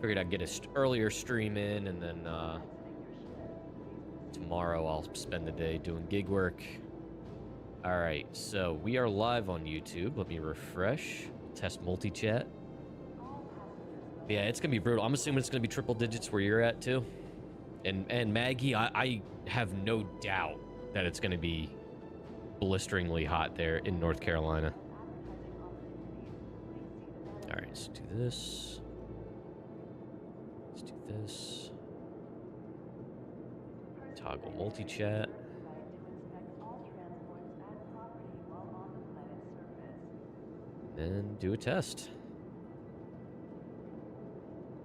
Figured I'd get an earlier stream in, and then tomorrow I'll spend the day doing gig work. All right, so we are live on YouTube. Let me refresh. Test multi-chat. Yeah, it's gonna be brutal. I'm assuming it's gonna be triple digits where you're at too. And Maggie, I have no doubt that it's gonna be blisteringly hot there in North Carolina. All right, let's do this. Let's do this. Toggle multi-chat. Then do a test.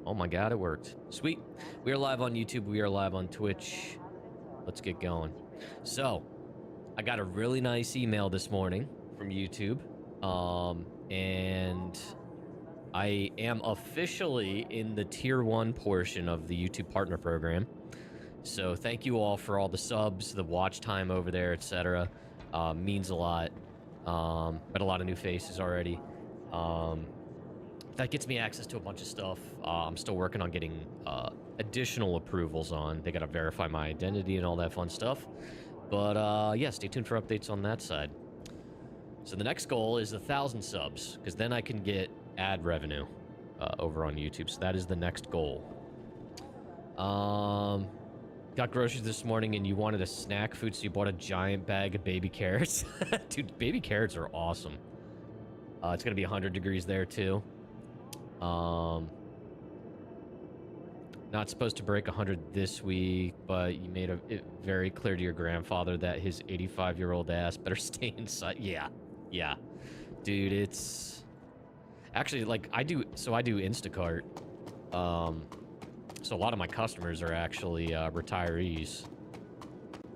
Oh my god, it worked. Sweet. We are live on YouTube. We are live on Twitch. Let's get going. So, I got a really nice email this morning from YouTube. And I am officially in the tier 1 portion of the YouTube partner program. So thank you all for all the subs, the watch time over there, etc. Means a lot. Met a lot of new faces already. That gets me access to a bunch of stuff. I'm still working on getting additional approvals on. They gotta verify my identity and all that fun stuff. But yeah, stay tuned for updates on that side. So the next goal is 1,000 subs, because then I can get ad revenue over on YouTube. So that is the next goal. Got groceries this morning and you wanted a snack food, so you bought a giant bag of baby carrots. Dude, baby carrots are awesome. It's gonna be 100 degrees there too. Not supposed to break 100 this week, but you made it very clear to your grandfather that his 85-year-old ass better stay inside. Yeah, dude, it's actually like I do Instacart. So a lot of my customers are actually retirees,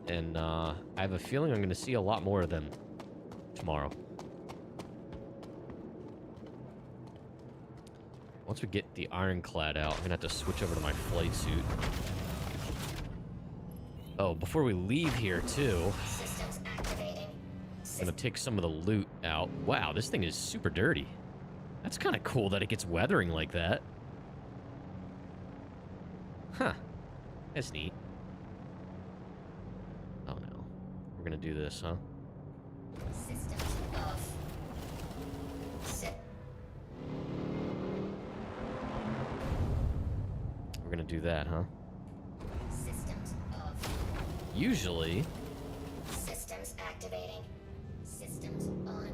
and I have a feeling I'm going to see a lot more of them tomorrow. Once we get the Ironclad out, I'm going to have to switch over to my flight suit. Oh, before we leave here, too, I'm going to take some of the loot out. Wow, this thing is super dirty. That's kind of cool that it gets weathering like that. Huh. That's neat. Oh no. We're gonna do this, huh? Systems off. We're gonna do that, huh? Systems off. Usually. Systems activating. Systems on.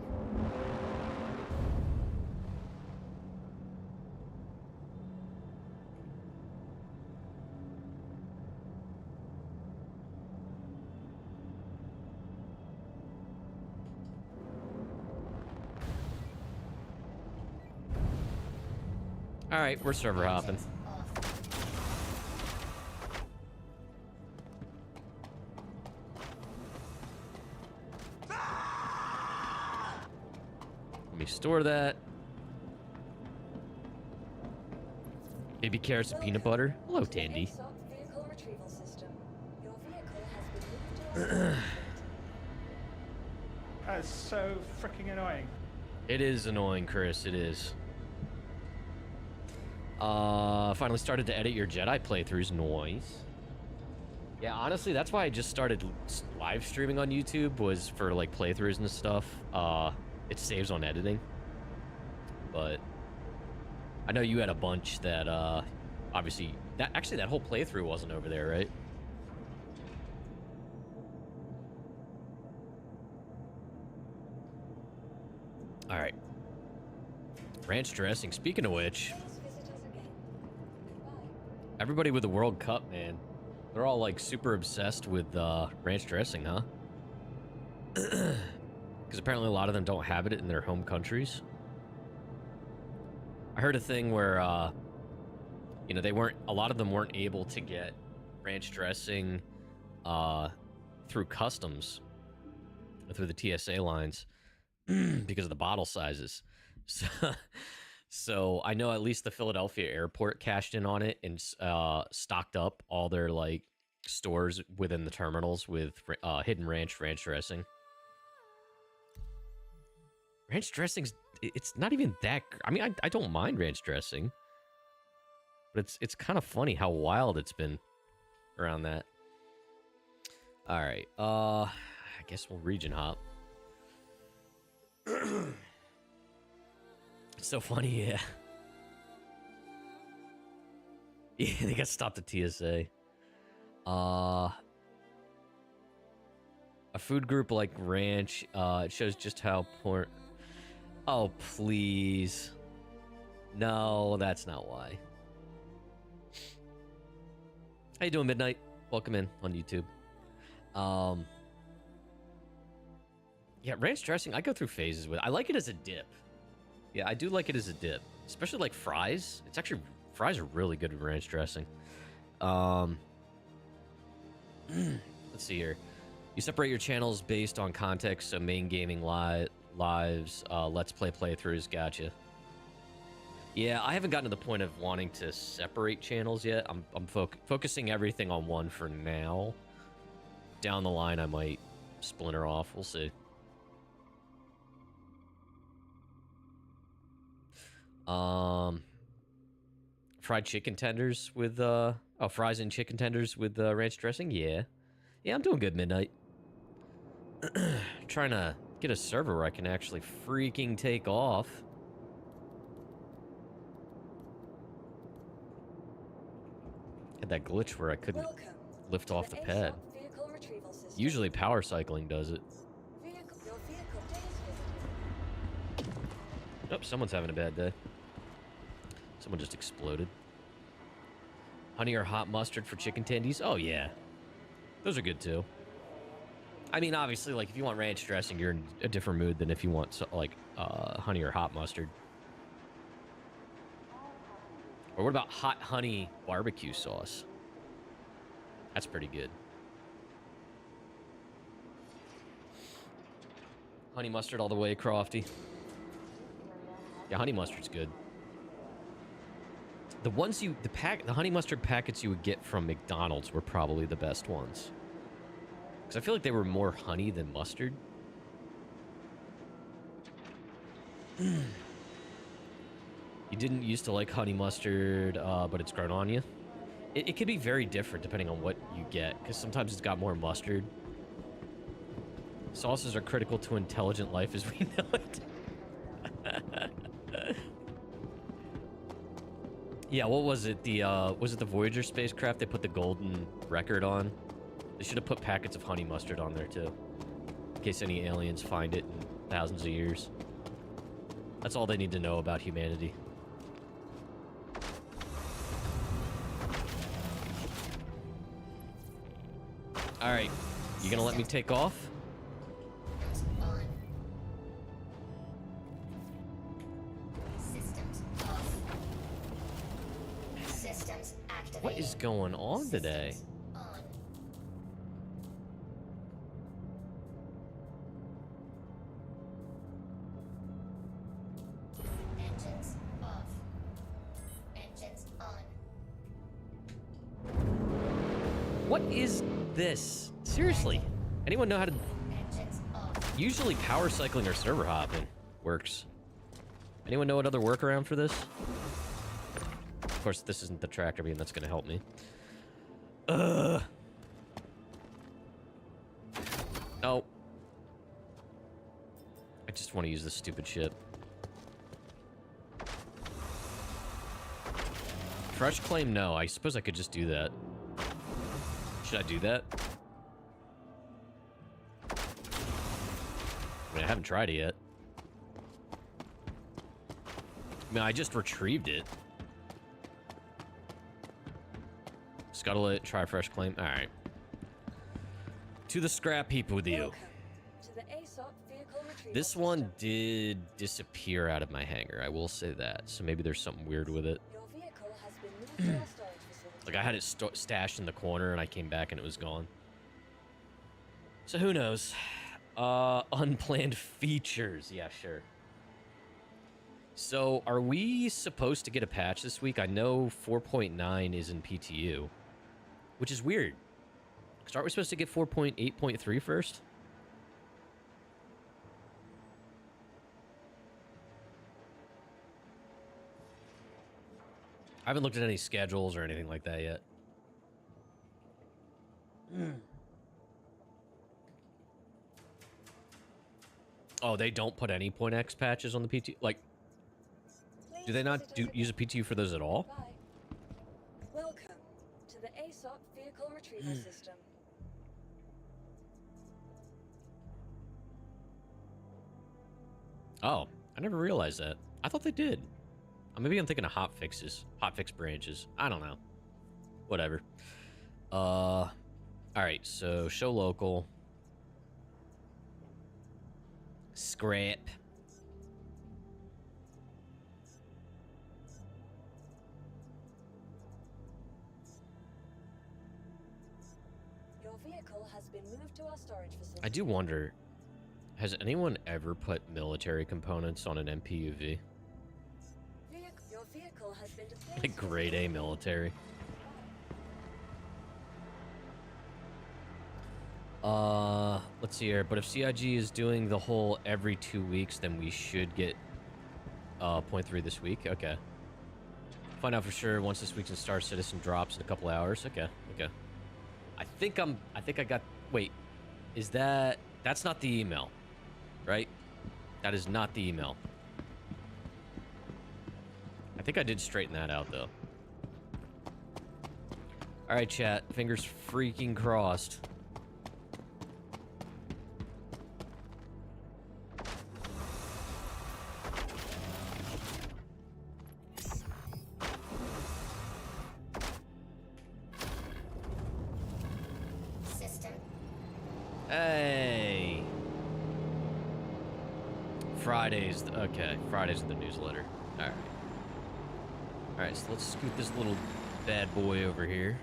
Alright, we're server hopping. Let me store that. Baby carrots and peanut butter. Hello, Tandy. That's so freaking annoying. It is annoying, Chris. It is. Finally started to edit your Jedi playthroughs. Noise. Yeah, honestly, that's why I just started live streaming on YouTube, was for like playthroughs and stuff. It saves on editing. But I know you had a bunch that obviously that whole playthrough wasn't over there, right? All right. Ranch dressing. Speaking of which, everybody with the World Cup, man, they're all like super obsessed with ranch dressing, huh? Because apparently a lot of them don't have it in their home countries. I heard a thing where, you know, a lot of them weren't able to get ranch dressing through customs, through the TSA lines, because of the bottle sizes. So I know at least the Philadelphia airport cashed in on it and stocked up all their like stores within the terminals with hidden ranch dressing. Ranch dressing's, it's not even that, I mean, I don't mind ranch dressing. But it's kind of funny how wild it's been around that. All right. I guess we'll region hop. It's so funny, yeah. Yeah, they got stopped at TSA. A food group like Ranch, it shows just how poor... Oh, please. No, that's not why. How you doing, Midnight? Welcome in on YouTube. Yeah, ranch dressing, I go through phases with it. I like it as a dip. Yeah, I do like it as a dip. Especially like fries. It's actually... Fries are really good with ranch dressing. Let's see here. You separate your channels based on context, so main gaming lives, let's play playthroughs, gotcha. Yeah, I haven't gotten to the point of wanting to separate channels yet. I'm focusing everything on one for now. Down the line, I might splinter off. We'll see. Fried chicken tenders with, fries and chicken tenders with ranch dressing? Yeah. Yeah, I'm doing good, Midnight. Trying to get a server where I can actually freaking take off. Had that glitch where I couldn't lift off the pad. Usually power cycling does it. Oh, someone's having a bad day. Someone just exploded. Honey or hot mustard for chicken tendies? Oh, yeah. Those are good, too. I mean, obviously, like, if you want ranch dressing, you're in a different mood than if you want, like, honey or hot mustard. Or what about hot honey barbecue sauce? That's pretty good. Honey mustard all the way, Crofty. Yeah, honey mustard's good. The ones the honey mustard packets you would get from McDonald's were probably the best ones. Because I feel like they were more honey than mustard. You didn't used to like honey mustard, but it's grown on you. It could be very different depending on what you get, because sometimes it's got more mustard. Sauces are critical to intelligent life as we know it. Yeah, what was it? Was it the Voyager spacecraft they put the golden record on? They should have put packets of honey mustard on there, too. In case any aliens find it in thousands of years. That's all they need to know about humanity. Alright, you gonna let me take off? What is going on today? Engines off. Engines on. What is this? Seriously? Anyone know how to... Usually power cycling or server hopping works. Anyone know another workaround for this? Of course, this isn't the tractor beam that's going to help me. No. I just want to use this stupid ship. Fresh claim, no. I suppose I could just do that. Should I do that? I mean, I haven't tried it yet. I mean, I just retrieved it. Scuttle it, try fresh claim. All right. To the scrap heap with you. This one did disappear out of my hangar. I will say that. So maybe there's something weird with it. Like I had it stashed in the corner and I came back and it was gone. So who knows? Unplanned features. Yeah, sure. So are we supposed to get a patch this week? I know 4.9 is in PTU. Which is weird. Because aren't we supposed to get 4.8.3 first? I haven't looked at any schedules or anything like that yet. Oh, they don't put any point X patches on the PT? Like, do they not use a PTU for those at all? Welcome to the ASOP vehicle retrieval system. Oh, I never realized that. I thought they did. Maybe I'm thinking of hotfixes. Hotfix branches. I don't know. Whatever. Alright, so show local. Scrap. Your vehicle has been moved to our storage facility. I do wonder, has anyone ever put military components on an MPUV? Your vehicle has been deployed. Like grade A military. Let's see here. But if CIG is doing the whole every 2 weeks, then we should get 0.3 this week. Okay. Find out for sure once this week's in Star Citizen drops in a couple hours. Okay. Okay. I think I got. Wait, is that's not the email, right? That is not the email. I think I did straighten that out though. All right, chat. Fingers freaking crossed. System. Hey. Fridays. Okay, Fridays are the newsletter. All right. All right, so let's scoot this little bad boy over here.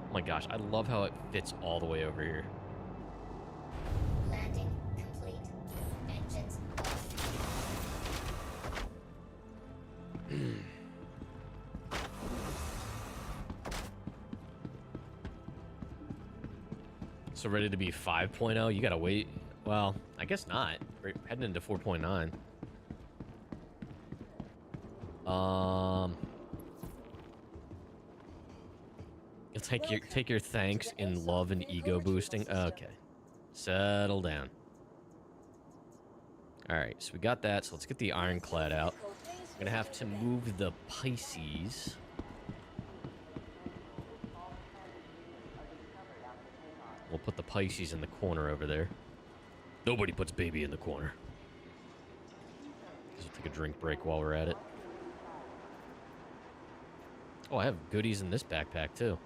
Oh my gosh, I love how it fits all the way over here. Landing complete. Engines off. So ready to be 5.0? You gotta wait. Well, I guess not. We're heading into 4.9. You'll take your thanks in love and ego boosting. Okay. Settle down. Alright, so we got that, so let's get the Ironclad out. I'm gonna have to move the Pisces. We'll put the Pisces in the corner over there. Nobody puts baby in the corner. We'll take a drink break while we're at it. Oh, I have goodies in this backpack too.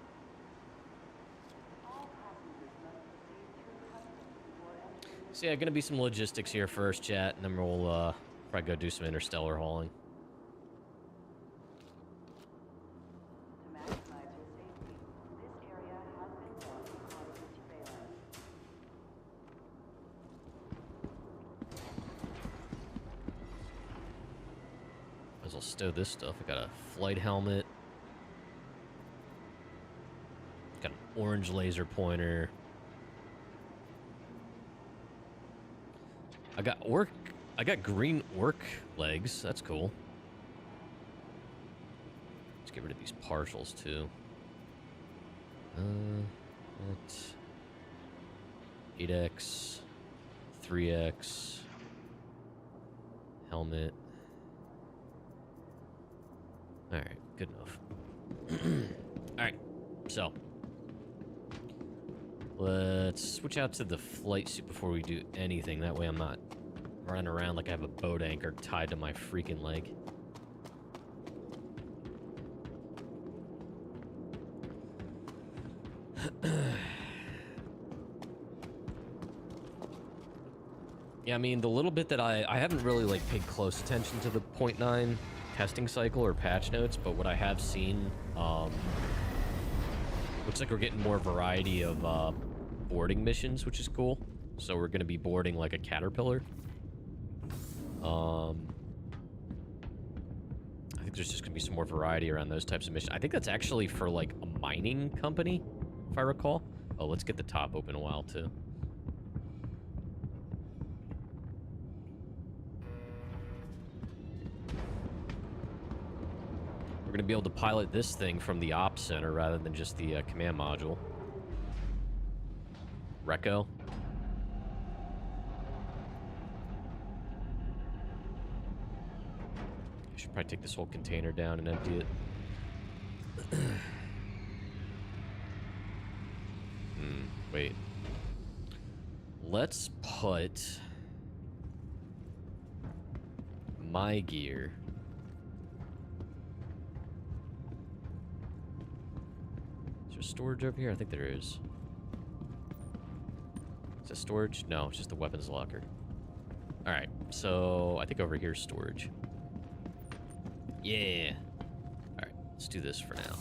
So yeah, gonna be some logistics here first, chat, and then we'll probably go do some Interstellar hauling. Might as well stow this stuff. I got a flight helmet. Got an orange laser pointer. I got green orc legs. That's cool. Let's get rid of these partials too. That's 8x, 3x, helmet. All right, good enough. All right, so let's switch out to the flight suit before we do anything. That way I'm not running around like I have a boat anchor tied to my freaking leg. Yeah, I mean, the little bit that I haven't really like paid close attention to the 0.9 testing cycle or patch notes, but what I have seen, looks like we're getting more variety of boarding missions, which is cool. So we're going to be boarding like a caterpillar. I think there's just going to be some more variety around those types of missions. I think that's actually for like a mining company, if I recall. Oh, let's get the top open a while too. going to be able to pilot this thing from the ops center rather than just the command module. Reco. I should probably take this whole container down and empty it. Wait. Let's put my gear. Is there storage over here? I think there is. Is that storage? No, it's just the weapons locker. Alright, so I think over here is storage. Yeah. Alright, let's do this for now.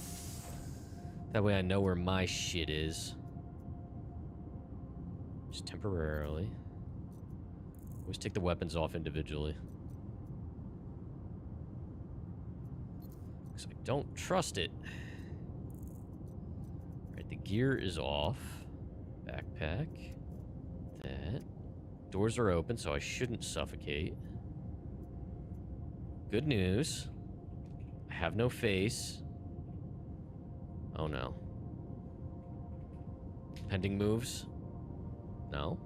That way I know where my shit is. Just temporarily. Always take the weapons off individually. Because I don't trust it. Alright, the gear is off. Backpack. That. Doors are open, so I shouldn't suffocate. Good news. I have no face. Oh no. Pending moves? No.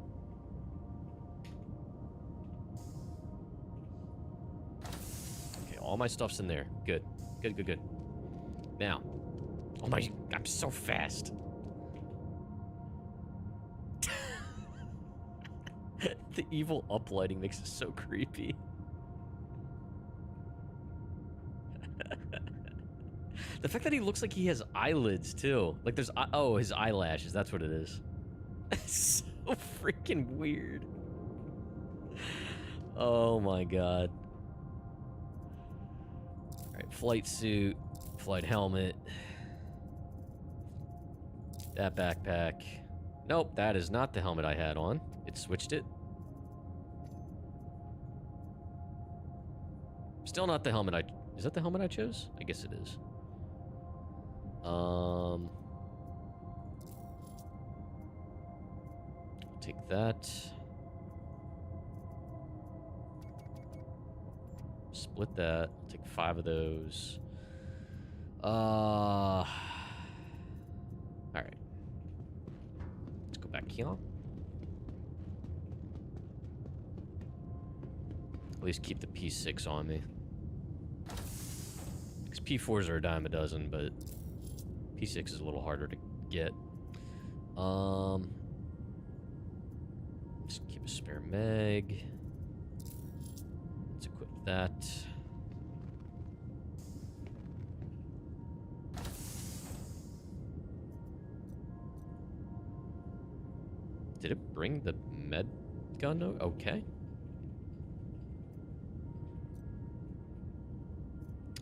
Okay, all my stuff's in there. Good. Good, good, good. Now. Oh my, I'm so fast. The evil uplighting makes it so creepy. The fact that he looks like he has eyelids, too. Like there's... Oh, his eyelashes. That's what it is. It's so freaking weird. Oh, my God. Alright, flight suit. Flight helmet. That backpack. Nope, that is not the helmet I had on. It switched it. Still not the helmet I... Is that the helmet I chose? I guess it is. I'll take that. Split that. I'll take 5 of those. Alright. Let's go back here. At least keep the P6 on me. Because P4s are a dime a dozen, but P6 is a little harder to get. Just keep a spare mag. Let's equip that. Did it bring the med gun? Okay.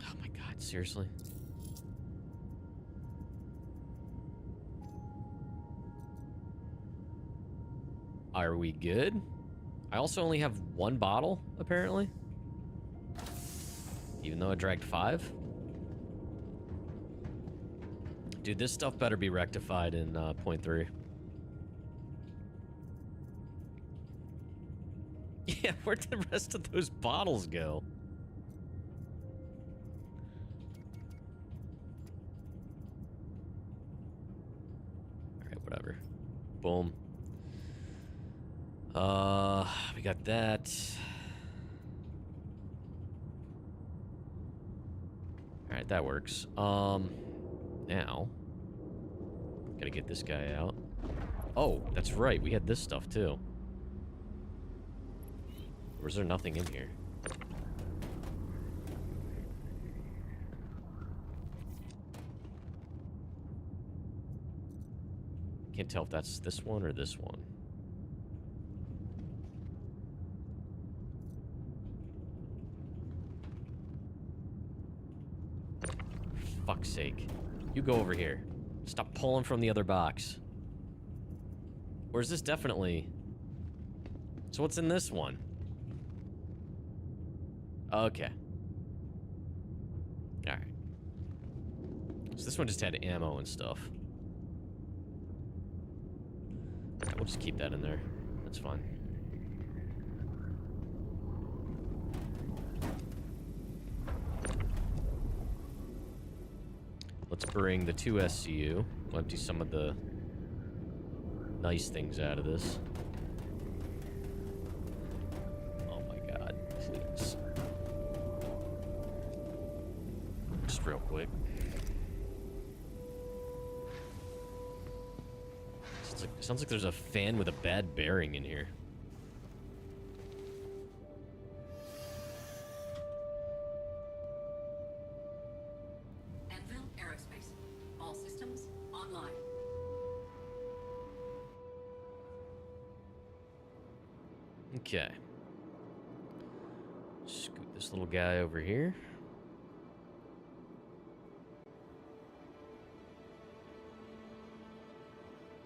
Oh my God, seriously? Are we good? I also only have 1 bottle, apparently. Even though I dragged 5. Dude, this stuff better be rectified in 0.3. Yeah, where'd the rest of those bottles go? Alright, whatever. Boom. We got that. Alright, that works. Now. Gotta get this guy out. Oh, that's right, we had this stuff too. Or is there nothing in here? Can't tell if that's this one or this one. For fuck's sake. You go over here. Stop pulling from the other box. Or is this definitely... So what's in this one? Okay. Alright. So this one just had ammo and stuff. Alright, we'll just keep that in there. That's fine. let's bring the 2 SCU. We'll empty some of the nice things out of this. Oh my god, please. Just real quick. Sounds like there's a fan with a bad bearing in here. Anvil Aerospace. All systems online. Okay. Scoot this little guy over here.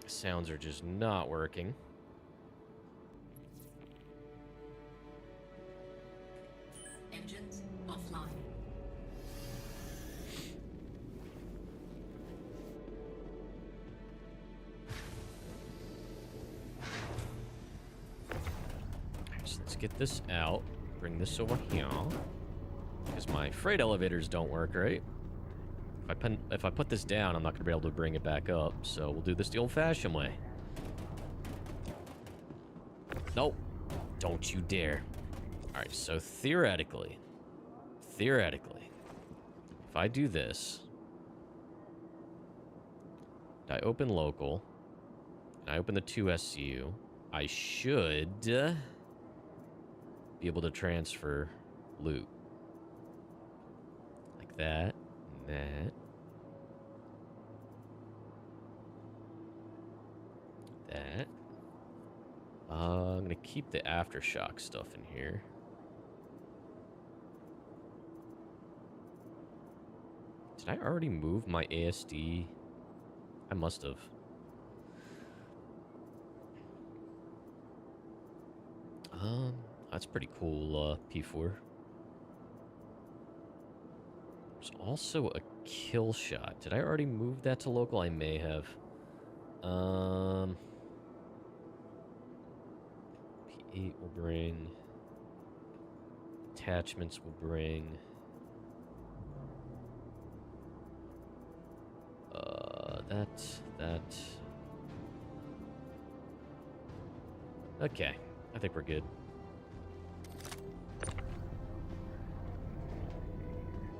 Sounds are just not working. Engines offline. So let's get this out. Bring this over here. Because my freight elevators don't work, right? If I put this down, I'm not going to be able to bring it back up. So we'll do this the old-fashioned way. Nope. Don't you dare. Alright, so theoretically, if I do this, I open local, and I open the 2 SCU, I should be able to transfer loot. Like that, and that. That. I'm gonna keep the aftershock stuff in here. Did I already move my ASD? I must have. That's pretty cool, P4. There's also a kill shot. Did I already move that to local? I may have. P8 will bring. Attachments will bring. That. Okay, I think we're good.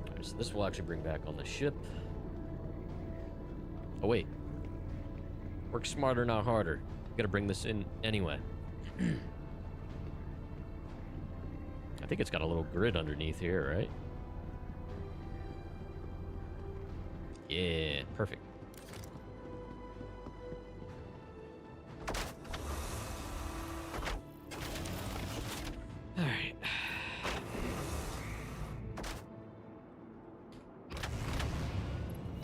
Alright, so this will actually bring back on the ship. Oh, wait. Work smarter, not harder. Gotta bring this in anyway. I think it's got a little grid underneath here, right? Yeah, perfect. All right.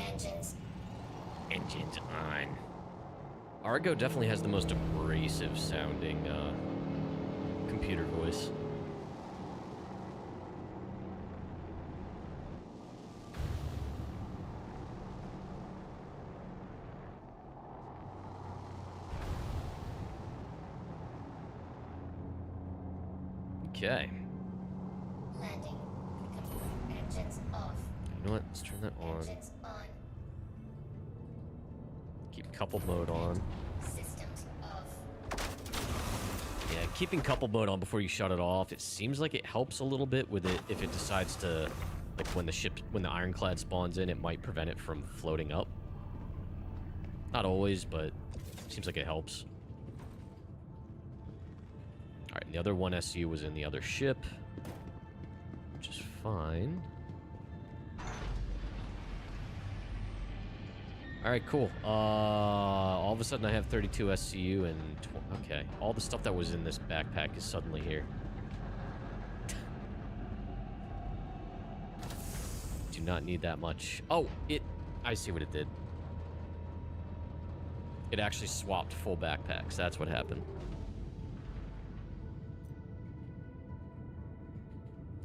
Engines on. Argo definitely has the most abrasive sounding computer voice. Okay. Landing. Engines off. You know what? Let's turn that on. Engines on. Keep couple mode on. Systems off. Yeah, keeping couple mode on before you shut it off. It seems like it helps a little bit with it if it decides to, like when the Ironclad spawns in, it might prevent it from floating up. Not always, but it seems like it helps. Alright, and the other one SU was in the other ship, which is fine. Alright, cool. All of a sudden I have 32 SCU and... okay, all the stuff that was in this backpack is suddenly here. Do not need that much. Oh, I see what it did. It actually swapped full backpacks. That's what happened.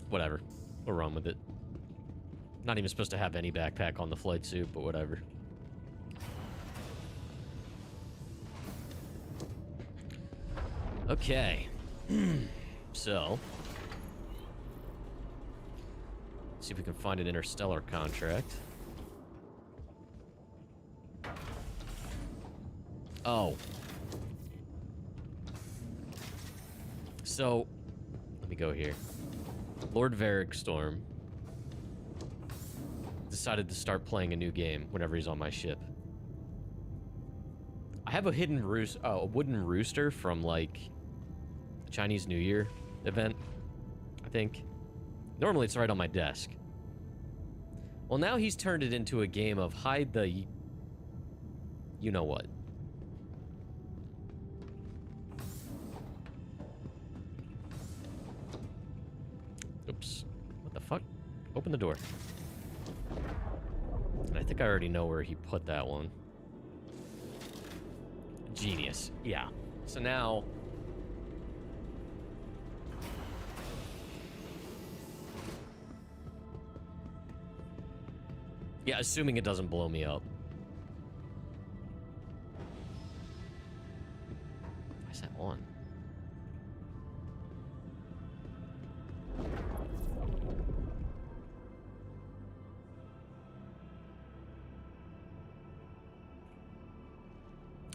Whatever. We'll run with it. Not even supposed to have any backpack on the flight suit, but whatever. Okay. So. Let's see if we can find an Interstellar contract. Oh. So, let me go here. Lord Varigstorm decided to start playing a new game whenever he's on my ship. I have a hidden roost, a wooden rooster from, like, the Chinese New Year event, I think. Normally it's right on my desk. Well, now he's turned it into a game of hide the... You know what. Oops. What the fuck? Open the door. And I think I already know where he put that one. Genius. Yeah. So now... Yeah, assuming it doesn't blow me up. Why is that on?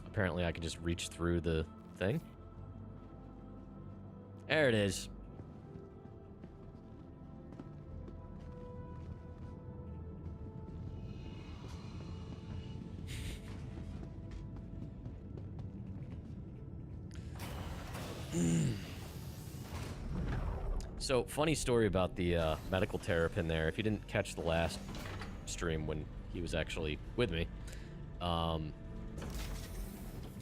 Apparently I can just reach through the thing. There it is. So, funny story about the medical terrapin there. If you didn't catch the last stream when he was actually with me,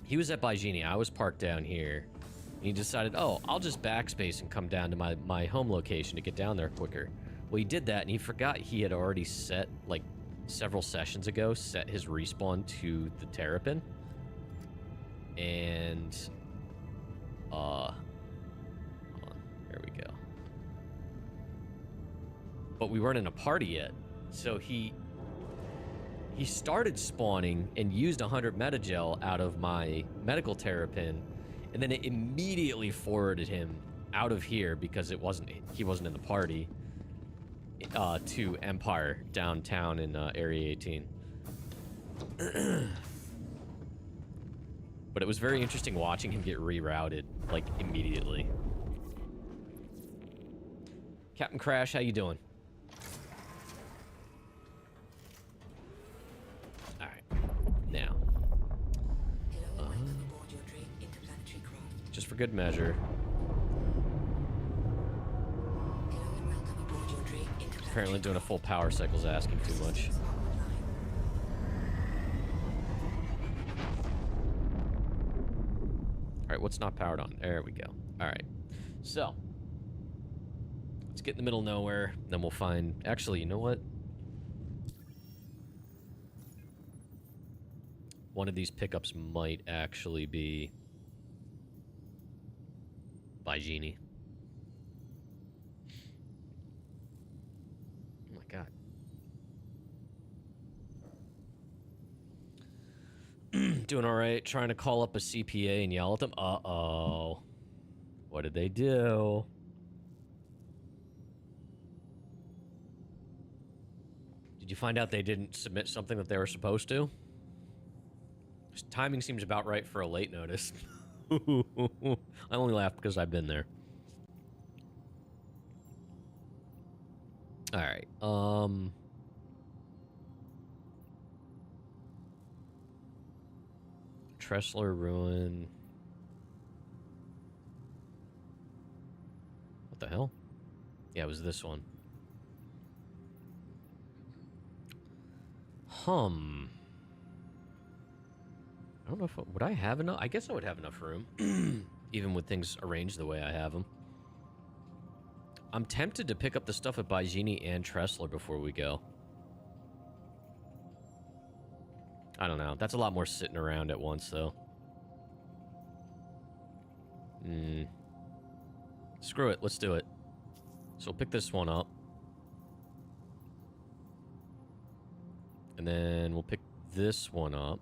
he was at Baijini. I was parked down here. And he decided, oh, I'll just backspace and come down to my home location to get down there quicker. Well, he did that, and he forgot he had already set, like, several sessions ago, set his respawn to the terrapin. And, hold on, there we go. But we weren't in a party yet, so he started spawning and used 100 metagel out of my medical terrapin, and then it immediately forwarded him out of here because he wasn't in the party to Empire downtown in Area 18. But it was very interesting watching him get rerouted like immediately. Captain Crash, how you doing? Now, just for good measure, apparently doing a full power cycle is asking too much. All right, what's not powered on? There we go. All right, so let's get in the middle of nowhere, then we'll find... Actually, you know what? One of these pickups might actually be Baijini. Oh my god. Doing alright, trying to call up a CPA and yell at them. Uh-oh. What did they do? Did you find out they didn't submit something that they were supposed to? Timing seems about right for a late notice. I only laugh because I've been there. Alright, Tressler Ruin. What the hell? Yeah, it was this one. I don't know if... Would I have enough? I guess I would have enough room. Even with things arranged the way I have them. I'm tempted to pick up the stuff at Baijini and Tressler before we go. I don't know. That's a lot more sitting around at once, though. Screw it. Let's do it. So we'll pick this one up. And then we'll pick this one up.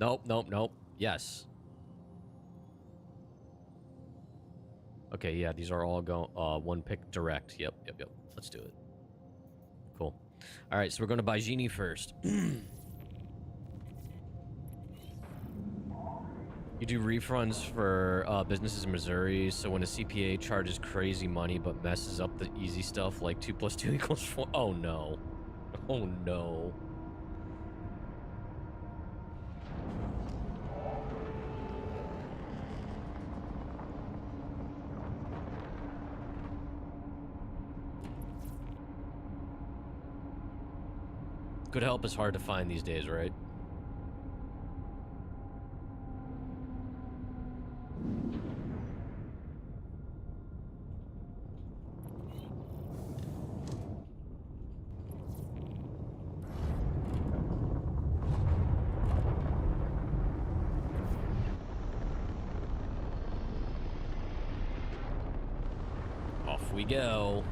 Nope, nope, nope. Yes. Okay, yeah, these are all going... one pick direct. Yep, yep, yep. Let's do it. Cool. Alright, so we're going to Baijini first. You do refunds for businesses in Missouri, so when a CPA charges crazy money but messes up the easy stuff like 2 + 2 = 4. Oh no. Oh no. Good help is hard to find these days, right? Off we go.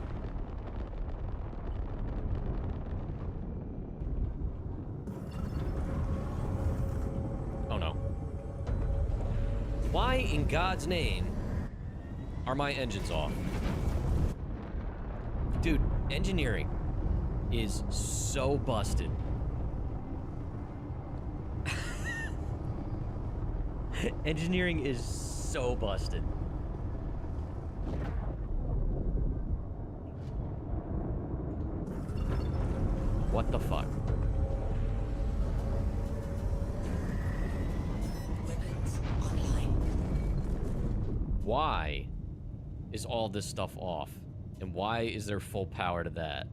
Oh no. Why in God's name are my engines off? Dude, engineering is so busted. Engineering is so busted. What the fuck? Weapons online. Why is all this stuff off? And why is there full power to that?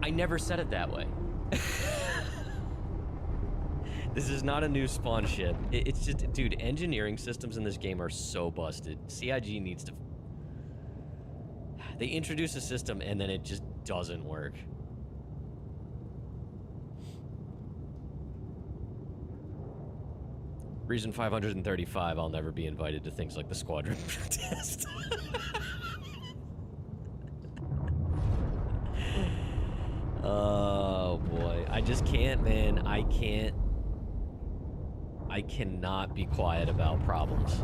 I never said it that way. This is not a new spawn ship. It's just, dude, engineering systems in this game are so busted. CIG needs to... They introduce a system and then it just doesn't work. Reason 535, I'll never be invited to things like the squadron test. Oh boy, I just can't, man. I cannot be quiet about problems.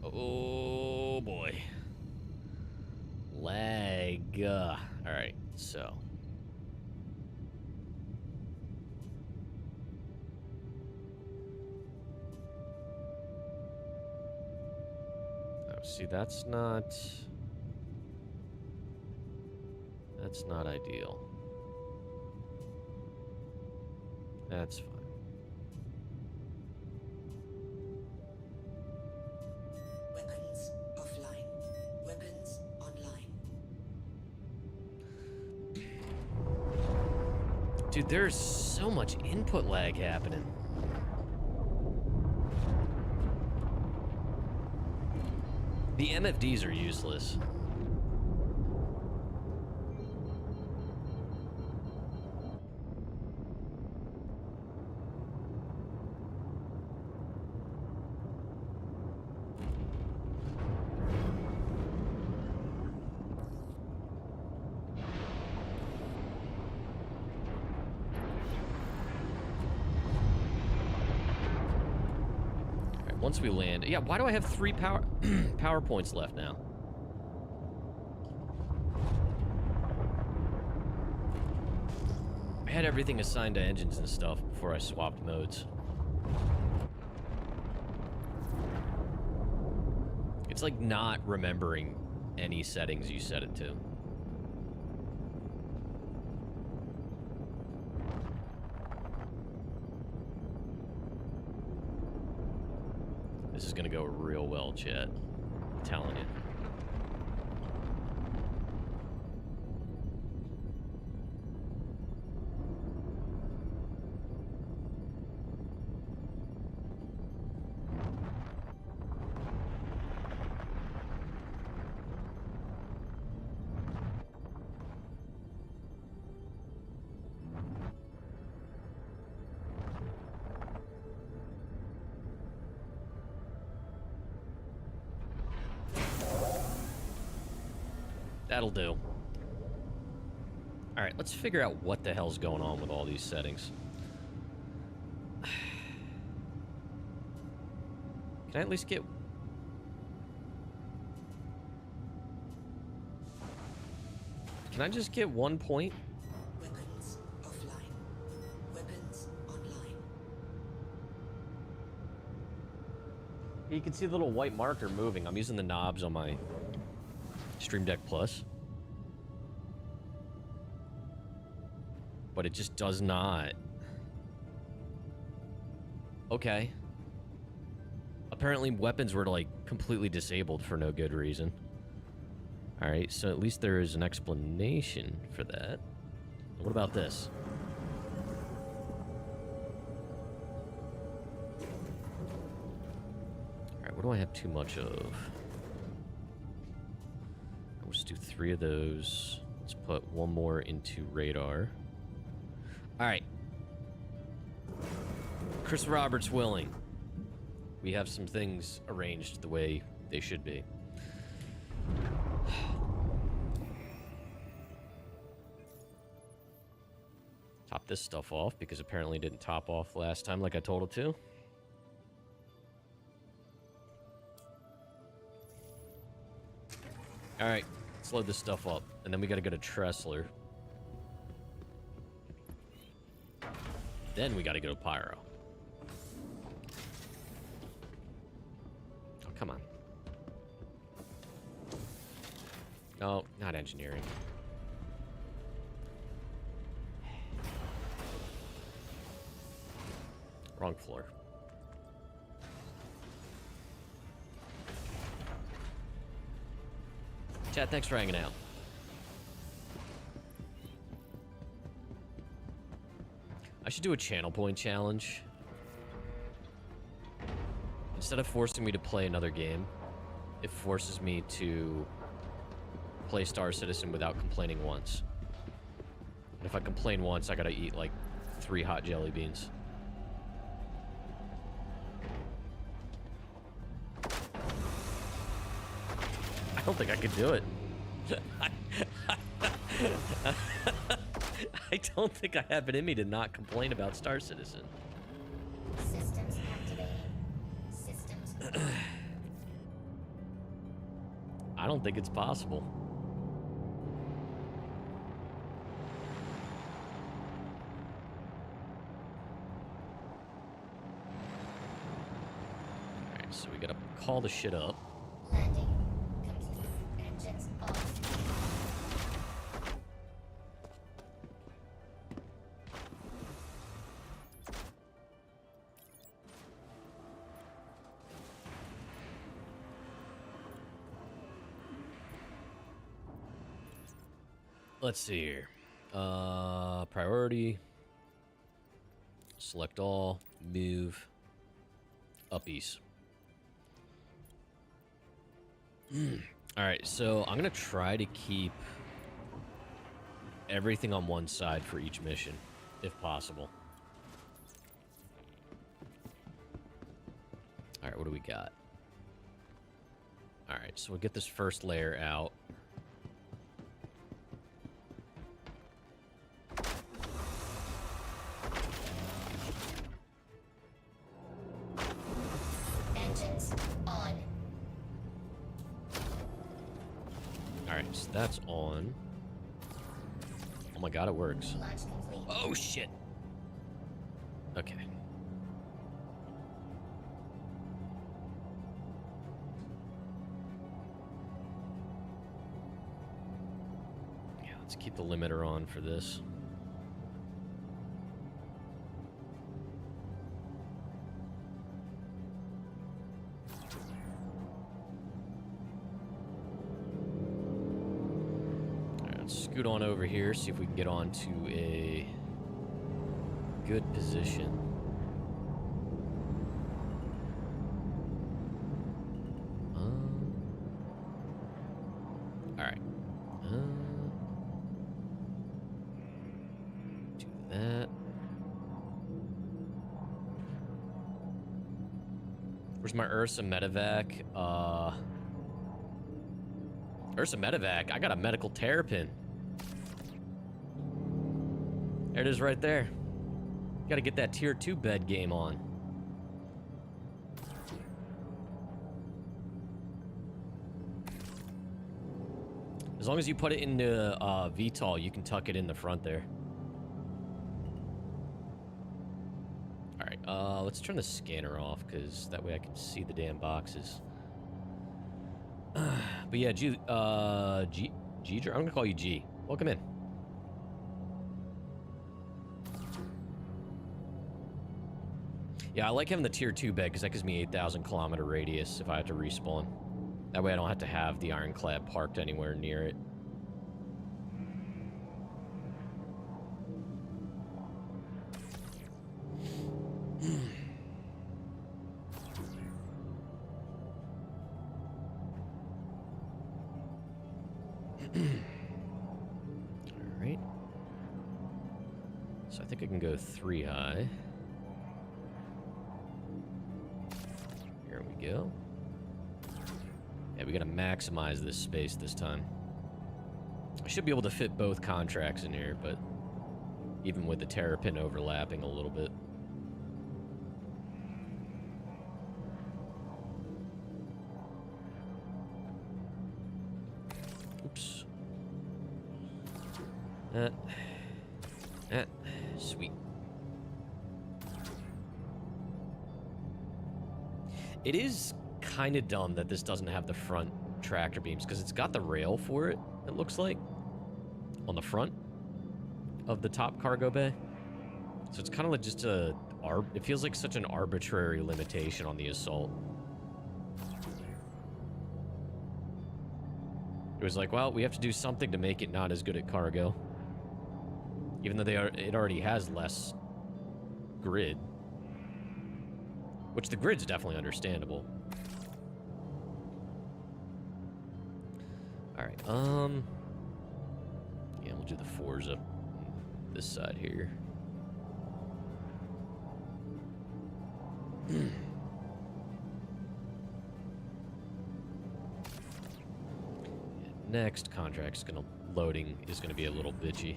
Oh boy. Lag. All right, so. Oh, see, that's not ideal. That's fine. Weapons offline. Weapons online. Dude, there's so much input lag happening. The MFDs are useless. Once we land, yeah, why do I have 3 power points left now? I had everything assigned to engines and stuff before I swapped modes. It's like not remembering any settings you set it to. This is gonna go real well, chat. I'm telling you. That'll do. Alright, let's figure out what the hell's going on with all these settings. Can I at least get... Can I just get 1 point? Weapons offline. Weapons online. You can see the little white marker moving. I'm using the knobs on my Stream Deck Plus. But it just does not. Okay. Apparently weapons were like completely disabled for no good reason. Alright, so at least there is an explanation for that. What about this? Alright, what do I have too much of? I'll just do 3 of those. Let's put 1 more into radar. Alright. Chris Roberts willing. We have some things arranged the way they should be. Top this stuff off because apparently it didn't top off last time like I told it to. Alright, let's load this stuff up. And then we gotta go to Tressler. Then we gotta go to Pyro. Oh, come on. No, not engineering. Wrong floor. Chat, thanks for hanging out. I should do a channel point challenge. Instead of forcing me to play another game, it forces me to play Star Citizen without complaining once. And if I complain once, I gotta eat like 3 hot jelly beans. I don't think I could do it. I don't think I have it in me to not complain about Star Citizen. Systems activating. Systems on. I don't think it's possible. Alright, so we gotta call the shit up. Landing complete. Engines off. Let's see here. Priority. Select all. Move. Uppies. Alright, so I'm gonna try to keep everything on one side for each mission, if possible. Alright, what do we got? Alright, so we'll get this first layer out. Engines on. Alright, so that's on. Oh my god, it works. Launch complete. Oh shit! Okay. Yeah, let's keep the limiter on for this. Scoot on over here, see if we can get on to a good position. Alright. Do that. Where's my Ursa medevac? There's a medevac. I got a medical terrapin. There it is right there. Got to get that tier 2 bed game on. As long as you put it into VTOL, you can tuck it in the front there. All right, let's turn the scanner off, because that way I can see the damn boxes. But yeah, G, I'm gonna call you G. Welcome in. Yeah, I like having the tier 2 bed, because that gives me 8,000 kilometer radius if I have to respawn. That way I don't have to have the Ironclad parked anywhere near it. Alright. So I think I can go 3 high. Here we go. Yeah, we gotta maximize this space this time. I should be able to fit both contracts in here, but even with the terrapin overlapping a little bit. Oops. Sweet. It is kind of dumb that this doesn't have the front tractor beams, because it's got the rail for it, it looks like, on the front of the top cargo bay. So it's kind of like just a... it feels like such an arbitrary limitation on the Assault. It was like, well, we have to do something to make it not as good at cargo. Even though it already has less grid. Which the grid's definitely understandable. Alright, yeah, we'll do the 4s up this side here. Next contract's loading is gonna be a little bitchy.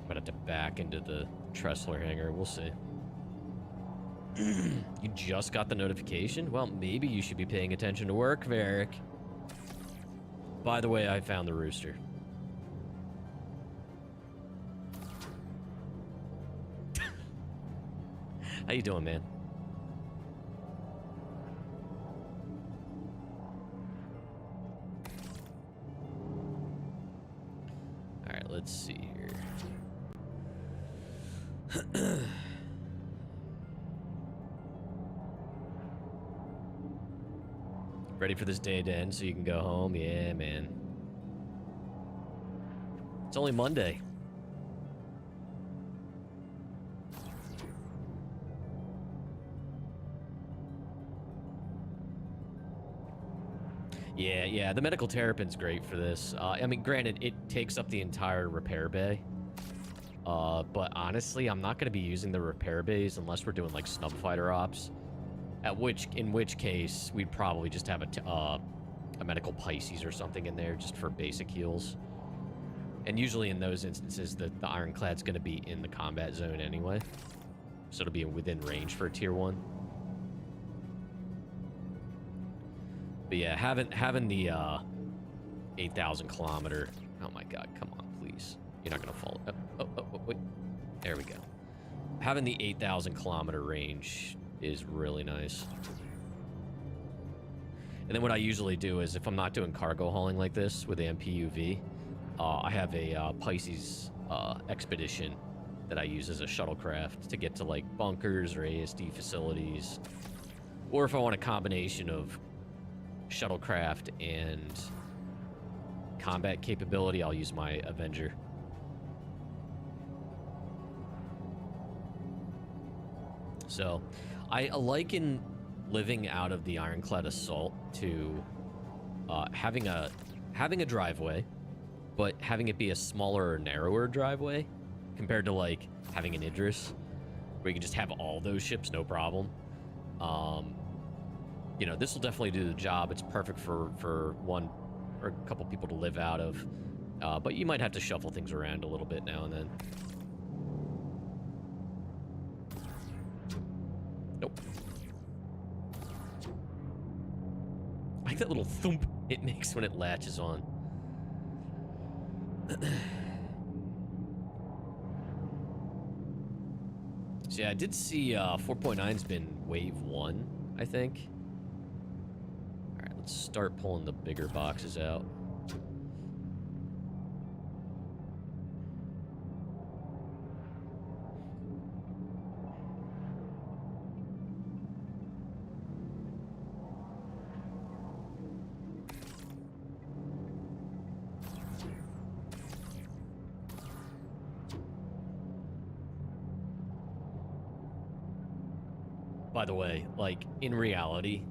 Might have to back into the Tressler hangar. We'll see. You just got the notification? Well, maybe you should be paying attention to work, Varric. By the way, I found the rooster. How you doing, man? All right, let's see here. Ready for this day to end so you can go home? Yeah, man. It's only Monday. Yeah, the medical terrapin's great for this. I mean, granted, it takes up the entire repair bay. But honestly, I'm not going to be using the repair bays unless we're doing like snub fighter ops. In which case, we'd probably just have a medical Pisces or something in there just for basic heals. And usually in those instances, the Ironclad's going to be in the combat zone anyway. So it'll be within range for a tier 1. But yeah, having the 8,000 kilometer... Oh my god, come on, please. You're not going to fall... Oh, wait. There we go. Having the 8,000 kilometer range is really nice. And then what I usually do is, if I'm not doing cargo hauling like this with the MPUV, I have a Pisces expedition that I use as a shuttlecraft to get to like bunkers or ASD facilities. Or if I want a combination of shuttlecraft and combat capability, I'll use my Avenger. So I liken living out of the Ironclad Assault to having a driveway, but having it be a smaller or narrower driveway compared to like having an Idris, where you can just have all those ships no problem. you know, this will definitely do the job. It's perfect for one or a couple people to live out of. But you might have to shuffle things around a little bit now and then. Nope. I like that little thump it makes when it latches on. So yeah, I did see 4.9's been wave 1, I think. Alright, let's start pulling the bigger boxes out. By the way, like, in reality,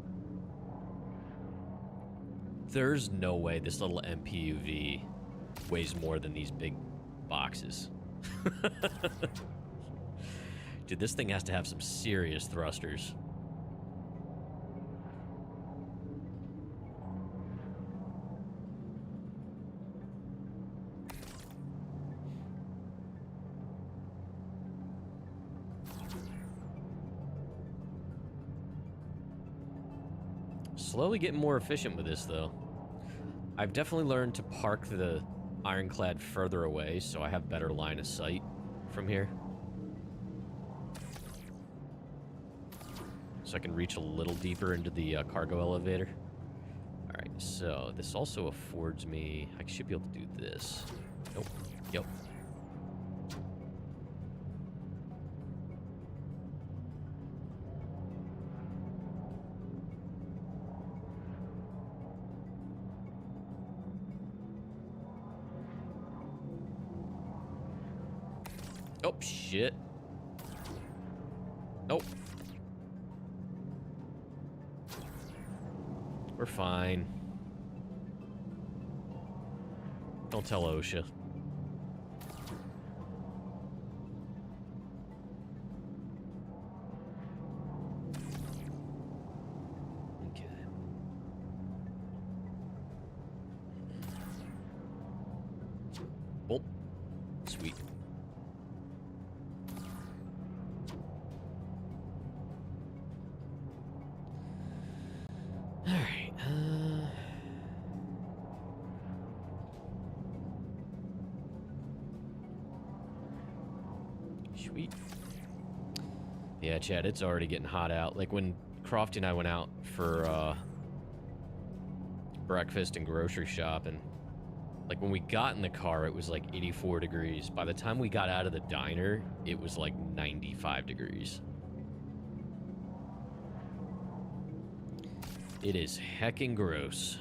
there's no way this little MPUV weighs more than these big boxes. Dude, this thing has to have some serious thrusters. Slowly getting more efficient with this, though. I've definitely learned to park the Ironclad further away, so I have better line of sight from here. So I can reach a little deeper into the cargo elevator. Alright, so this also affords me... I should be able to do this. Nope. Yep. Oh, shit. Nope. We're fine. Don't tell OSHA. Okay. Oh, sweet. All right. Sweet. Yeah, Chad, it's already getting hot out. Like when Crofty and I went out for breakfast and grocery shopping, like when we got in the car, it was like 84 degrees. By the time we got out of the diner, it was like 95 degrees. It is heckin' gross.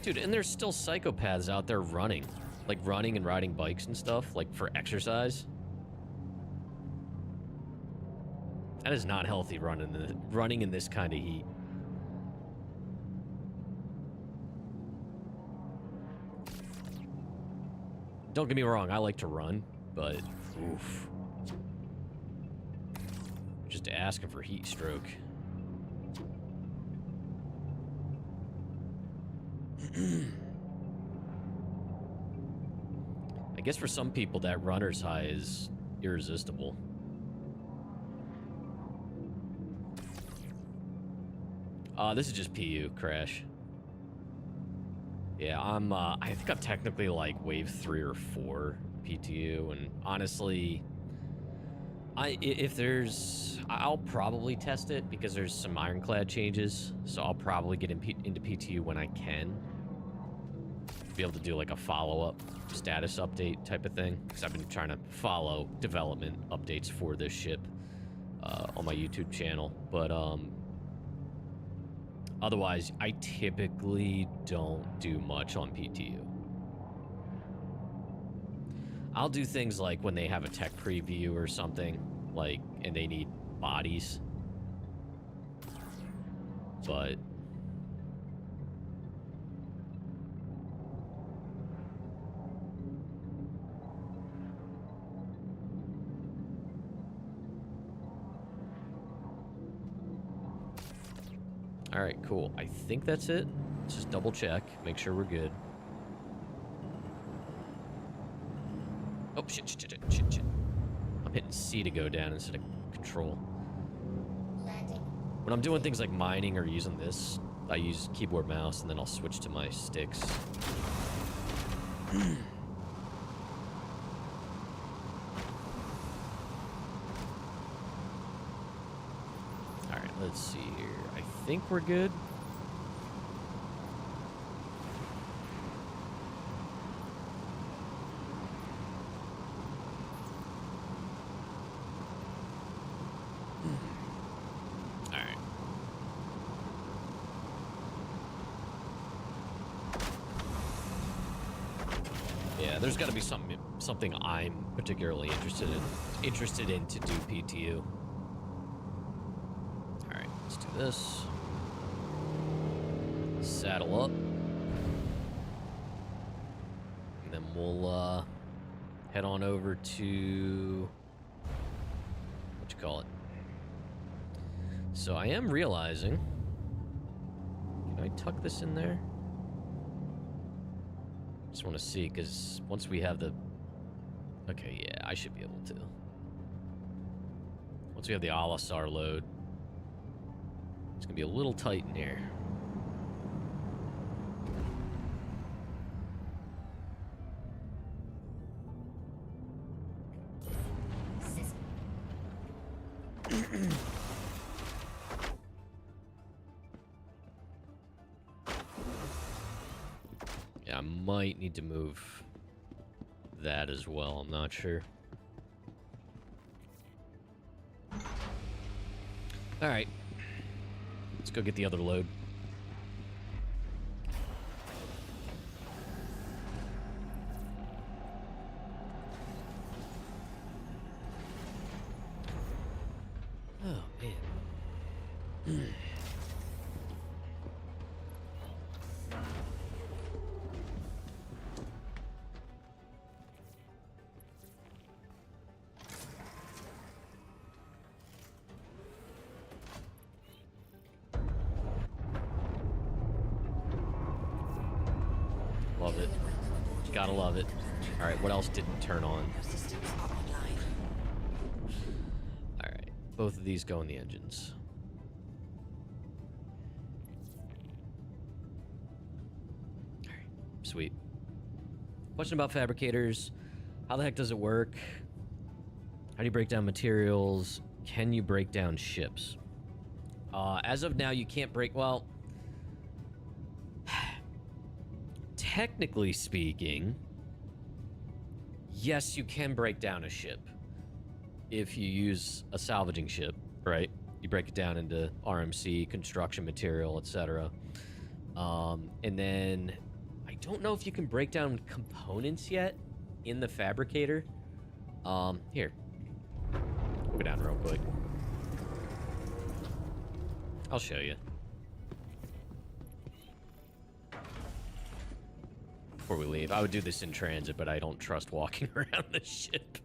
Dude, and there's still psychopaths out there running. Like running and riding bikes and stuff, like for exercise. That is not healthy running in this kind of heat. Don't get me wrong, I like to run, but oof. Just asking for heat stroke. I guess for some people that runner's high is irresistible. This is just PU crash. Yeah, I think I'm technically like wave 3 or 4 PTU, and honestly, I'll probably test it because there's some Ironclad changes, so I'll probably get into PTU when I can. Be able to do like a follow-up status update type of thing, because I've been trying to follow development updates for this ship on my YouTube channel, but otherwise, I typically don't do much on PTU. I'll do things like when they have a tech preview or something, like, and they need bodies. But All right, cool. I think that's it. Let's just double check, make sure we're good. Oh, shit. I'm hitting C to go down instead of control. Landing. When I'm doing things like mining or using this, I use keyboard mouse and then I'll switch to my sticks. Alright, let's see here. I think we're good. Alright. Yeah, there's got to be something I'm particularly interested in to do PTU. All right, let's do this. Saddle up, and then we'll head on over to what you call it. So I am realizing. Can I tuck this in there? Just want to see, because once we have the... Okay, yeah, I should be able to. Once we have the Alasar load, it's going to be a little tight in here. Yeah, I might need to move that as well. I'm not sure. All right. Let's go get the other load. Oh, man. Love it. Gotta love it. All right, what else didn't turn on? Systems are online. All right, both of these go in the engines. All right, sweet. Question about fabricators. How the heck does it work? How do you break down materials? Can you break down ships? As of now, you can't break... Well... Technically speaking, yes, you can break down a ship if you use a salvaging ship, right? You break it down into RMC, construction material, etc. And then I don't know if you can break down components yet in the fabricator. Here, we'll go down real quick. I'll show you. Before we leave, I would do this in transit, but I don't trust walking around the ship.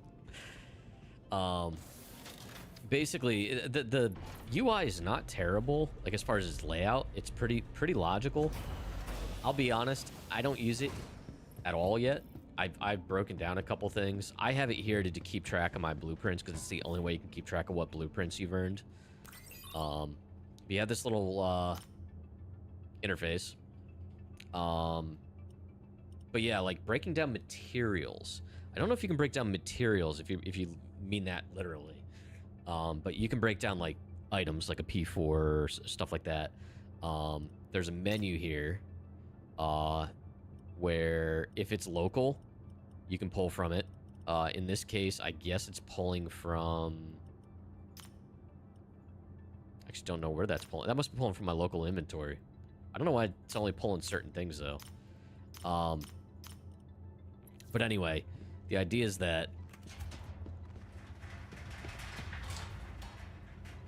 Basically, the UI is not terrible. Like as far as its layout, it's pretty logical. I'll be honest, I don't use it at all yet. I've broken down a couple things. I have it here to keep track of my blueprints because it's the only way you can keep track of what blueprints you've earned. You have this little interface. But yeah, like breaking down materials. I don't know if you can break down materials if you mean that literally. But you can break down like items like a P4 or stuff like that. There's a menu here where if it's local, you can pull from it. In this case, I guess it's pulling from... I actually don't know where that's pulling. That must be pulling from my local inventory. I don't know why it's only pulling certain things though. But anyway, the idea is that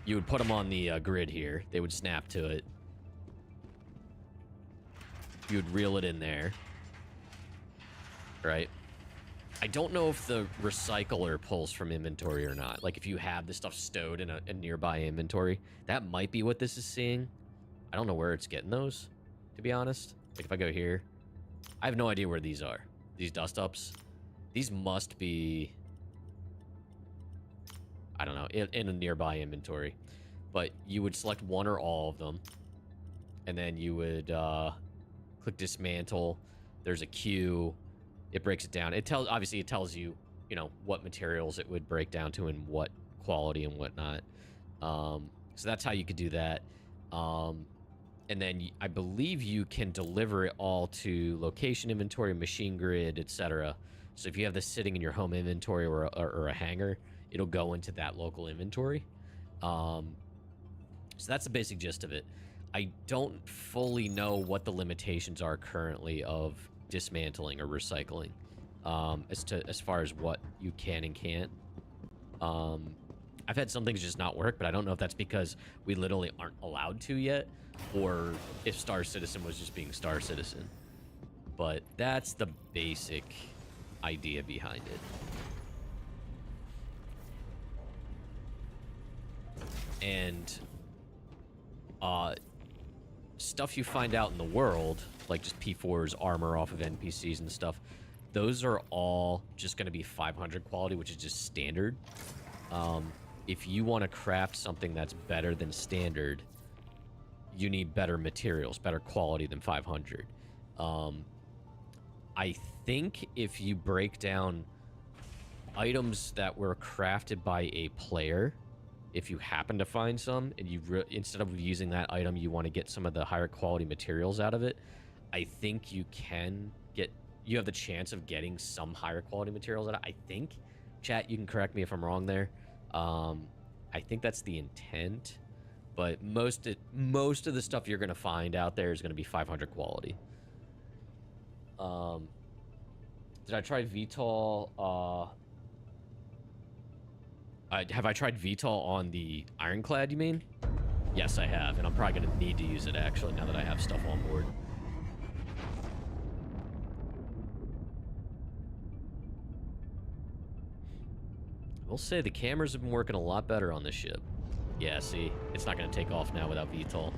you would put them on the grid here. They would snap to it. You would reel it in there. Right? I don't know if the recycler pulls from inventory or not. Like if you have the stuff stowed in a nearby inventory. That might be what this is seeing. I don't know where it's getting those, to be honest. Like, if I go here, I have no idea where these are. These dust ups. These must be, I don't know, in a nearby inventory. But you would select one or all of them. And then you would click dismantle. There's a queue. It breaks it down. Obviously, it tells you, you know, what materials it would break down to and what quality and whatnot. So that's how you could do that. And then I believe you can deliver it all to location inventory, machine grid, etc. So if you have this sitting in your home inventory or a hangar, it'll go into that local inventory. So that's the basic gist of it. I don't fully know what the limitations are currently of dismantling or recycling, as far as what you can and can't. I've had some things just not work, but I don't know if that's because we literally aren't allowed to yet, or if Star Citizen was just being Star Citizen. But that's the basic idea behind it. And stuff you find out in the world, like just P4's armor off of NPCs and stuff, those are all just going to be 500 quality, which is just standard. If you want to craft something that's better than standard, you need better materials, better quality than 500. I think if you break down items that were crafted by a player, if you happen to find some and you instead of using that item, you want to get some of the higher quality materials out of it, I think you have the chance of getting some higher quality materials out of it. I think, chat, you can correct me if I'm wrong there. I think that's the intent, but most of the stuff you're going to find out there is going to be 500 quality. Did I try VTOL? Have I tried VTOL on the Ironclad, you mean? Yes, I have, and I'm probably going to need to use it, actually, now that I have stuff on board. I will say the cameras have been working a lot better on this ship. Yeah, see? It's not going to take off now without VTOL.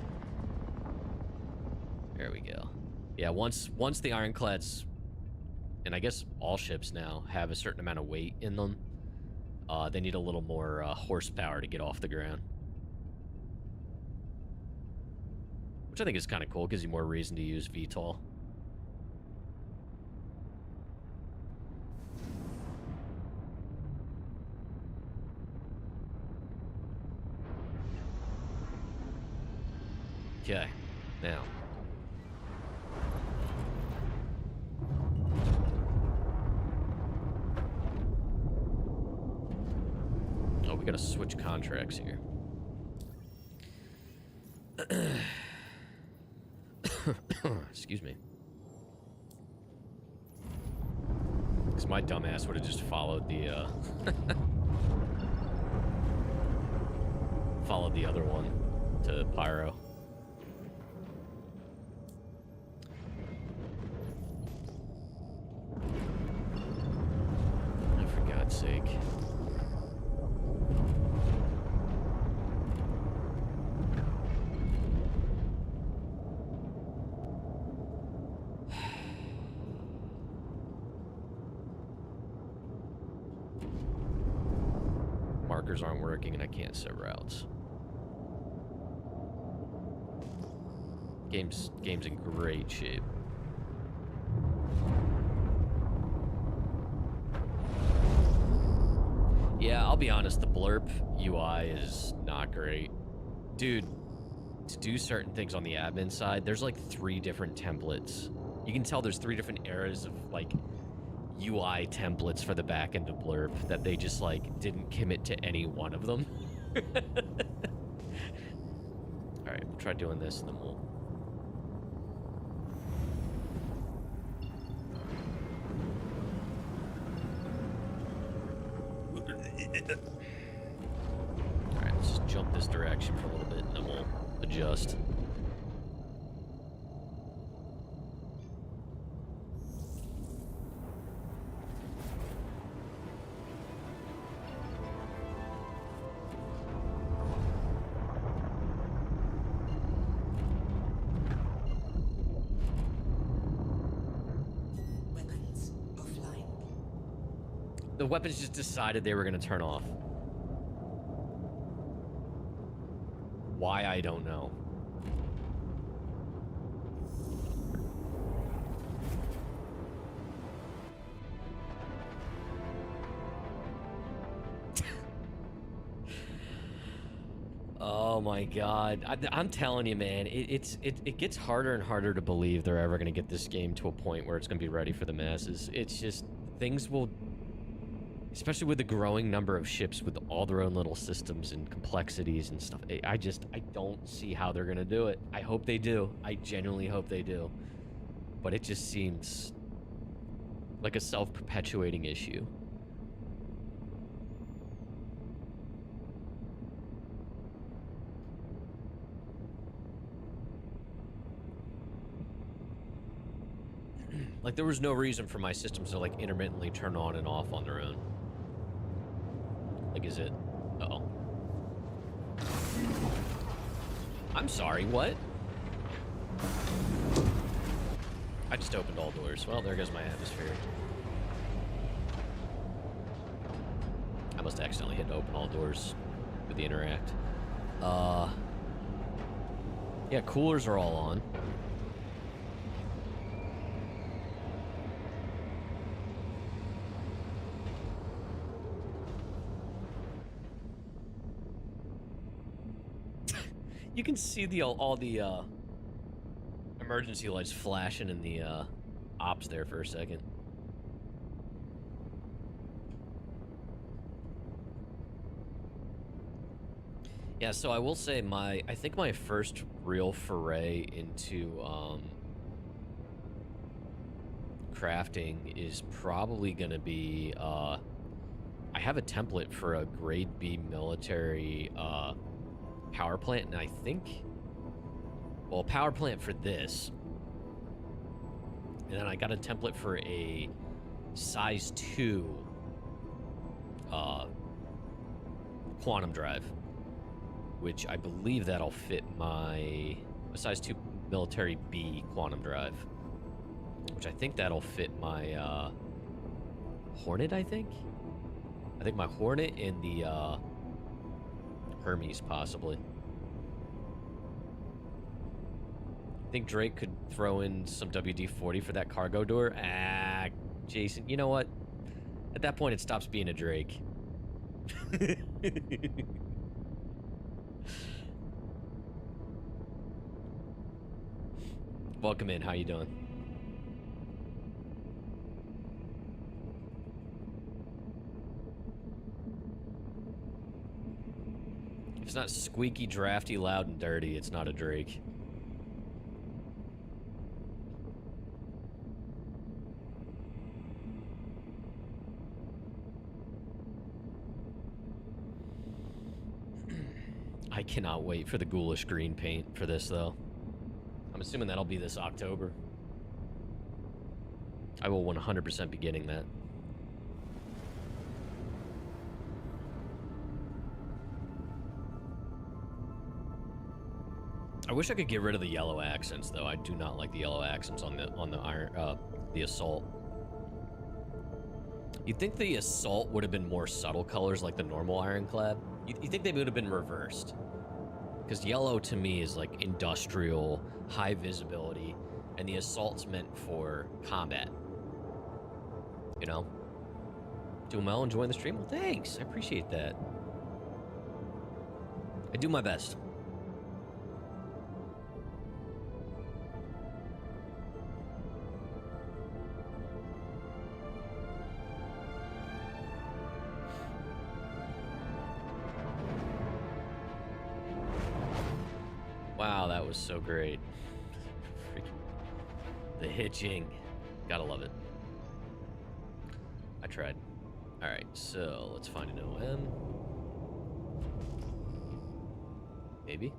There we go. Yeah, once the Ironclads, and I guess all ships now, have a certain amount of weight in them, they need a little more horsepower to get off the ground. Which I think is kind of cool, gives you more reason to use VTOL. Okay, now. Oh, we gotta switch contracts here. Excuse me. Because my dumbass would have just followed the, followed the other one to Pyro. For God's sake. Markers aren't working and I can't set routes. Game's in great shape. Yeah, I'll be honest, the blurb UI is not great. Dude, to do certain things on the admin side, there's like 3 different templates. You can tell there's 3 different eras of like UI templates for the back end of blurb that they just like didn't commit to any one of them. Alright, we'll try doing this and then we'll... Alright, let's just jump this direction for a little bit and then we'll adjust. The weapons just decided they were going to turn off. Why, I don't know. Oh my god. I'm telling you, man, it gets harder and harder to believe they're ever going to get this game to a point where it's going to be ready for the masses. It's just, things will, especially with the growing number of ships with all their own little systems and complexities and stuff. I don't see how they're going to do it. I hope they do. I genuinely hope they do. But it just seems like a self-perpetuating issue. Like, there was no reason for my systems to, like, intermittently turn on and off on their own. Like, is it... Uh-oh. I'm sorry, what? I just opened all doors. Well, there goes my atmosphere. I must accidentally hit open all doors with the interact. Yeah, coolers are all on. You can see all the emergency lights flashing in the ops there for a second. Yeah, so I will say I think my first real foray into crafting is probably going to be I have a template for a grade B military power plant, and I think, well, power plant for this, and then I got a template for a size 2 quantum drive, which I believe that'll fit my size 2 military B quantum drive, which I think that'll fit my Hornet. I think my Hornet and the Hermes, possibly. I think Drake could throw in some WD-40 for that cargo door. Ah, Jason, you know what? At that point, it stops being a Drake. Welcome in. How you doing? If it's not squeaky, drafty, loud, and dirty, it's not a Drake. I cannot wait for the ghoulish green paint for this, though. I'm assuming that'll be this October. I will 100% be getting that. I wish I could get rid of the yellow accents, though. I do not like the yellow accents on the Assault. You'd think the Assault would have been more subtle colors like the normal Ironclad. You think they would have been reversed. Because yellow to me is like industrial, high visibility, and the Assault's meant for combat. You know? Doing well, enjoying the stream? Well, thanks. I appreciate that. I do my best. Wow, that was so great. The hitching. Gotta love it. I tried. Alright, so let's find an OM. Maybe?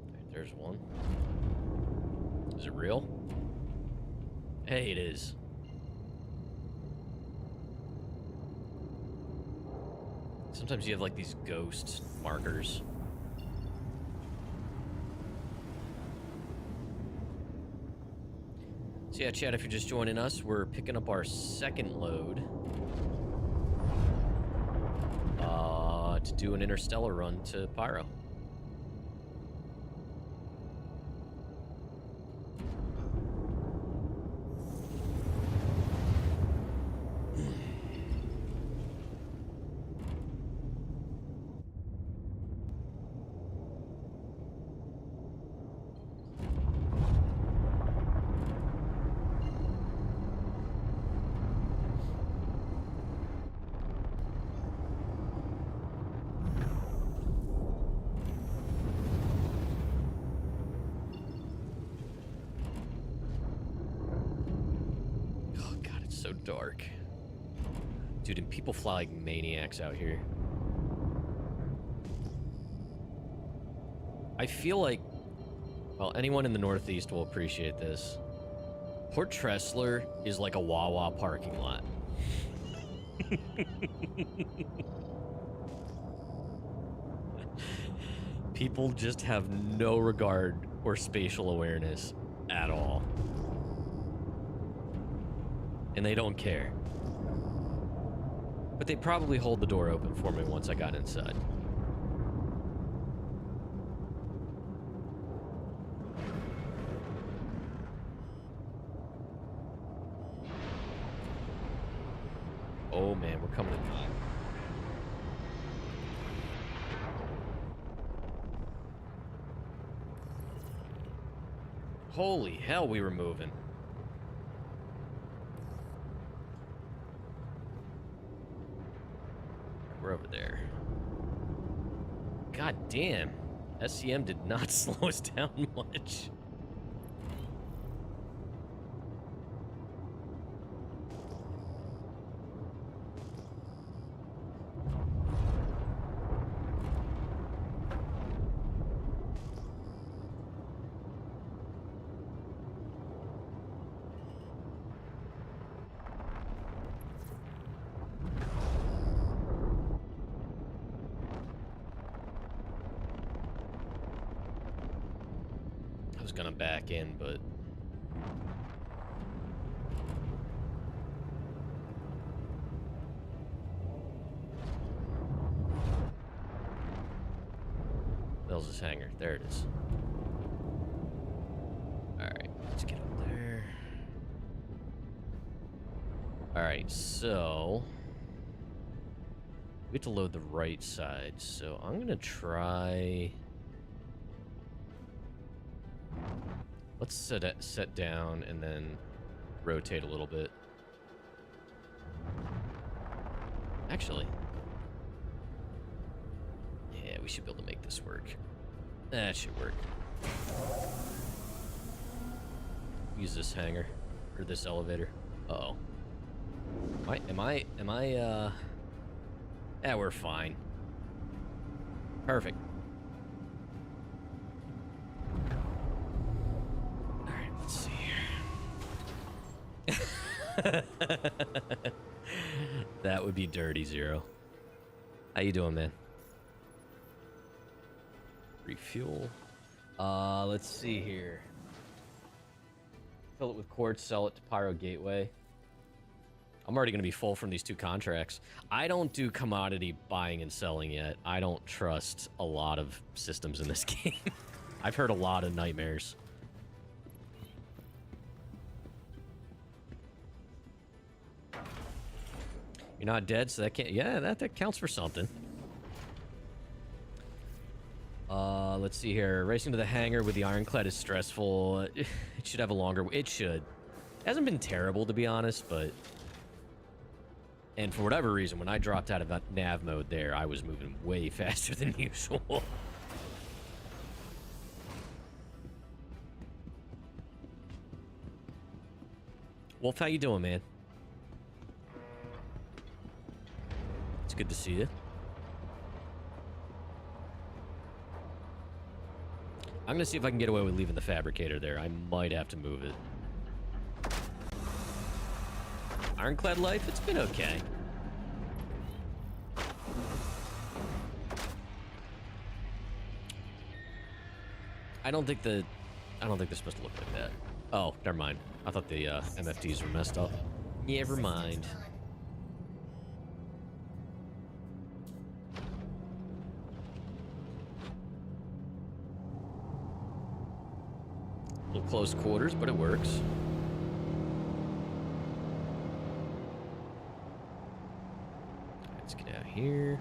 Alright, there's one. Is it real? Hey, it is. Sometimes you have like these ghost markers. So yeah, chat, if you're just joining us, we're picking up our second load to do an Interstellar run to Pyro. So dark. Dude, and people fly like maniacs out here. I feel like, well, anyone in the Northeast will appreciate this. Port Tressler is like a Wawa parking lot. People just have no regard or spatial awareness at all. And they don't care. But they probably hold the door open for me once I got inside. Oh man, we're coming in hot. Holy hell, we were moving. We're over there. God damn. SCM did not slow us down much. Gonna back in, but there's this hangar. There it is. Alright, let's get up there. Alright, so we have to load the right side, so I'm gonna try. Let's set down and then rotate a little bit. Actually, yeah, we should be able to make this work. That should work. Use this hangar or this elevator. Uh-oh. Am I yeah, we're fine. Perfect. Let's see here. That would be dirty, Zero. How you doing, man? Refuel. Let's see here. Fill it with quartz, sell it to Pyro Gateway. I'm already going to be full from these two contracts. I don't do commodity buying and selling yet. I don't trust a lot of systems in this game. I've heard a lot of nightmares. You're not dead, so that can't. Yeah, that counts for something. Let's see here. Racing to the hangar with the Ironclad is stressful. It should have a longer. It should. It hasn't been terrible, to be honest, but. And for whatever reason, when I dropped out of nav mode there, I was moving way faster than usual. Wolf, how you doing, man? It's good to see you. I'm gonna see if I can get away with leaving the fabricator there. I might have to move it. Ironclad life, it's been okay. I don't think they're supposed to look like that. Oh, never mind. I thought the MFTs were messed up. Never mind. A little close quarters, but it works. Let's get out here.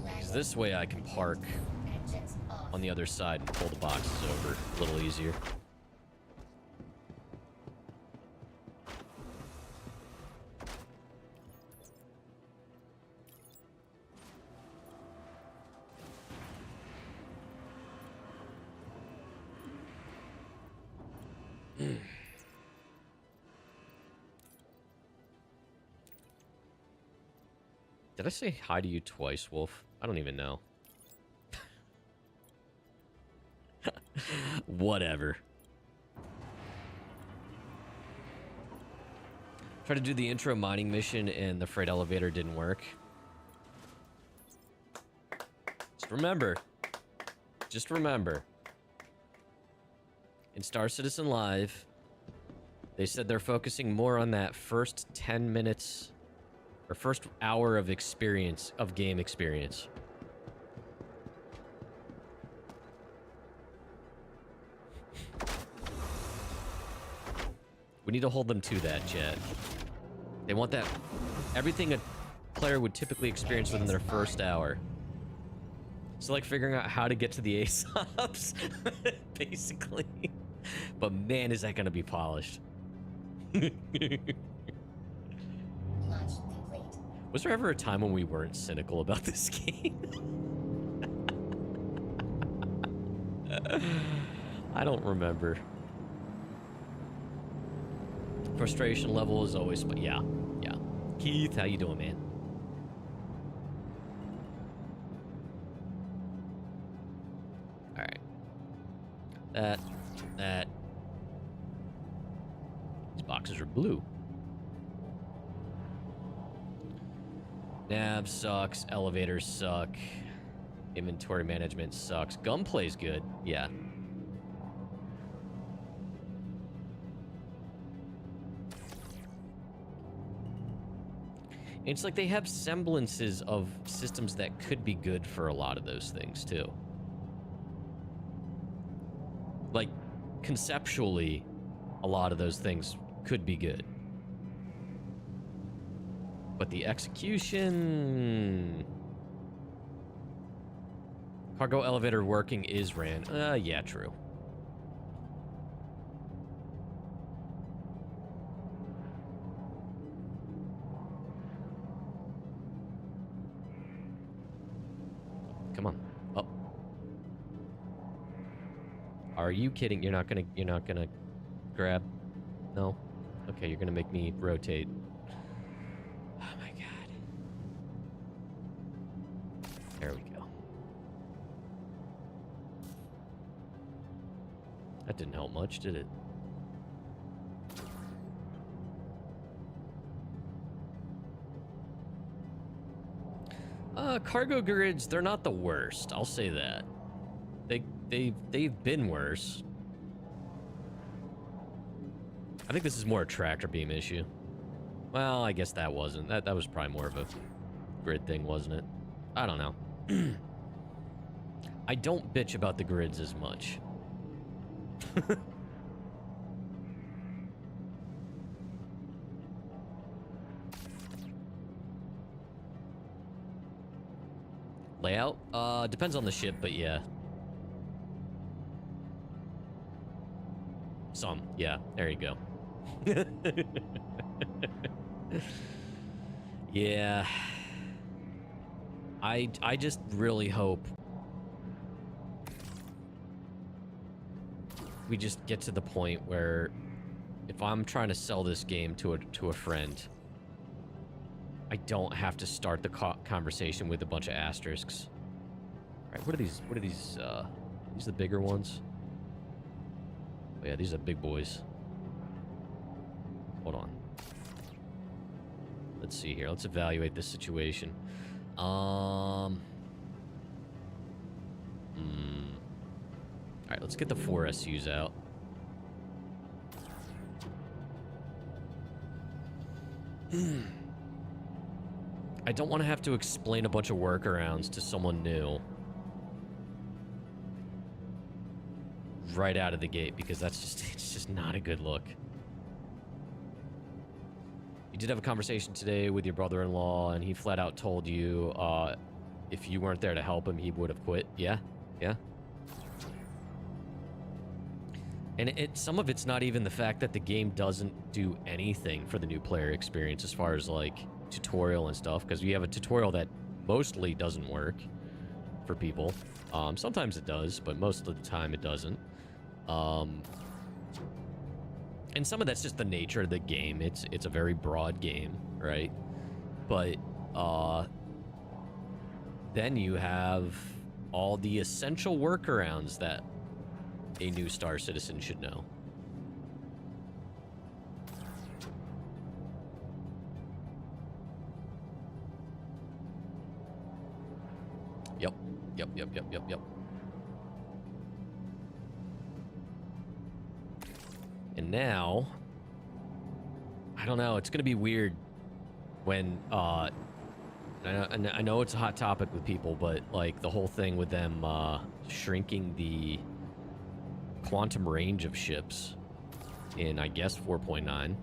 Because this way I can park Engines off. on the other side and pull the boxes over a little easier. Did I say hi to you twice, Wolf? I don't even know. Whatever. Tried to do the intro mining mission and the freight elevator didn't work. Just remember. In Star Citizen Live, they said they're focusing more on that first 10 minutes or first hour of experience, of game experience. We need to hold them to that, chat. They want that, everything a player would typically experience within their first hour. So like figuring out how to get to the ASOPs, basically. But man, is that gonna be polished. Launch complete. Was there ever a time when we weren't cynical about this game? I don't remember. Frustration level is always, but yeah. Keith, how you doing, man? All right. That. These boxes are blue. Nav sucks. Elevators suck. Inventory management sucks. Gunplay's good. Yeah. It's like they have semblances of systems that could be good for a lot of those things, too. Like, conceptually, a lot of those things could be good. But the execution... Cargo elevator working is ran. Yeah, true. Come on. Up. Are you kidding? You're not gonna grab? No? Okay, you're gonna make me rotate. Oh my god. There we go. That didn't help much, did it? Cargo grids, they're not the worst. I'll say that. They've been worse. I think this is more a tractor beam issue. Well, I guess that wasn't. That was probably more of a grid thing, wasn't it? I don't know. I don't bitch about the grids as much. Layout? Depends on the ship, but yeah. Some, yeah. There you go. Yeah. I just really hope we just get to the point where if I'm trying to sell this game to a friend, I don't have to start the conversation with a bunch of asterisks. All right, what are these? What are these? These the bigger ones? Oh, yeah, these are big boys. Hold on. Let's see here. Let's evaluate this situation. All right, let's get the 4 SUs out. I don't want to have to explain a bunch of workarounds to someone new right out of the gate, because it's just not a good look. You did have a conversation today with your brother-in-law, and he flat out told you if you weren't there to help him, he would have quit. Yeah, yeah. And some of it's not even the fact that the game doesn't do anything for the new player experience as far as, like, tutorial and stuff, because we have a tutorial that mostly doesn't work for people. Sometimes it does, but most of the time it doesn't. And some of that's just the nature of the game. It's a very broad game, right? But then you have all the essential workarounds that a new Star Citizen should know. Yep. And now, I don't know, it's gonna be weird when, I know it's a hot topic with people, but, like, the whole thing with them, shrinking the quantum range of ships in, I guess, 4.9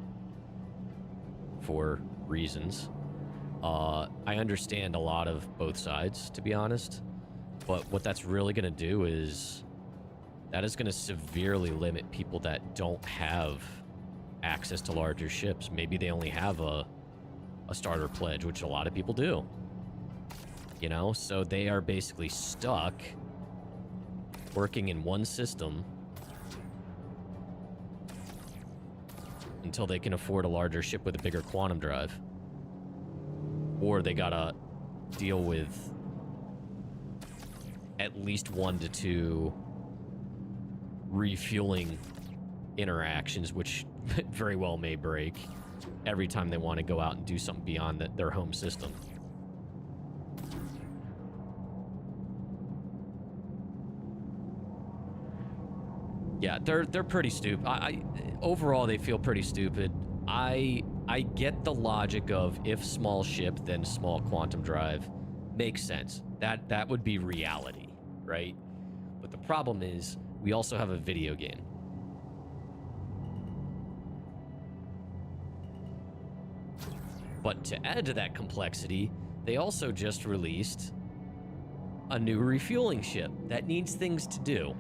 for reasons. I understand a lot of both sides, to be honest, but what that's really going to do is that is going to severely limit people that don't have access to larger ships. Maybe they only have a starter pledge, which a lot of people do, you know, so they are basically stuck working in one system until they can afford a larger ship with a bigger quantum drive. Or they gotta deal with at least 1 to 2 refueling interactions, which very well may break every time they want to go out and do something beyond their home system. Yeah, they're pretty stupid. Overall, they feel pretty stupid. I get the logic of if small ship, then small quantum drive. Makes sense. That would be reality, right? But the problem is, we also have a video game. But to add to that complexity, they also just released a new refueling ship that needs things to do.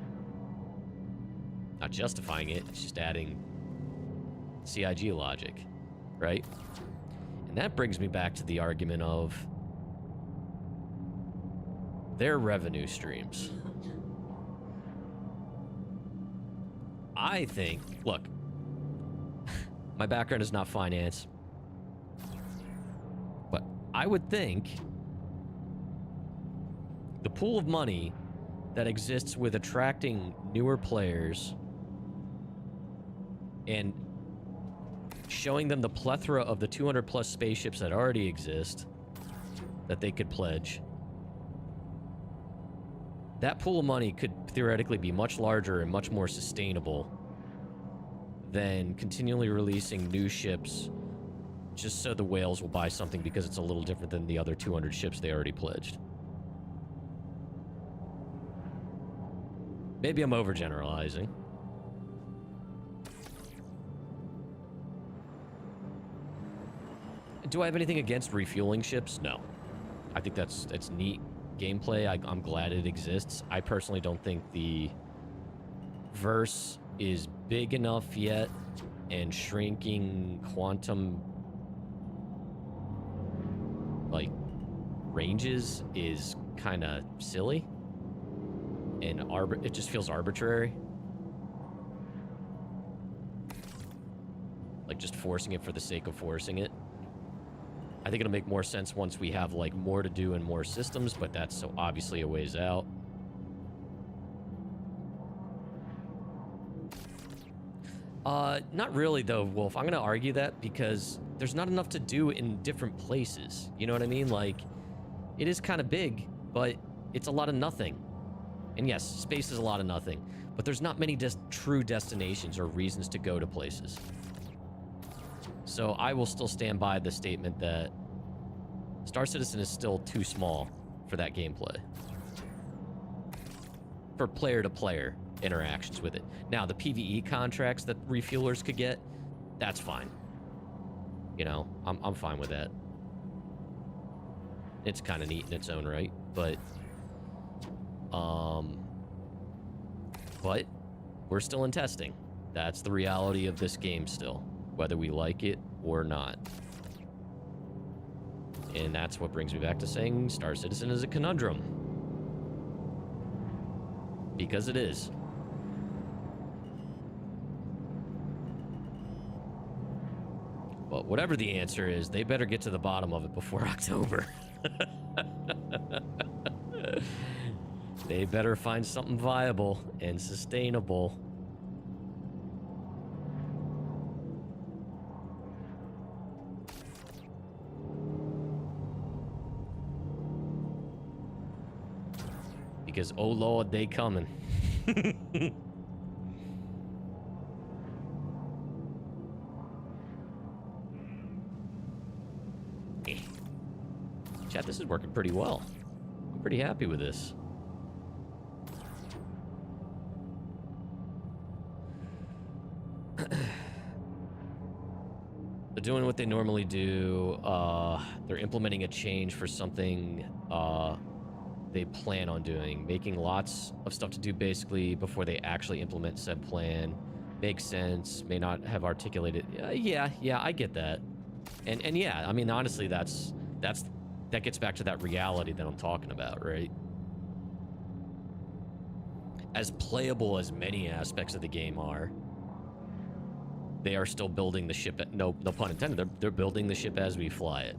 Not justifying it, it's just adding CIG logic, right? And that brings me back to the argument of their revenue streams. I think, look, my background is not finance, but I would think the pool of money that exists with attracting newer players and showing them the plethora of the 200 plus spaceships that already exist that they could pledge, that pool of money could theoretically be much larger and much more sustainable than continually releasing new ships just so the whales will buy something because it's a little different than the other 200 ships they already pledged. Maybe I'm overgeneralizing. Do I have anything against refueling ships? No. I think that's neat gameplay. I'm glad it exists. I personally don't think the verse is big enough yet, and shrinking quantum like ranges is kind of silly, and it just feels arbitrary. Like just forcing it for the sake of forcing it. I think it'll make more sense once we have like more to do and more systems, but that's so obviously a ways out. Not really though, Wolf. I'm gonna argue that because there's not enough to do in different places. You know what I mean? Like, it is kind of big, but it's a lot of nothing. And yes, space is a lot of nothing. But there's not many true destinations or reasons to go to places. So I will still stand by the statement that Star Citizen is still too small for that gameplay. For player-to-player interactions with it. Now, the PvE contracts that refuelers could get, that's fine. You know, I'm fine with that. It's kind of neat in its own right, but we're still in testing. That's the reality of this game still, whether we like it or not. And that's what brings me back to saying Star Citizen is a conundrum. Because it is. But whatever the answer is, they better get to the bottom of it before October. They better find something viable and sustainable. Because, oh Lord, they coming. Chat, this is working pretty well. I'm pretty happy with this. They're doing what they normally do. They're implementing a change for something they plan on doing. Making lots of stuff to do basically before they actually implement said plan. Makes sense. May not have articulated. Yeah, I get that. And yeah, I mean, honestly, that gets back to that reality that I'm talking about, right? As playable as many aspects of the game are, they are still building the ship. No pun intended. They're building the ship as we fly it.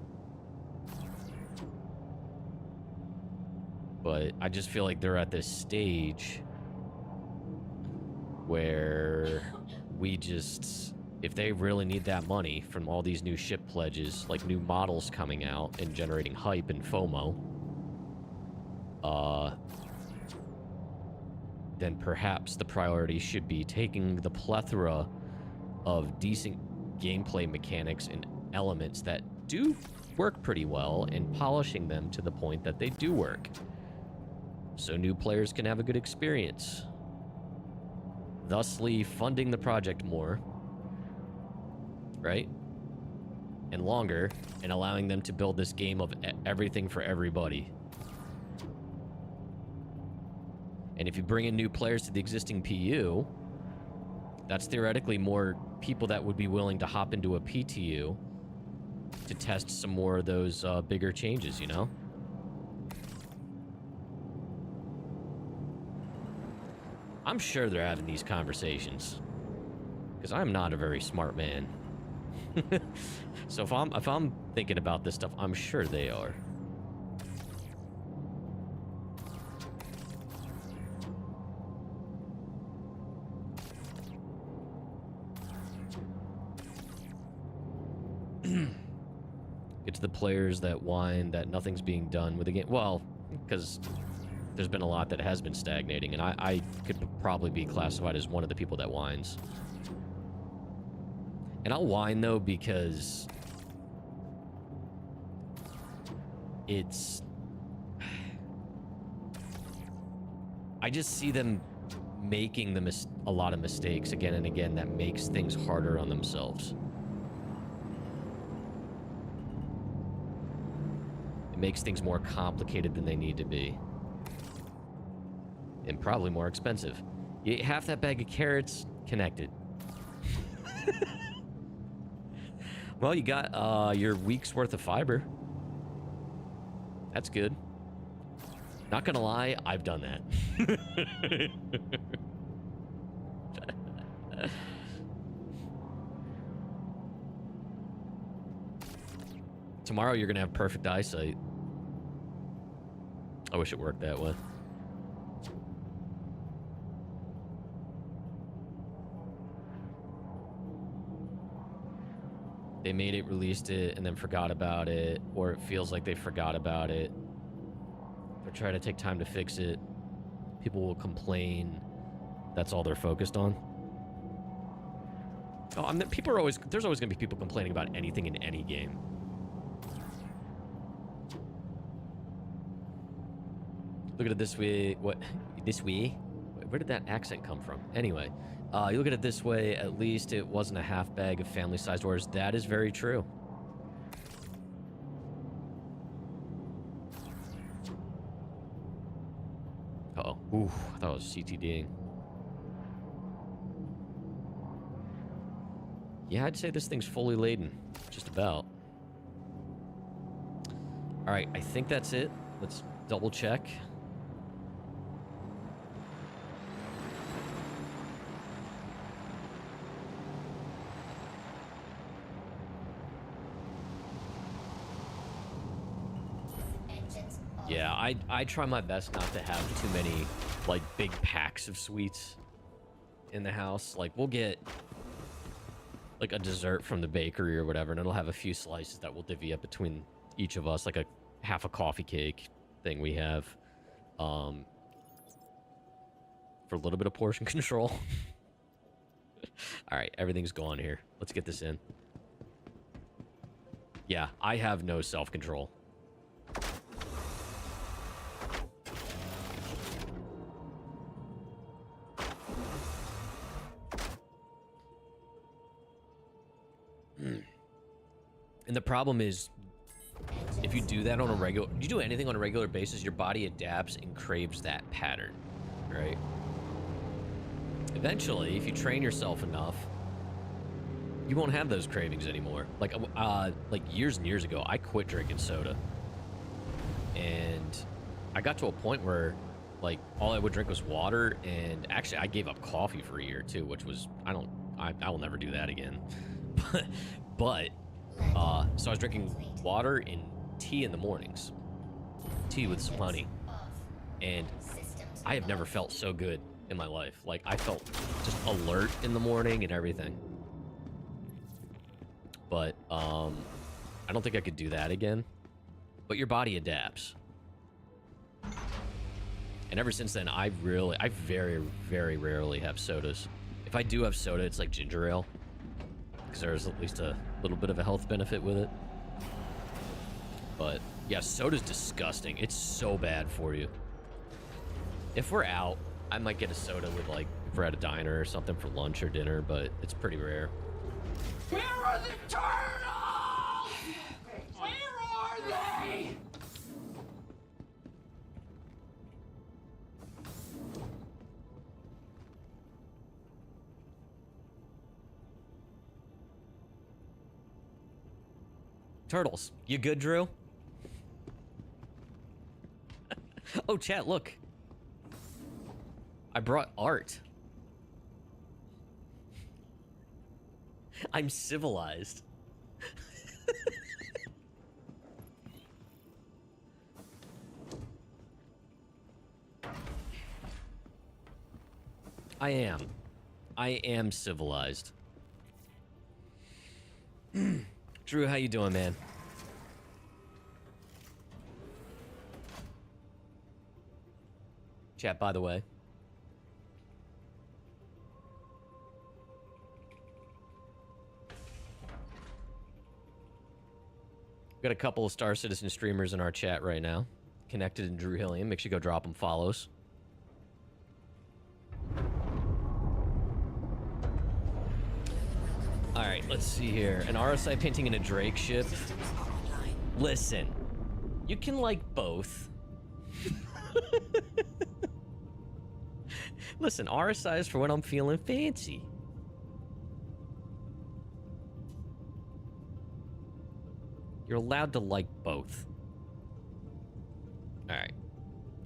But I just feel like they're at this stage where we just, if they really need that money from all these new ship pledges, like new models coming out and generating hype and FOMO, then perhaps the priority should be taking the plethora of decent gameplay mechanics and elements that do work pretty well and polishing them to the point that they do work, so new players can have a good experience, thusly funding the project more, right? And longer, and allowing them to build this game of everything for everybody. And if you bring in new players to the existing PU, that's theoretically more people that would be willing to hop into a PTU to test some more of those bigger changes, you know? I'm sure they're having these conversations, because I'm not a very smart man. So if I'm thinking about this stuff, I'm sure they are. It's the players that whine that nothing's being done with the game. Well, because there's been a lot that has been stagnating, and I could probably be classified as one of the people that whines. And I'll whine, though, because it's... I just see them making a lot of mistakes again and again that makes things harder on themselves. It makes things more complicated than they need to be. And probably more expensive. You eat half that bag of carrots, connected. Well, you got your week's worth of fiber. That's good. Not gonna lie, I've done that. Tomorrow you're gonna have perfect eyesight. I wish it worked that way. They made it, released it, and then forgot about it, or it feels like they forgot about it. They're trying to take time to fix it. People will complain. That's all they're focused on. Oh, I mean, people are always... There's always going to be people complaining about anything in any game. Look at it this way. What? This way? Where did that accent come from? Anyway, you look at it this way, at least it wasn't a half bag of family-sized orders. That is very true. Uh-oh. Ooh, I thought it was CTDing. Yeah, I'd say this thing's fully laden. Just about. Alright, I think that's it. Let's double check. Engines off. Yeah, I try my best not to have too many, like, big packs of sweets in the house. Like, we'll get, like, a dessert from the bakery or whatever, and it'll have a few slices that will divvy up between each of us, like a half a coffee cake thing we have, for a little bit of portion control. All right, everything's gone here. Let's get this in. Yeah, I have no self-control. And the problem is, if you do that on a regular... You do anything on a regular basis, your body adapts and craves that pattern, right? Eventually, if you train yourself enough, you won't have those cravings anymore. Like years and years ago, I quit drinking soda. And I got to a point where, like, all I would drink was water, and actually, I gave up coffee for a year, too, which was... I will never do that again. But so I was drinking water and tea in the mornings. Tea with some honey. And I have never felt so good in my life. Like, I felt just alert in the morning and everything. But I don't think I could do that again. But your body adapts. And ever since then, I very, very rarely have sodas. If I do have soda, it's like ginger ale. Because there's at least a little bit of a health benefit with it. But yeah, soda's disgusting. It's so bad for you. If we're out, I might get a soda with, like, if we're at a diner or something for lunch or dinner, but it's pretty rare. Where are the turtles? Where are they? Turtles, you good, Drew? Oh, chat, look. I brought art. I'm civilized. I am civilized. Drew, how you doing, man? Chat, by the way. We've got a couple of Star Citizen streamers in our chat right now. Connected in Drew Hillian. Make sure you go drop them follows. Alright, let's see here. An RSI painting in a Drake ship. Listen, you can like both. Listen, RSI is for when I'm feeling fancy. You're allowed to like both. Alright.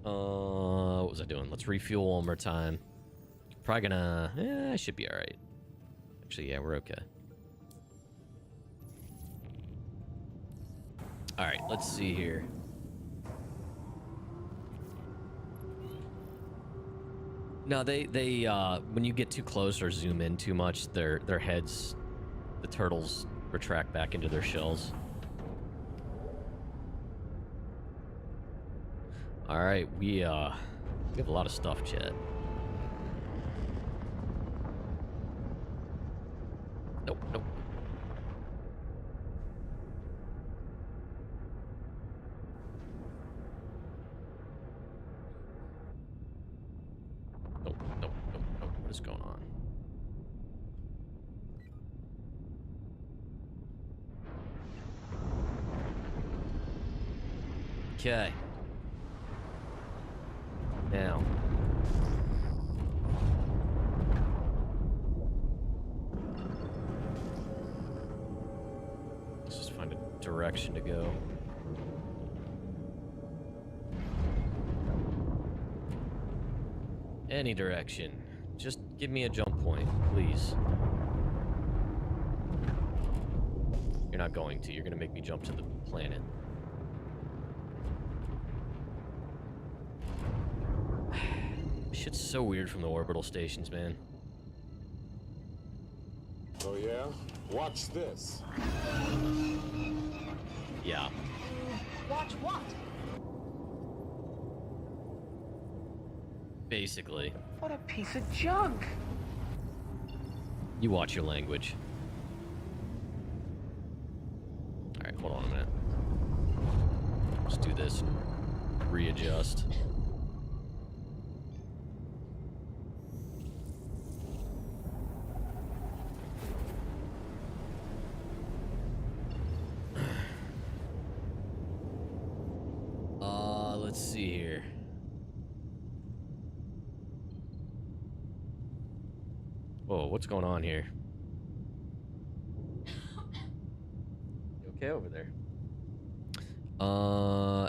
What was I doing? Let's refuel one more time. Probably gonna... I should be alright. Actually, yeah, we're okay. Alright, let's see here. No, they when you get too close or zoom in too much, their heads, the turtles retract back into their shells. Alright, we have a lot of stuff, chat. Okay. Now. Let's just find a direction to go. Any direction. Just give me a jump point, please. You're not going to. You're going to make me jump to the planet. Shit's so weird from the orbital stations, man. Oh yeah? Watch this. Yeah. Watch what? Basically. What a piece of junk. You watch your language. Alright, hold on a minute. Let's do this and readjust. Let's see here. Whoa, what's going on here? You okay over there?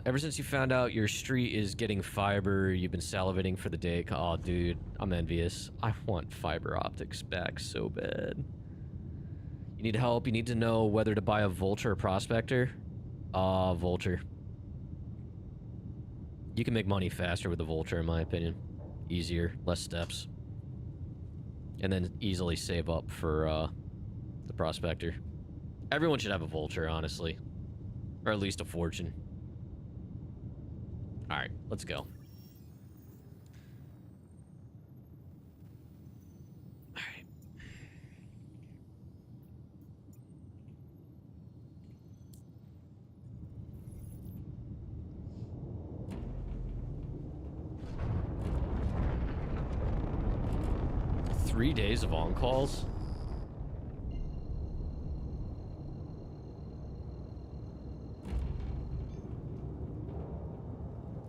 Ever since you found out your street is getting fiber, you've been salivating for the day. Oh, dude, I'm envious. I want fiber optics back so bad. You need help? You need to know whether to buy a Vulture or Prospector? Vulture. You can make money faster with the Vulture, in my opinion. Easier, less steps. And then easily save up for, the Prospector. Everyone should have a Vulture, honestly. Or at least a Fortune. Alright, let's go. Alright. Three days of on-calls?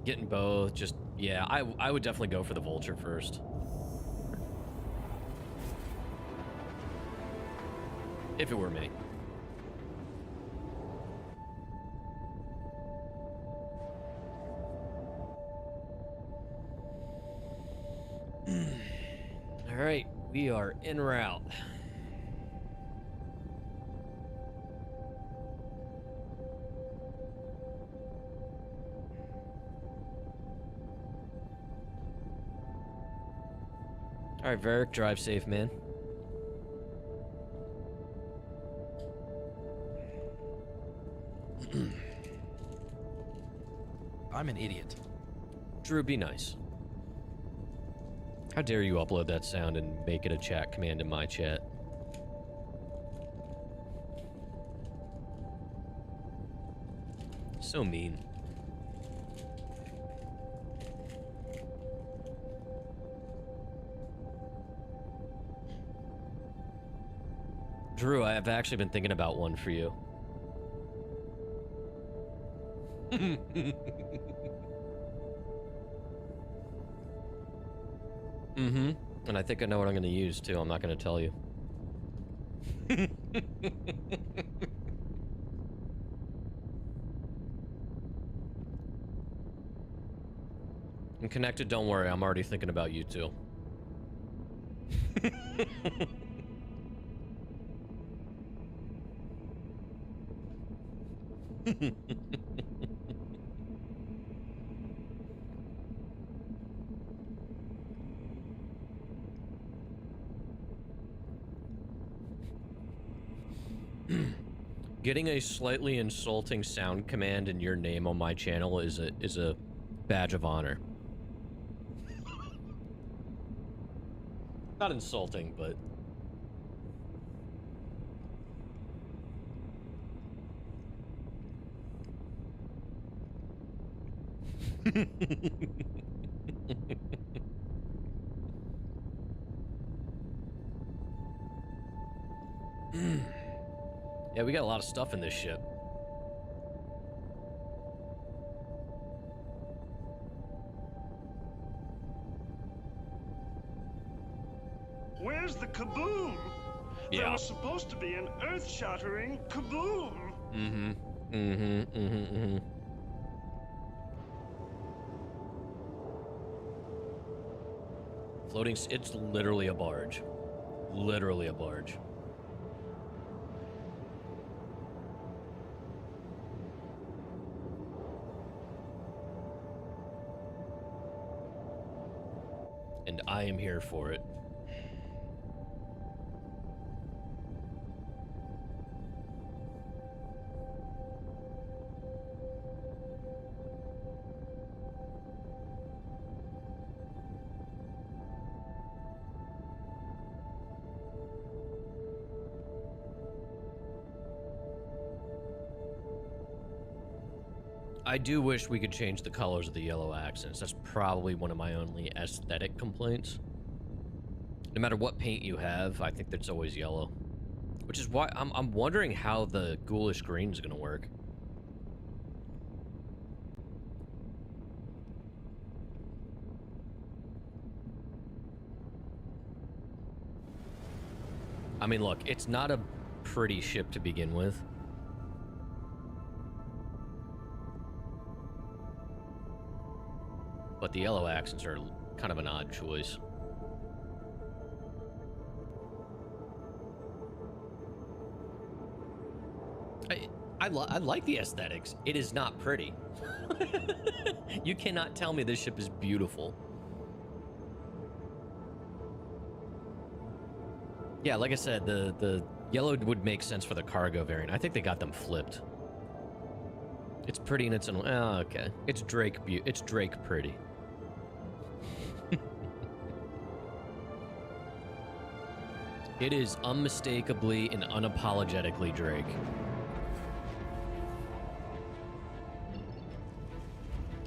Getting both, just, yeah, I would definitely go for the Vulture first. If it were me. All right, we are en route. All right, Varric, drive safe, man. I'm an idiot. Drew, be nice. How dare you upload that sound and make it a chat command in my chat? So mean. Drew, I have actually been thinking about one for you. Mm-hmm. And I think I know what I'm going to use, too. I'm not going to tell you. I'm connected, don't worry. I'm already thinking about you, too. Getting a slightly insulting sound command in your name on my channel is a badge of honor. Not insulting, but yeah, we got a lot of stuff in this ship. There Yeah. was supposed to be an earth-shattering kaboom. Mm-hmm. Mm-hmm. Mm-hmm. Mm-hmm. Floating, it's literally a barge. Literally a barge. And I am here for it. I do wish we could change the colors of the yellow accents. That's probably one of my only aesthetic complaints. No matter what paint you have, I think that's always yellow. Which is why I'm wondering how the ghoulish green is going to work. I mean, look, it's not a pretty ship to begin with. But the yellow accents are kind of an odd choice. I like the aesthetics. It is not pretty. You cannot tell me this ship is beautiful. Yeah, like I said, the yellow would make sense for the cargo variant. I think they got them flipped. It's pretty in its own. Oh, okay. It's Drake. It's Drake pretty. It is unmistakably and unapologetically Drake.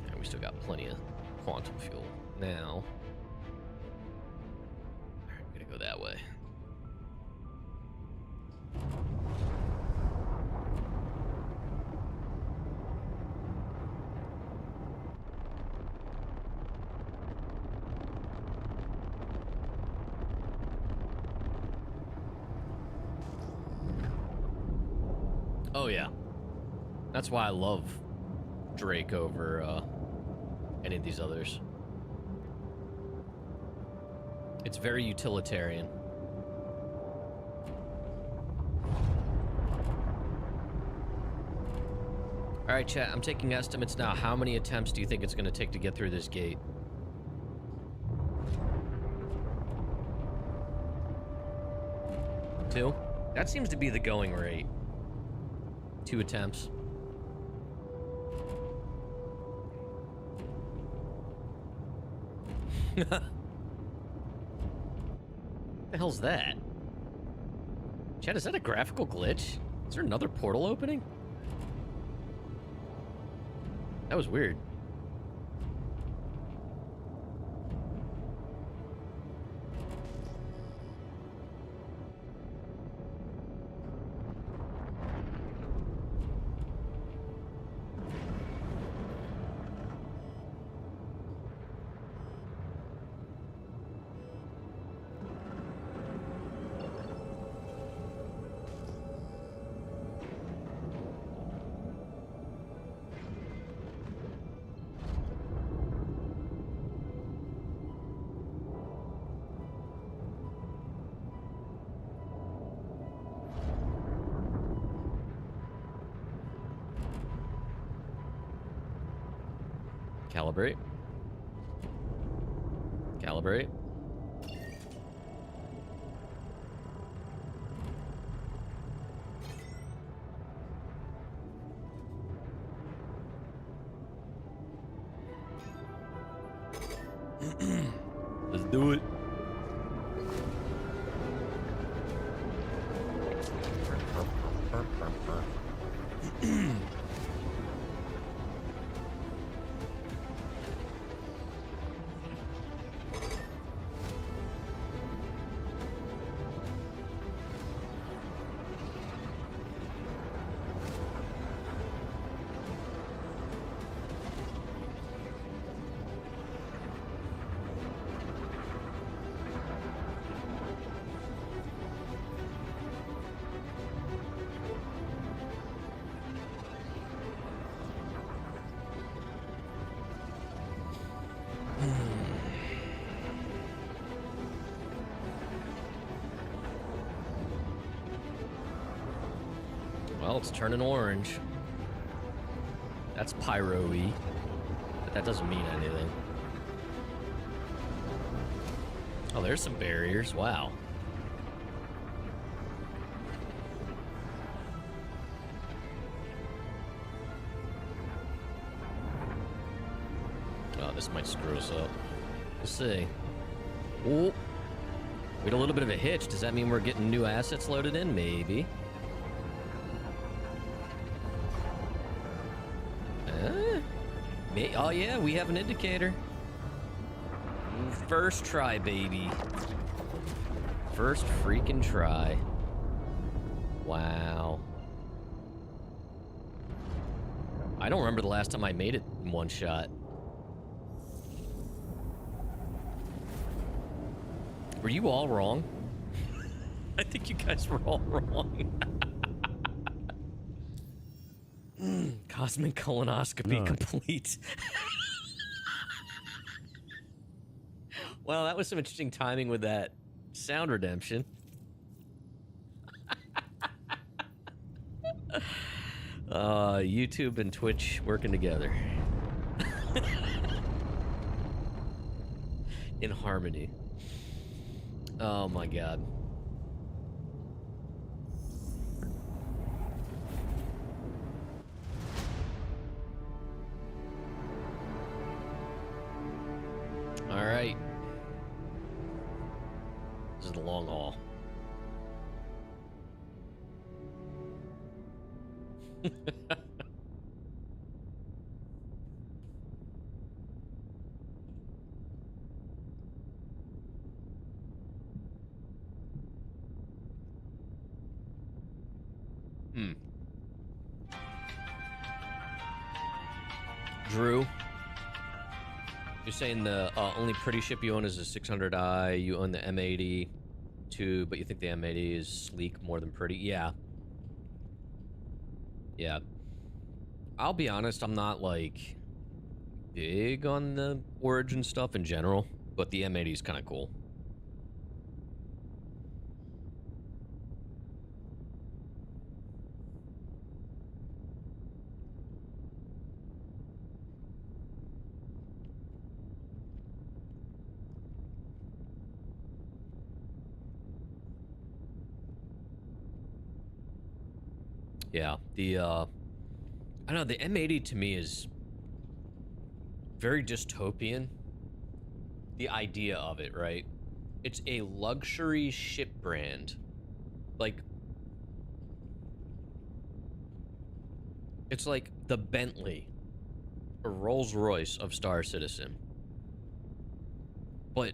And we still got plenty of quantum fuel. Now, I'm gonna go that way. Oh yeah, that's why I love Drake over any of these others. It's very utilitarian. All right, chat, I'm taking estimates now. How many attempts do you think it's going to take to get through this gate? 2? That seems to be the going rate. 2 attempts. The hell's that? Chad, is that a graphical glitch? Is there another portal opening? That was weird. Calibrate. Calibrate. Let's do it. Well, it's turning orange. That's pyro-y. But that doesn't mean anything. Oh, there's some barriers. Wow. Oh, this might screw us up. We'll see. Ooh. We had a little bit of a hitch. Does that mean we're getting new assets loaded in? Maybe. Oh, yeah, we have an indicator. First try, baby. First freaking try. Wow. I don't remember the last time I made it in one shot. Were you all wrong? I think you guys were all wrong. Cosmic colonoscopy complete. Well, that was some interesting timing with that sound redemption. YouTube and Twitch working together. In harmony. Oh my god. All right. This is the long haul. Drew, you're saying the only pretty ship you own is a 600i. You own the M80 too, but you think the M80 is sleek more than pretty? Yeah. Yeah. I'll be honest, I'm not like big on the Origin stuff in general, but the M80 is kind of cool. Yeah, the, I don't know, the M80 to me is very dystopian. The idea of it, right? It's a luxury ship brand. Like, it's like the Bentley or Rolls-Royce of Star Citizen. But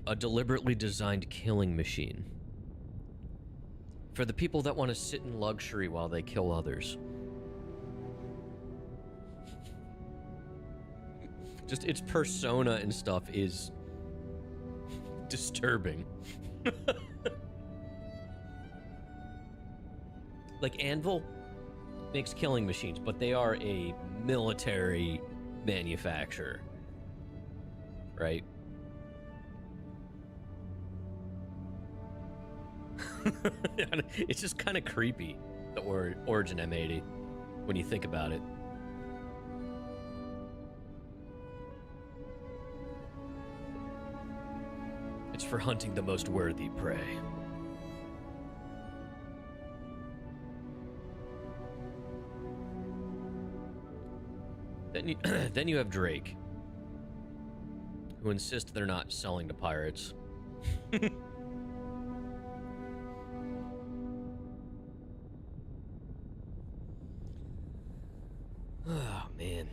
a deliberately designed killing machine. For the people that want to sit in luxury while they kill others. Just its persona and stuff is disturbing. Like Anvil makes killing machines, but they are a military manufacturer. Right? It's just kind of creepy, the Origin M80, when you think about it. It's for hunting the most worthy prey. Then you have Drake, who insists they're not selling to pirates. Oh, man.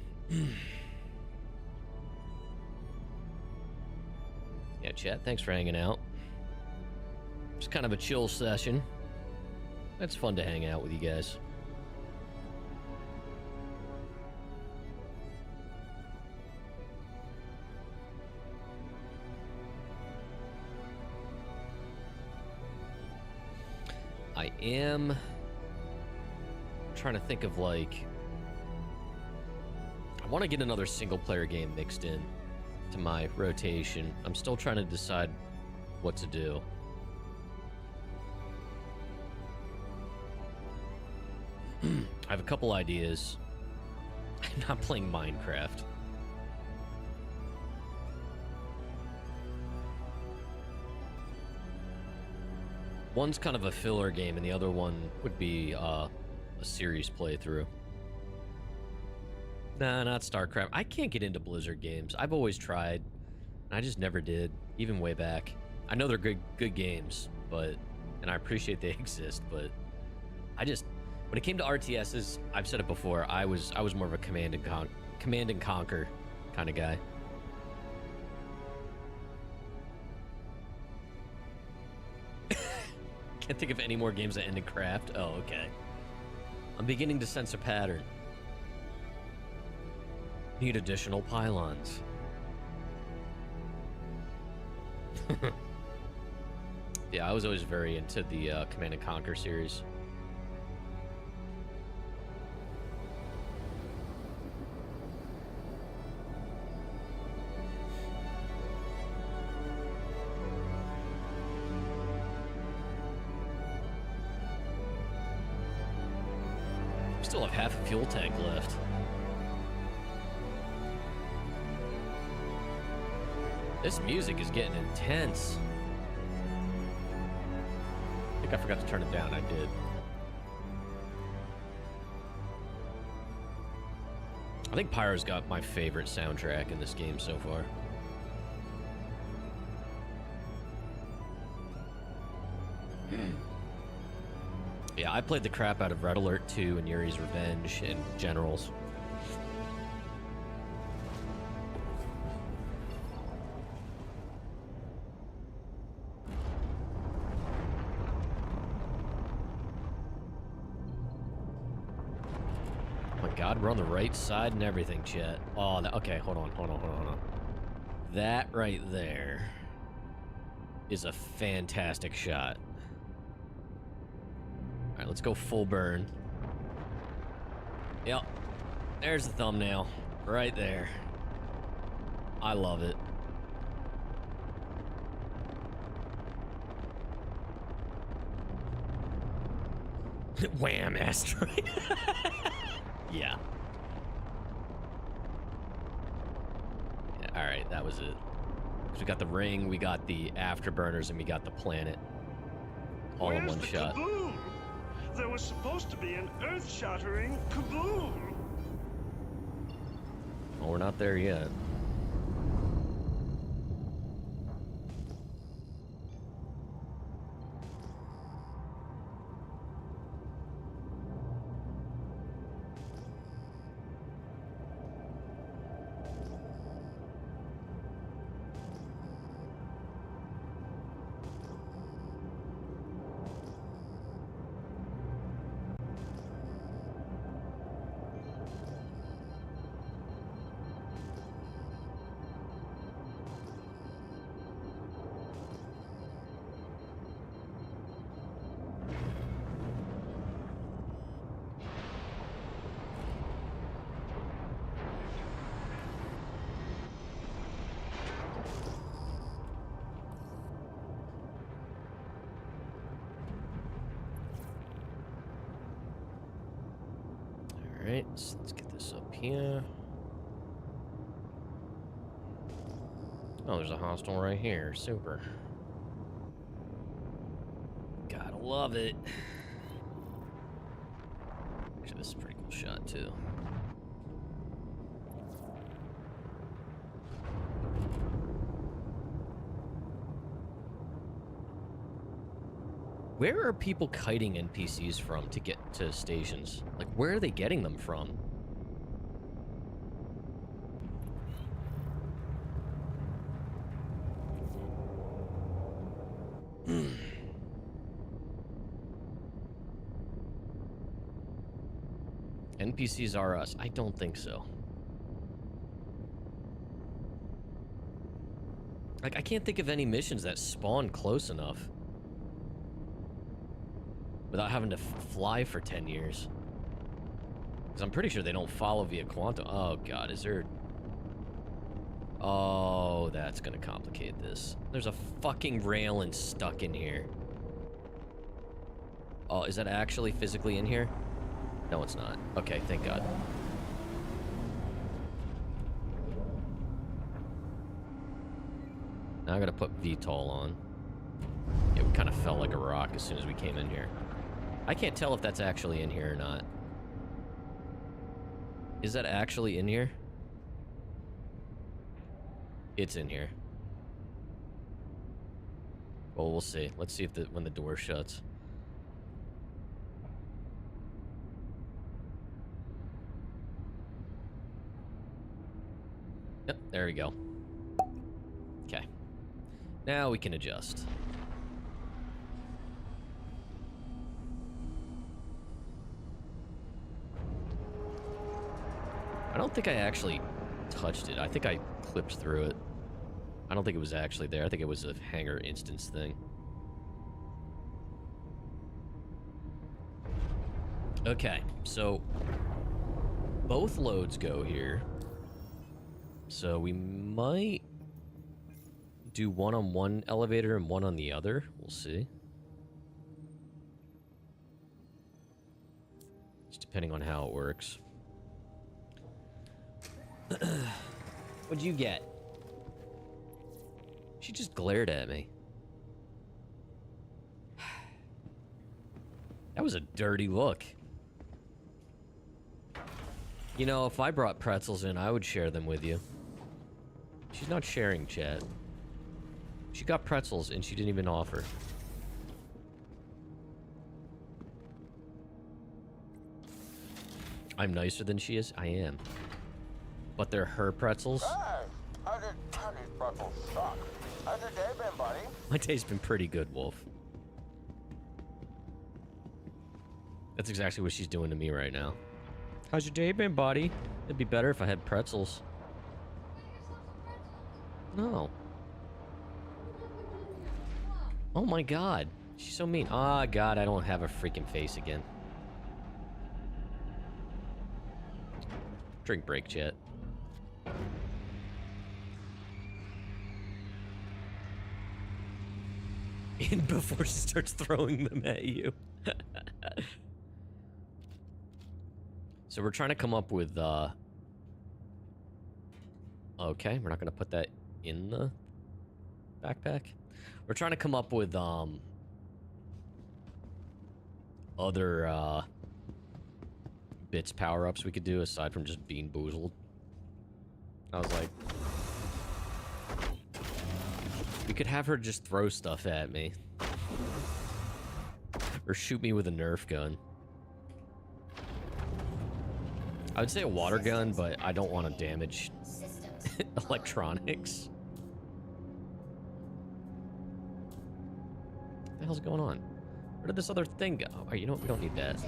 Yeah, chat, thanks for hanging out. It's kind of a chill session. It's fun to hang out with you guys. I am trying to think of, like, I want to get another single-player game mixed in to my rotation. I'm still trying to decide what to do. I have a couple ideas. I'm not playing Minecraft. One's kind of a filler game, and the other one would be a series playthrough. Nah, not StarCraft. I can't get into Blizzard games. I've always tried, and I just never did, even way back. I know they're good games, but, and I appreciate they exist, but I just, when it came to RTSs, I've said it before, I was more of a command and conquer kind of guy. Can't think of any more games that end in craft. Oh, okay. I'm beginning to sense a pattern. Need additional pylons. Yeah, I was always very into the Command and Conquer series. Still have half a fuel tank left. This music is getting intense. I think I forgot to turn it down. I did. I think Pyro's got my favorite soundtrack in this game so far. Yeah, I played the crap out of Red Alert 2 and Yuri's Revenge and Generals. Oh my god, we're on the right side and everything, chat. Oh, okay, hold on. That right there is a fantastic shot. Alright, let's go full burn. Yep. There's the thumbnail. Right there. I love it. Wham, asteroid. Yeah. Alright, that was it. We got the ring, we got the afterburners, and we got the planet. All in one shot. Kaboom? There was supposed to be an earth-shattering kaboom. Well, we're not there yet. Alright, so let's get this up here. Oh, there's a hostile right here. Super. Gotta love it. Actually, this is a pretty cool shot, too. Where are people kiting NPCs from to get to stations? Like, where are they getting them from? NPCs are us. I don't think so. Like, I can't think of any missions that spawn close enough without having to fly for 10 years. Because I'm pretty sure they don't follow via quantum. Oh, God, is there... Oh, that's gonna complicate this. There's a fucking railing stuck in here. Oh, is that actually physically in here? No, it's not. Okay, thank God. Now I gotta put VTOL on. Yeah, we kind of fell like a rock as soon as we came in here. I can't tell if that's actually in here or not. Is that actually in here? It's in here. Well, we'll see. Let's see if when the door shuts. Yep, there we go. Okay. Now we can adjust. I don't think I actually touched it. I think I clipped through it. I don't think it was actually there. I think it was a hangar instance thing. Okay, so both loads go here. So we might do one on one elevator and one on the other. We'll see. Just depending on how it works. What'd you get? She just glared at me. That was a dirty look. You know, if I brought pretzels in, I would share them with you. She's not sharing, chat. She got pretzels and she didn't even offer. I'm nicer than she is? I am. But they're her pretzels? Hey, how did pretzels suck? How's your day been, buddy? My day's been pretty good, Wolf. That's exactly what she's doing to me right now. How's your day been, buddy? It'd be better if I had pretzels. No. Oh my god. She's so mean. Ah, god, I don't have a freaking face again. Drink break, chat. In before she starts throwing them at you. So we're trying to come up with, okay, we're not gonna put that in the backpack. We're trying to come up with, other, bits power-ups we could do aside from just being boozled. I was like, we could have her just throw stuff at me. Or shoot me with a Nerf gun. I would say a water gun, but I don't want to damage electronics. What the hell's going on? Where did this other thing go? Oh, you know what? We don't need that.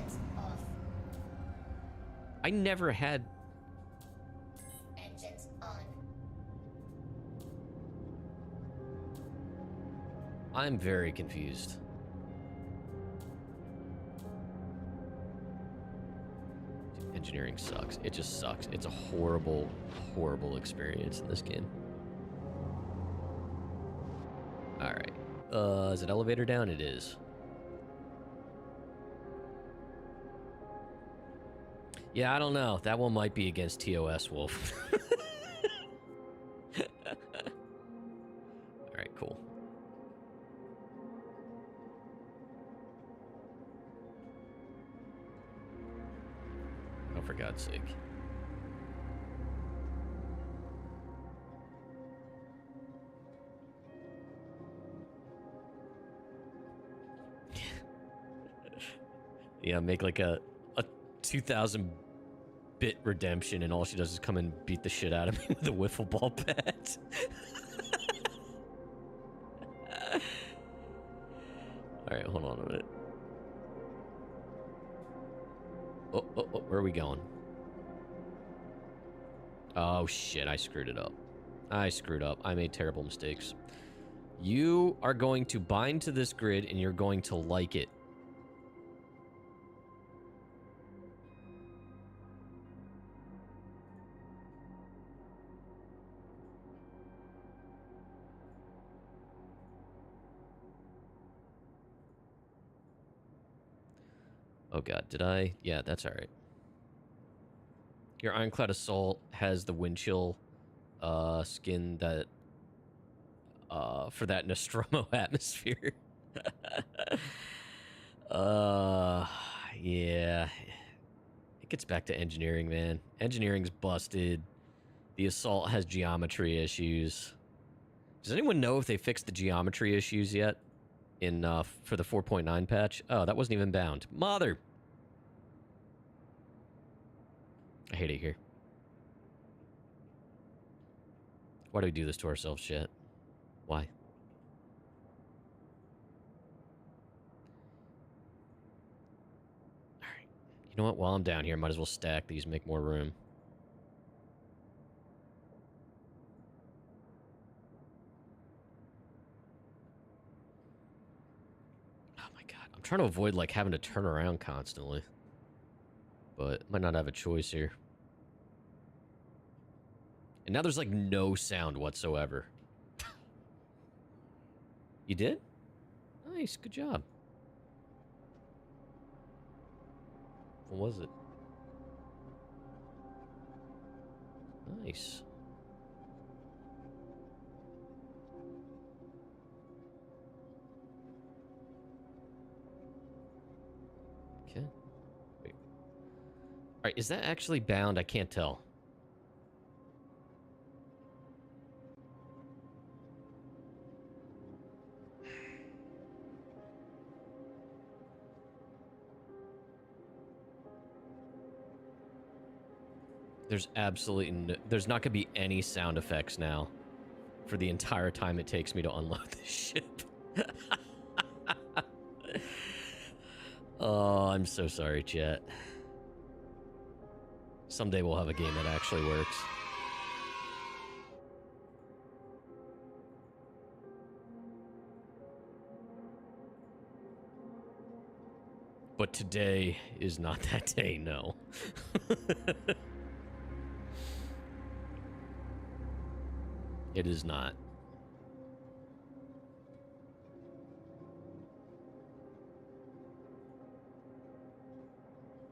I never had... Engines on. I'm very confused. Dude, engineering sucks. It just sucks. It's a horrible, horrible experience in this game. Alright. Is it elevator down? It is. Yeah, I don't know. That one might be against TOS, Wolf. Alright, cool. Oh, for God's sake. Yeah, make like a 2,000 bit redemption, and all she does is come and beat the shit out of me with a wiffle ball bat. Alright, hold on a minute. Oh, where are we going? Oh shit, I screwed it up. I screwed up. I made terrible mistakes. You are going to bind to this grid, and you're going to like it. Oh god, did I? Yeah, that's alright. Your Ironclad Assault has the wind chill skin that for that Nostromo atmosphere. Yeah. It gets back to engineering, man. Engineering's busted. The Assault has geometry issues. Does anyone know if they fixed the geometry issues yet in for the 4.9 patch? Oh, that wasn't even bound. Mother! I hate it here. Why do we do this to ourselves, shit? Why? Alright. You know what? While I'm down here, might as well stack these, make more room. Oh my god. I'm trying to avoid, like, having to turn around constantly. But might not have a choice here. And now there's, like, no sound whatsoever. You did? Nice, good job. What was it? Nice. Okay. Wait. Alright, is that actually bound? I can't tell. There's absolutely no, there's not gonna be any sound effects now for the entire time it takes me to unload this ship. Oh, I'm so sorry, chat. Someday we'll have a game that actually works. But today is not that day, no. It is not.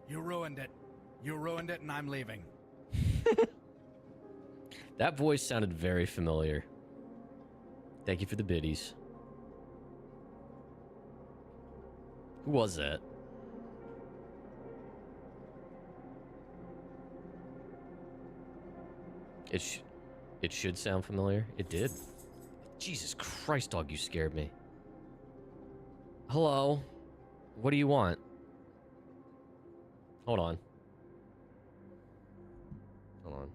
You ruined it. You ruined it and I'm leaving. That voice sounded very familiar. Thank you for the biddies. Who was that? It should sound familiar. It did. Jesus Christ, dog, you scared me. Hello? What do you want? Hold on. Hold on.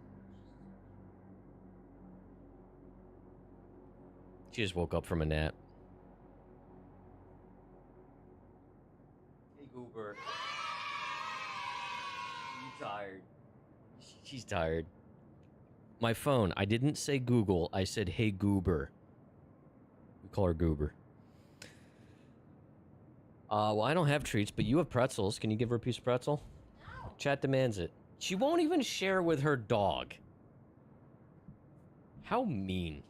She just woke up from a nap. Hey, Goober. You tired? She's tired. My phone. I didn't say Google. I said, hey, Goober. We call her Goober. Well, I don't have treats, but you have pretzels. Can you give her a piece of pretzel? No. Chat demands it. She won't even share with her dog. How mean.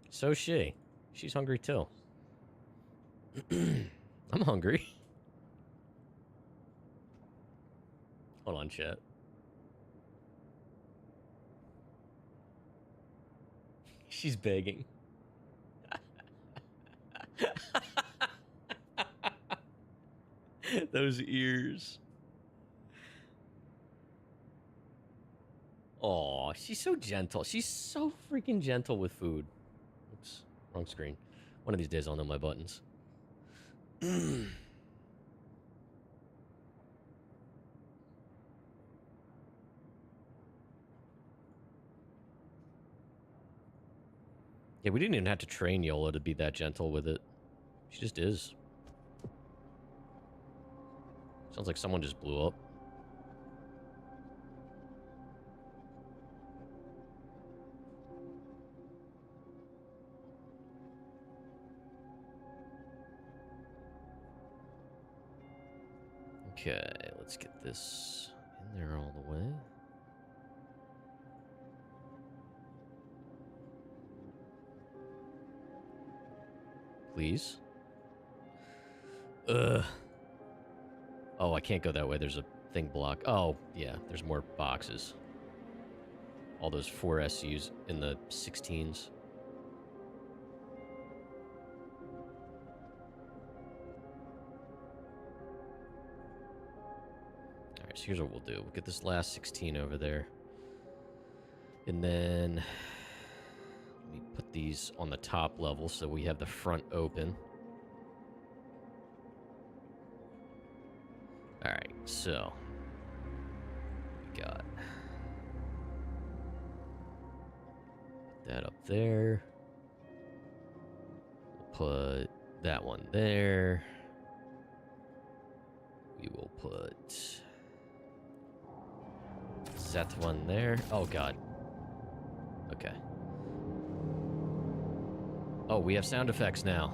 So she. She's hungry too. I'm hungry. Hold on, chat. She's begging. Those ears. Aw, she's so gentle. She's so freaking gentle with food. Oops, wrong screen. One of these days I'll know my buttons. Yeah, we didn't even have to train Yola to be that gentle with it. She just is. Sounds like someone just blew up. Okay, let's get this in there all the way. Please. Ugh. Oh, I can't go that way. There's a thing block. Oh, yeah. There's more boxes. All those 4 SUs in the 16s. Alright, so here's what we'll do. We'll get this last 16 over there. And then... let me put these on the top level so we have the front open. Alright, so... we got... that up there. We'll put that one there. We will put that one there. Oh god. Okay. Oh, we have sound effects now.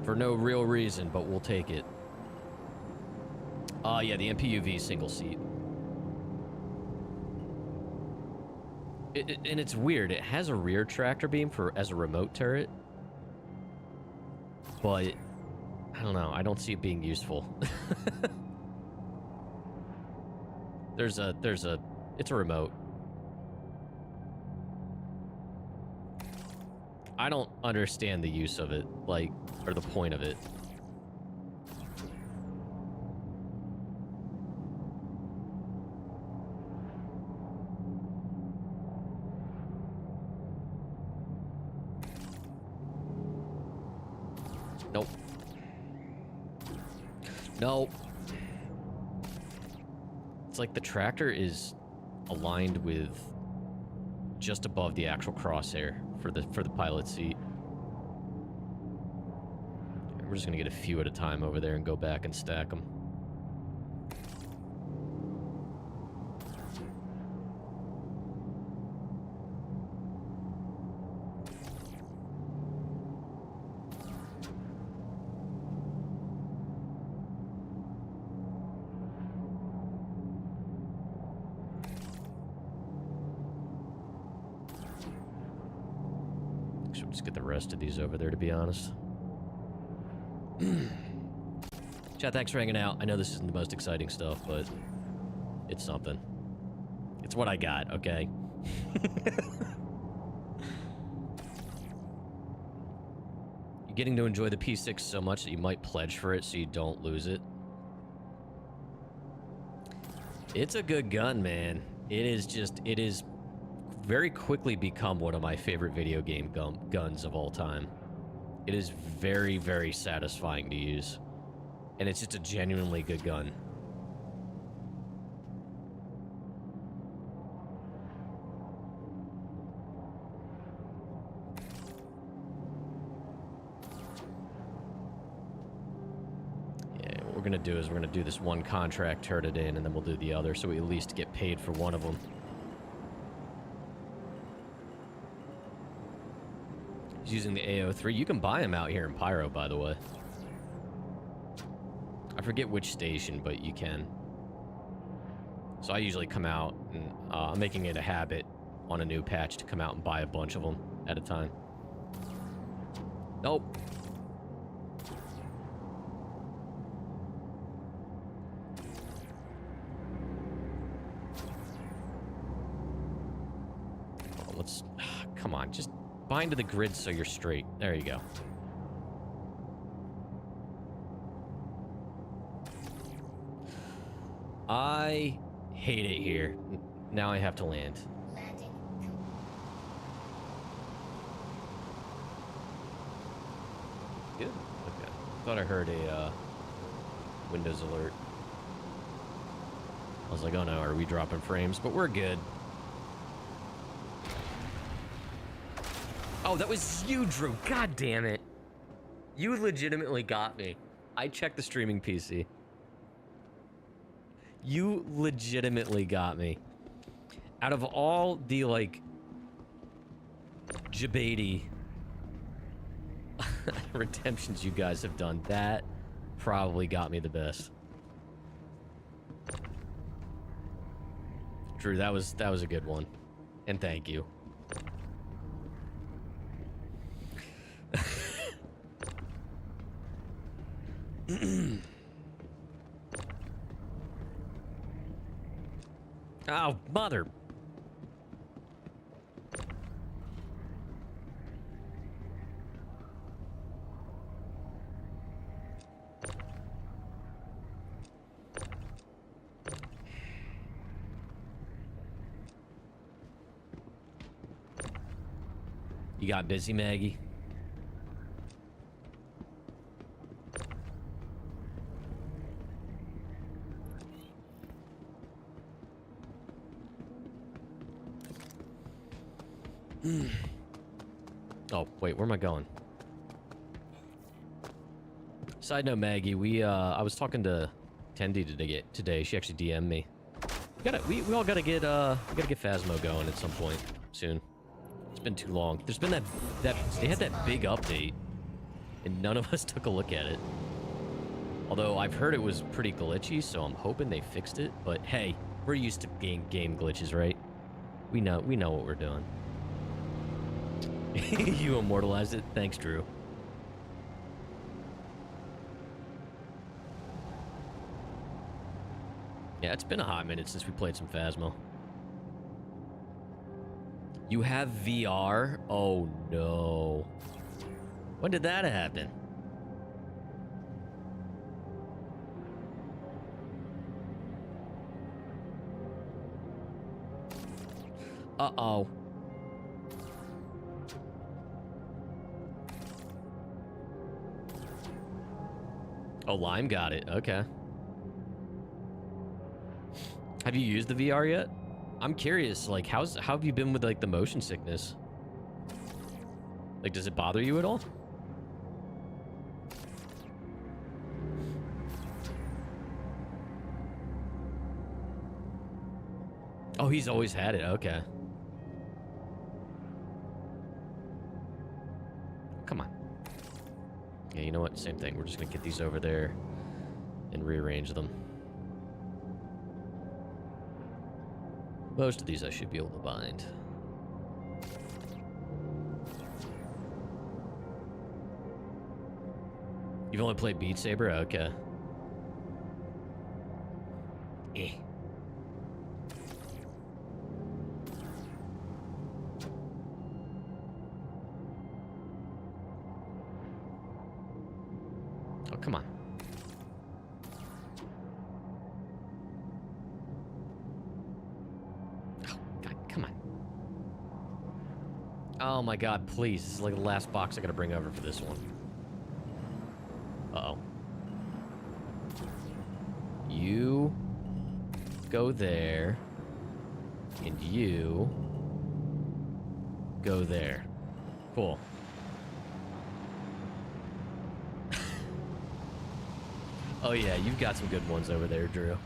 For no real reason, but we'll take it. Yeah, the MPUV single seat. And it's weird. It has a rear tractor beam as a remote turret. But, I don't know. I don't see it being useful. it's a remote. I don't understand the use of it, like, or the point of it. Nope. Nope. It's like the tractor is aligned with just above the actual crosshair for the pilot seat. We're just gonna get a few at a time over there and go back and stack them. Should just get the rest of these over there, to be honest. Chat, thanks for hanging out. I know this isn't the most exciting stuff, but it's something. It's what I got, okay? You're getting to enjoy the P6 so much that you might pledge for it so you don't lose it. It's a good gun, man. It is very quickly become one of my favorite video game guns of all time. It is very, very satisfying to use. And it's just a genuinely good gun. Yeah, what we're gonna do is we're gonna do this one contract turret a day, and then we'll do the other, so we at least get paid for one of them. He's using the AO3. You can buy them out here in Pyro, by the way. I forget which station, but you can. So I usually come out, and I'm making it a habit on a new patch to come out and buy a bunch of them at a time. Nope. Oh, let's... come on, just bind to the grid so you're straight. There you go. I hate it here. Now I have to land. Landing. Good. Okay. Thought I heard a Windows alert. I was like, oh no, are we dropping frames? But we're good. Oh, that was you, Drew. God damn it. You legitimately got me. I checked the streaming PC. You legitimately got me. Out of all the, like, Jabady redemptions you guys have done, that probably got me the best. Drew, that was a good one. And thank you. Oh, mother. You got busy, Maggie? Oh, wait, where am I going? Side note, Maggie, I was talking to Tendy today. She actually DM'd me. We all gotta get Phasmo going at some point soon. It's been too long. There's been they had that big update, and none of us took a look at it. Although I've heard it was pretty glitchy, so I'm hoping they fixed it. But hey, we're used to game glitches, right? We know what we're doing. You immortalized it. Thanks, Drew. Yeah, it's been a hot minute since we played some Phasmo. You have VR? Oh, no. When did that happen? Uh-oh. Oh, Lime got it. Okay. Have you used the VR yet? I'm curious, like, how have you been with, like, the motion sickness? Like, does it bother you at all? Oh, he's always had it. Okay. Come on. Yeah, you know what? Same thing. We're just gonna get these over there and rearrange them. Most of these I should be able to bind. You've only played Beat Saber? Okay. Eh. Oh, come on. Oh my god, please. This is like the last box I gotta bring over for this one. Uh-oh. You go there. And you go there. Cool. Oh yeah, you've got some good ones over there, Drew.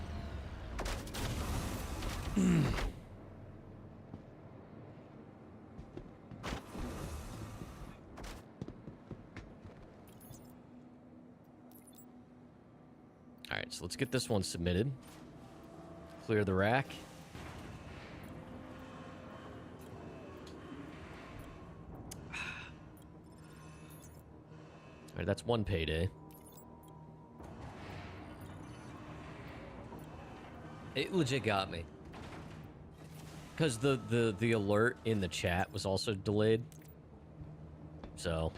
Alright, so let's get this one submitted. Clear the rack. Alright, that's one payday. It legit got me. Because the alert in the chat was also delayed. So.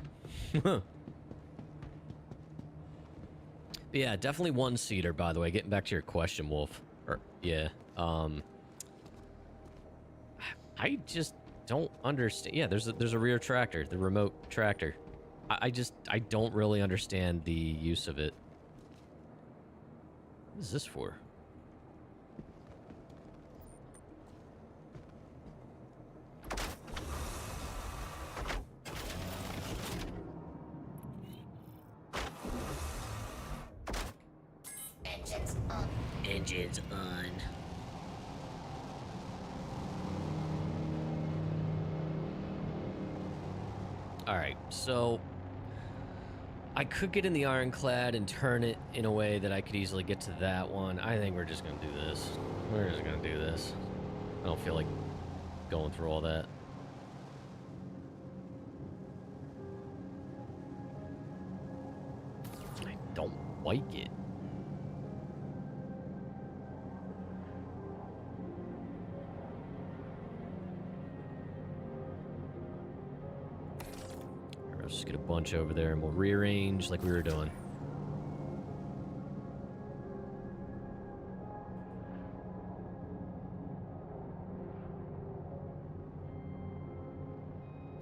Yeah, definitely one-seater, by the way. Getting back to your question, Wolf. Yeah. I just don't understand. Yeah, there's a rear tractor, the remote tractor. I don't really understand the use of it. What is this for? Engines on. Engines on. Alright, so I could get in the Ironclad and turn it in a way that I could easily get to that one. I think we're just gonna do this. We're just gonna do this. I don't feel like going through all that. I don't like it. Let's just get a bunch over there and we'll rearrange like we were doing.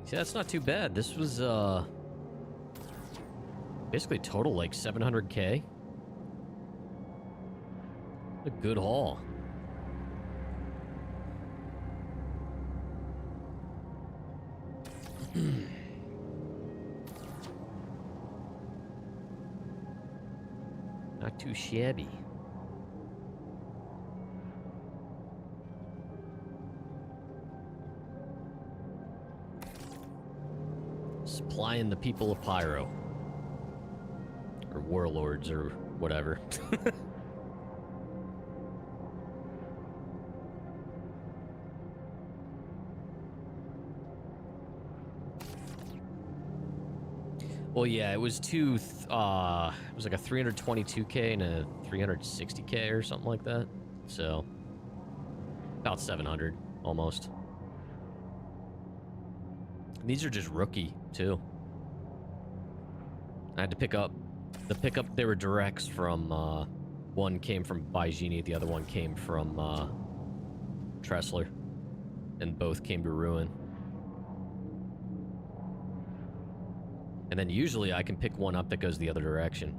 See, that's not too bad. This was basically total like 700K. A good haul. Not too shabby. Supplying the people of Pyro. Or warlords or whatever. Well, yeah, it was two. It was like a 322K and a 360K or something like that. So about 700 almost. And these are just rookie too. I had to pick up the pickup. They were directs from. One came from Baijini, the other one came from Tressler, and both came to Ruin. And then usually I can pick one up that goes the other direction.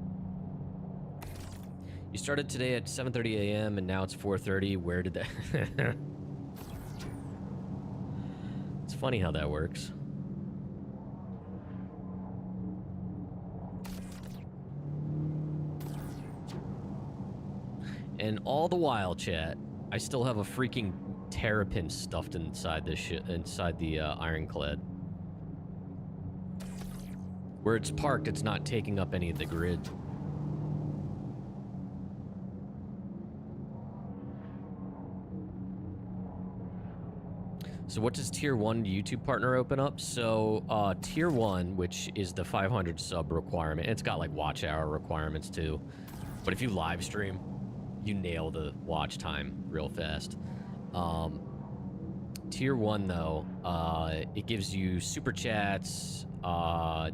You started today at 7:30 a.m. and now it's 4:30. Where did that... It's funny how that works. And all the while, chat, I still have a freaking terrapin stuffed inside this shit, inside the Ironclad. Where it's parked, it's not taking up any of the grid. So what does Tier 1 YouTube partner open up? So Tier 1, which is the 500 sub requirement, it's got like watch hour requirements too. But if you live stream, you nail the watch time real fast. Tier 1 though, it gives you super chats,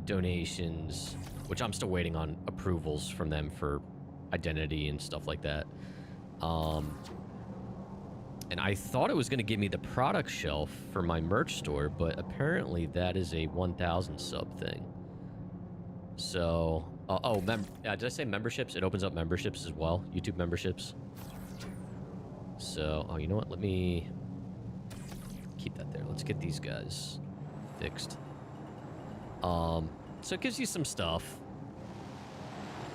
donations, which I'm still waiting on approvals from them for identity and stuff like that. And I thought it was going to give me the product shelf for my merch store, but apparently that is a 1,000 sub thing. So, did I say memberships? It opens up memberships as well, YouTube memberships. So, you know what? Let me keep that there. Let's get these guys fixed. So it gives you some stuff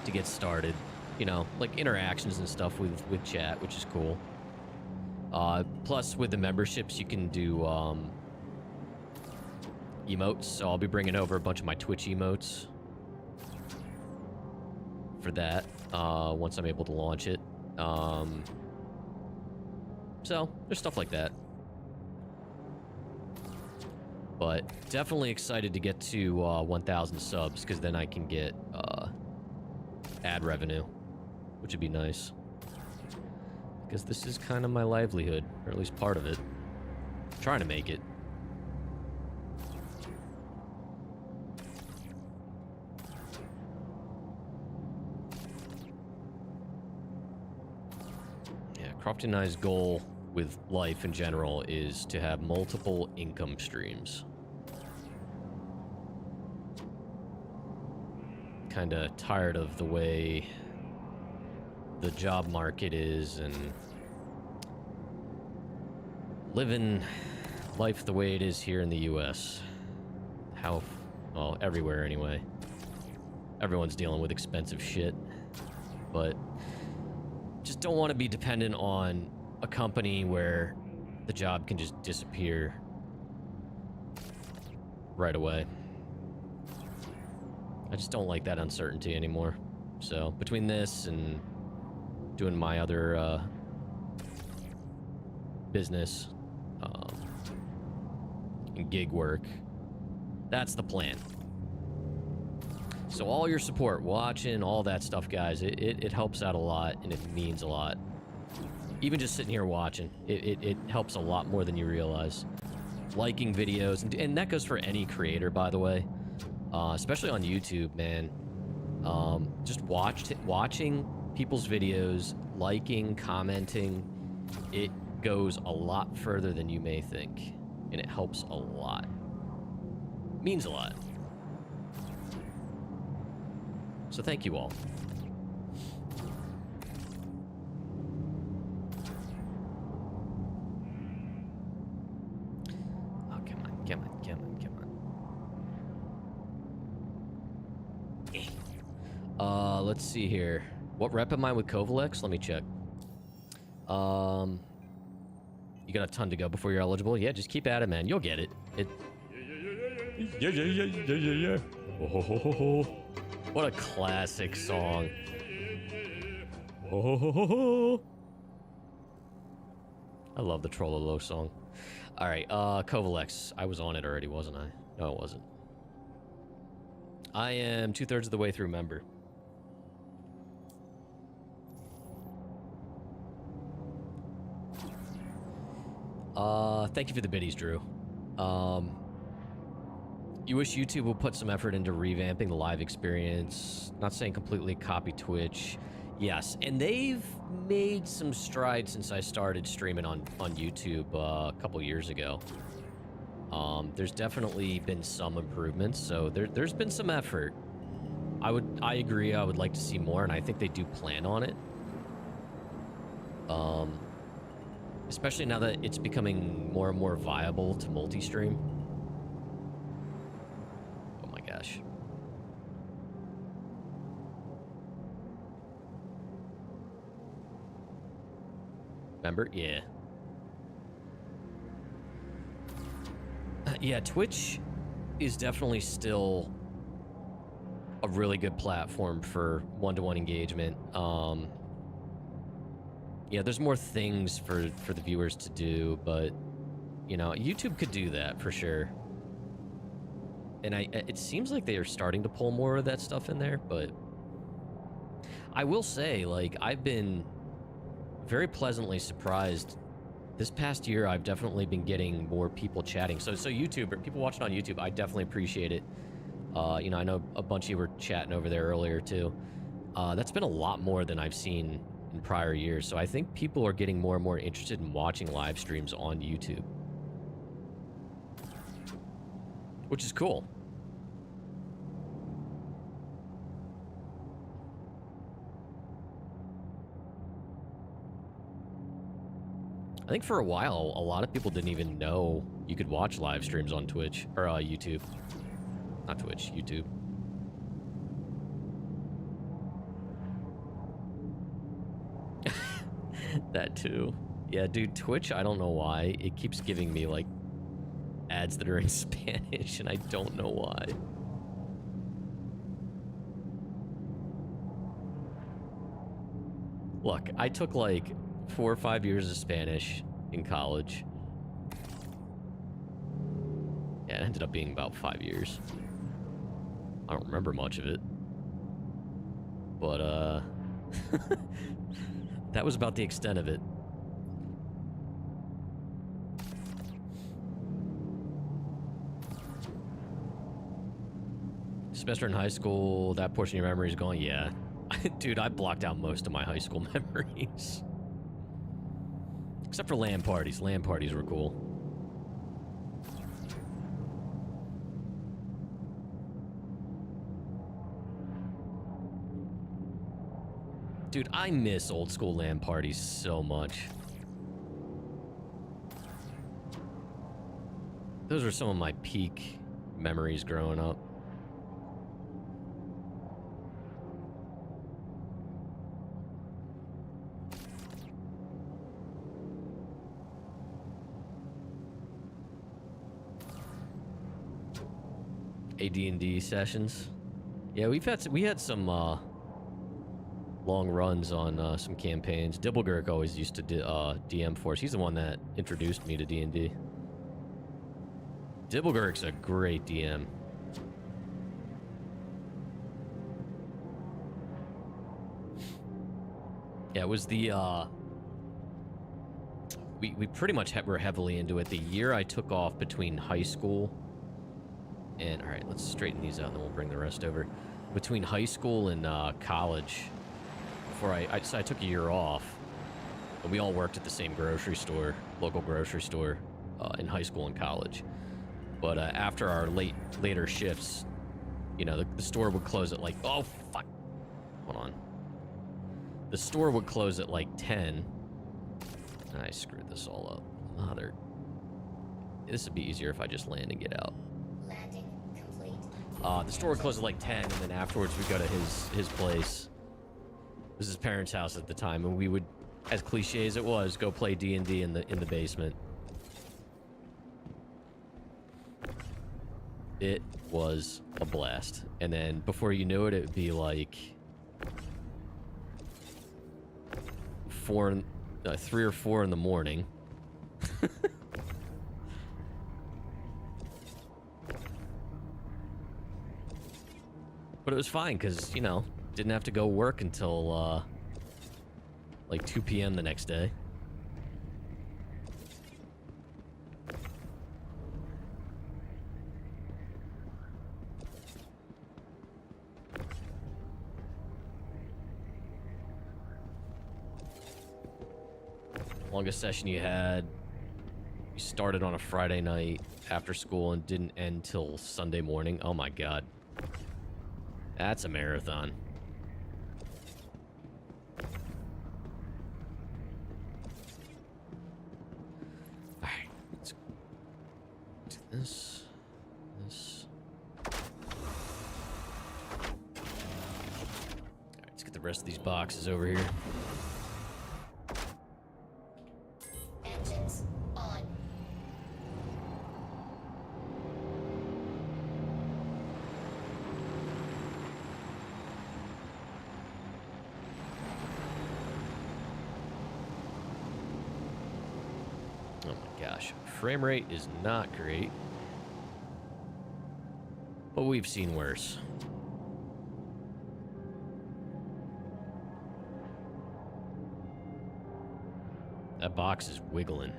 to get started, you know, like interactions and stuff with chat, which is cool. Plus with the memberships, you can do emotes. So I'll be bringing over a bunch of my Twitch emotes for that once I'm able to launch it. So there's stuff like that. But definitely excited to get to 1,000 subs, because then I can get ad revenue, which would be nice. Because this is kind of my livelihood, or at least part of it. I'm trying to make it. Yeah, Crofty and I's goal with life in general is to have multiple income streams. Kinda tired of the way the job market is and living life the way it is here in the US. Well, everywhere anyway. Everyone's dealing with expensive shit, but just don't want to be dependent on a company where the job can just disappear right away. I just don't like that uncertainty anymore. So between this and doing my other business and gig work, that's the plan. So all your support, watching, all that stuff, guys, it helps out a lot, and it means a lot. Even just sitting here watching, it helps a lot more than you realize. Liking videos, and that goes for any creator, by the way. Especially on YouTube, man. Just watching people's videos, liking, commenting, it goes a lot further than you may think. And it helps a lot. Means a lot. So thank you all. Oh, come on, come on, come on, come on. Let's see here. What rep am I with Kovalex? Let me check. You got a ton to go before you're eligible. Yeah, just keep at it, man. You'll get it. Yeah. Oh, what a classic song. Oh, I love the Trollolo song. All right, Kovalex. I was on it already, wasn't I? No, it wasn't. I am 2/3 of the way through member. Thank you for the biddies, Drew. You wish YouTube would put some effort into revamping the live experience. Not saying completely copy Twitch. Yes, and they've made some strides since I started streaming on YouTube a couple years ago. There's definitely been some improvements, so there's been some effort. I agree, I would like to see more, and I think they do plan on it. Especially now that it's becoming more and more viable to multi-stream. Oh my gosh. Remember? Yeah. Yeah, Twitch is definitely still a really good platform for one-to-one engagement. Yeah, there's more things for the viewers to do, but, you know, YouTube could do that for sure. And it seems like they are starting to pull more of that stuff in there, but I will say, like, I've been very pleasantly surprised. This past year, I've definitely been getting more people chatting. So YouTube, or people watching on YouTube, I definitely appreciate it. You know, I know a bunch of you were chatting over there earlier, too. That's been a lot more than I've seen in prior years, so I think people are getting more and more interested in watching live streams on YouTube, which is cool. I think for a while, a lot of people didn't even know you could watch live streams on Twitch, or YouTube. Not Twitch, YouTube. That too. Yeah, dude, Twitch, I don't know why. It keeps giving me, like, ads that are in Spanish, and I don't know why. Look, I took, like, 4 or 5 years of Spanish in college. Yeah, it ended up being about 5 years. I don't remember much of it. But, that was about the extent of it. Semester in high school, that portion of your memory is gone? Yeah. Dude, I blocked out most of my high school memories. Except for LAN parties. LAN parties were cool. Dude, I miss old school LAN parties so much. Those are some of my peak memories growing up. AD&D sessions. Yeah, we had some long runs on some campaigns. Dibblegurk always used to DM for us. He's the one that introduced me to D&D. Dibblegurk's a great DM. Yeah, it was the, we pretty much were heavily into it. The year I took off between high school and, all right, let's straighten these out and then we'll bring the rest over. Between high school and college, before so I took a year off, and we all worked at the same grocery store, local grocery store, in high school and college. But after our later shifts, you know, the store would close at like, oh, fuck. Hold on. The store would close at like 10. I screwed this all up. Mother. This would be easier if I just land and get out. Landing complete. The store would close at like 10, and then afterwards we'd go to his place. It was his parents' house at the time, and we would, as cliche as it was, go play D&D in the basement. It was a blast. And then before you knew it, it'd be like 3 or 4 in the morning. But it was fine because, you know, didn't have to go work until like 2 p.m. the next day. Longest session you had, you started on a Friday night after school and didn't end till Sunday morning. Oh my god. That's a marathon. Alright, let's do this. Alright, let's get the rest of these boxes over here. Engines on. Oh my gosh, frame rate is not great, but we've seen worse. That box is wiggling.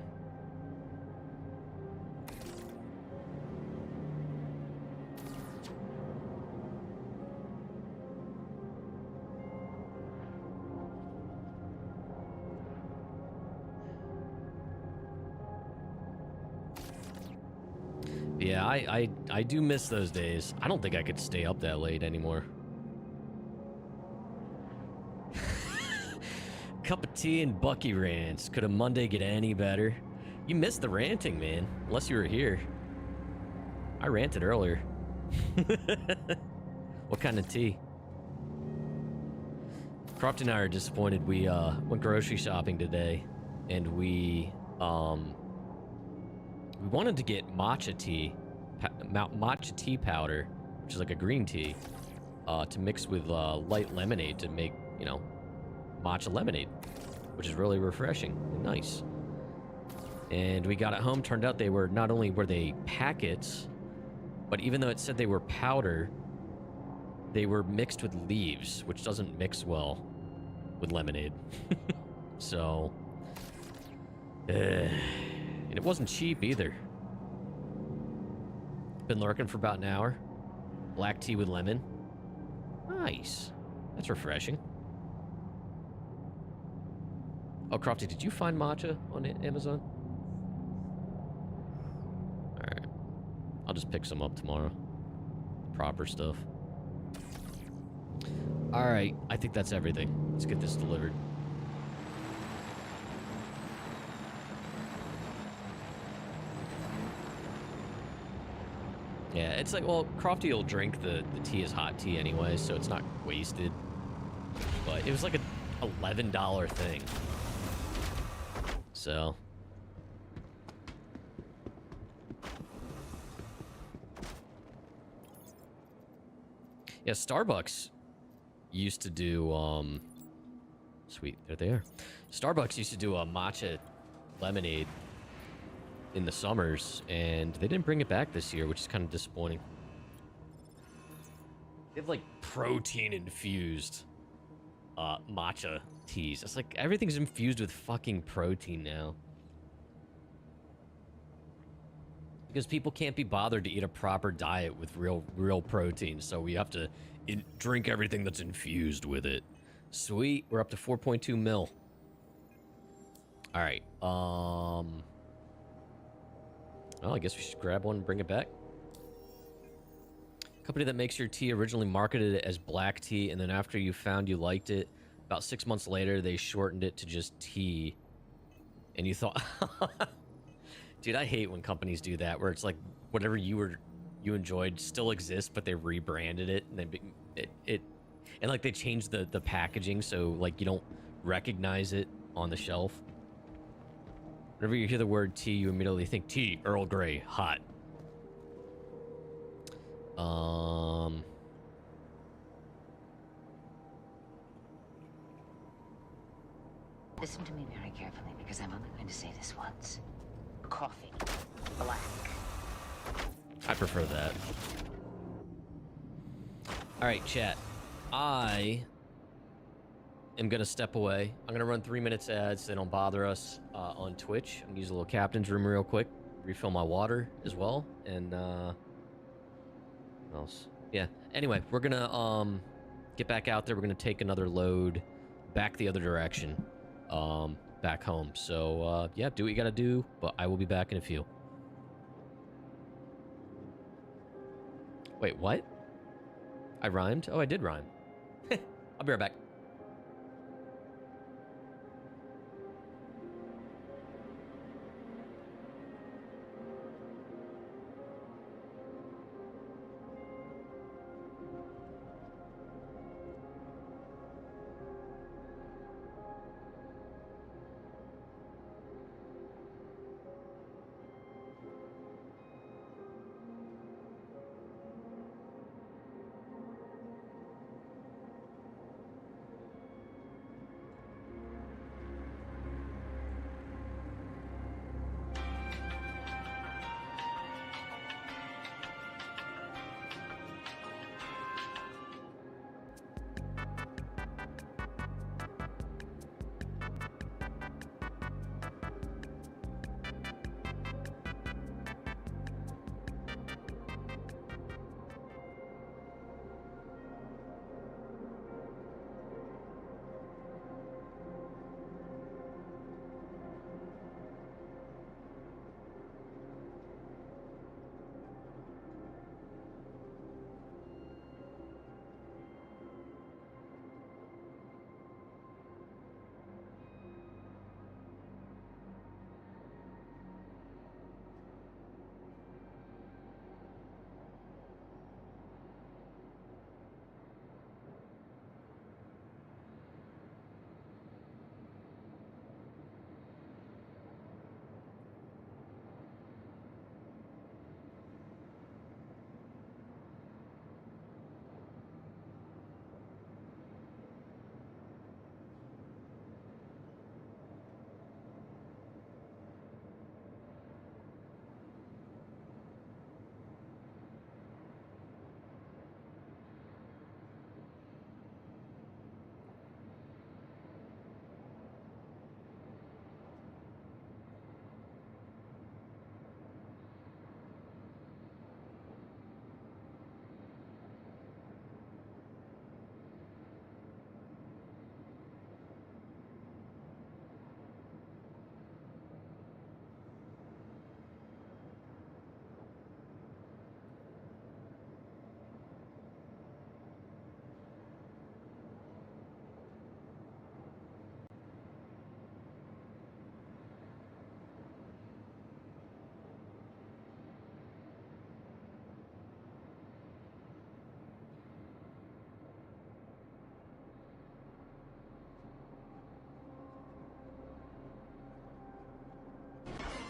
Yeah, I do miss those days. I don't think I could stay up that late anymore. Cup of tea and Bucky rants. Could a Monday get any better? You missed the ranting, man. Unless you were here. I ranted earlier. What kind of tea? Croft and I are disappointed. We went grocery shopping today, and we wanted to get matcha tea powder, which is like a green tea, to mix with light lemonade to make, you know, matcha lemonade, which is really refreshing and nice. And we got it home. Turned out they were, not only were they packets, but even though it said they were powder, they were mixed with leaves, which doesn't mix well with lemonade. So, and it wasn't cheap either. Been lurking for about an hour. Black tea with lemon. Nice. That's refreshing. Oh, Crofty, did you find matcha on Amazon? Alright. I'll just pick some up tomorrow. Proper stuff. Alright, I think that's everything. Let's get this delivered. Yeah, it's like, well, Crofty will drink the tea as hot tea anyway, so it's not wasted. But it was like a $11 thing. So. Yeah, Starbucks used to do, sweet, there they are. Starbucks used to do a matcha lemonade in the summers, and they didn't bring it back this year, which is kind of disappointing. They have, like, protein infused matcha teas. It's like everything's infused with fucking protein now. Because people can't be bothered to eat a proper diet with real protein, so we have to drink everything that's infused with it. Sweet, we're up to 4.2 mil. All right, well, I guess we should grab one and bring it back. Company that makes your tea originally marketed it as black tea, and then after you found you liked it, about 6 months later, they shortened it to just tea. And you thought... Dude, I hate when companies do that, where it's like whatever you enjoyed still exists, but they rebranded it, and and like they changed the packaging so like you don't recognize it on the shelf. Whenever you hear the word tea, you immediately think tea, Earl Grey, hot. Listen to me very carefully, because I'm only going to say this once. Coffee. Black. I prefer that. Alright, chat. I am going to step away. I'm going to run 3 minutes ads so they don't bother us on Twitch. I'm going to use a little captain's room real quick. Refill my water as well. And, what else? Yeah. Anyway, we're going to get back out there. We're going to take another load back the other direction. Back home. So, yeah, do what you gotta do, but I will be back in a few. Wait, what? I rhymed? Oh, I did rhyme. I'll be right back.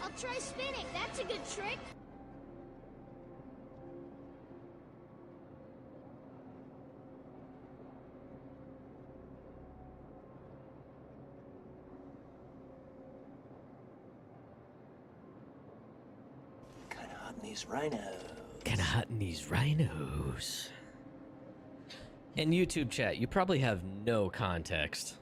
I'll try spinning. That's a good trick. Kinda hot in these rhinos. Kinda hot in these rhinos. In YouTube chat, you probably have no context.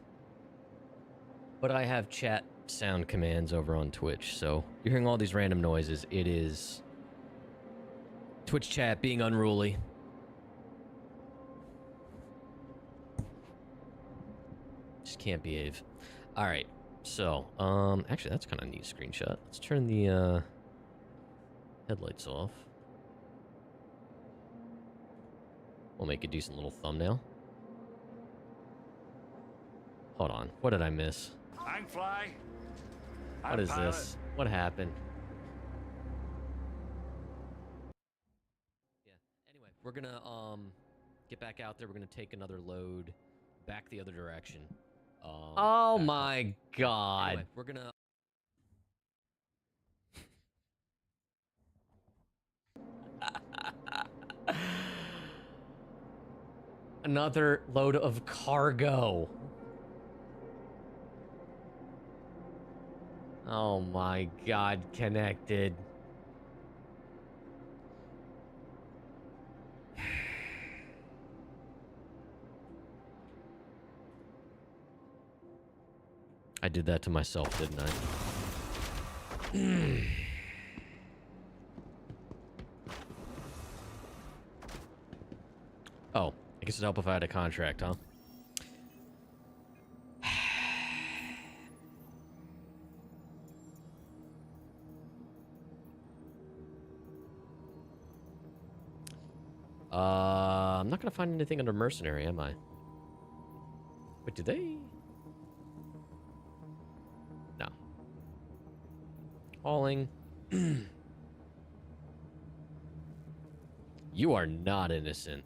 But I have chat sound commands over on Twitch, so you're hearing all these random noises. It is Twitch chat being unruly. Just can't behave. All right, so actually that's kind of a neat screenshot. Let's turn the headlights off. We'll make a decent little thumbnail. Hold on, what did I miss? I'm Fly. What is this? What happened? Yeah. Anyway, we're gonna get back out there. We're gonna take another load back the other direction. Oh my god. Anyway, we're gonna another load of cargo. Oh my god, connected. I did that to myself, didn't I? Oh, I guess it'd help if I had a contract, huh? I'm not gonna find anything under mercenary, am I? Wait, did they? No. Hauling. You are not innocent.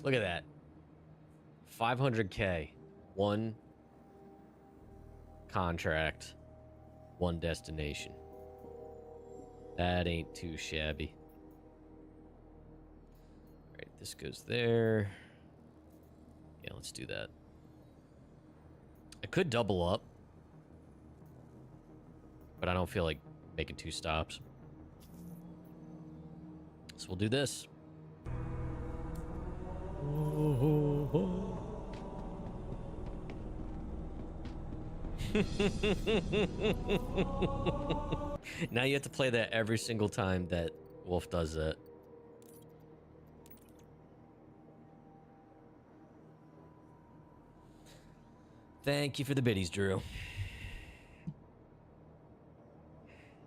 Look at that. 500K. One contract. One destination. That ain't too shabby. Alright, this goes there. Yeah, let's do that. I could double up, but I don't feel like making 2 stops. So we'll do this. Now you have to play that every single time that Wolf does that. Thank you for the biddies, Drew.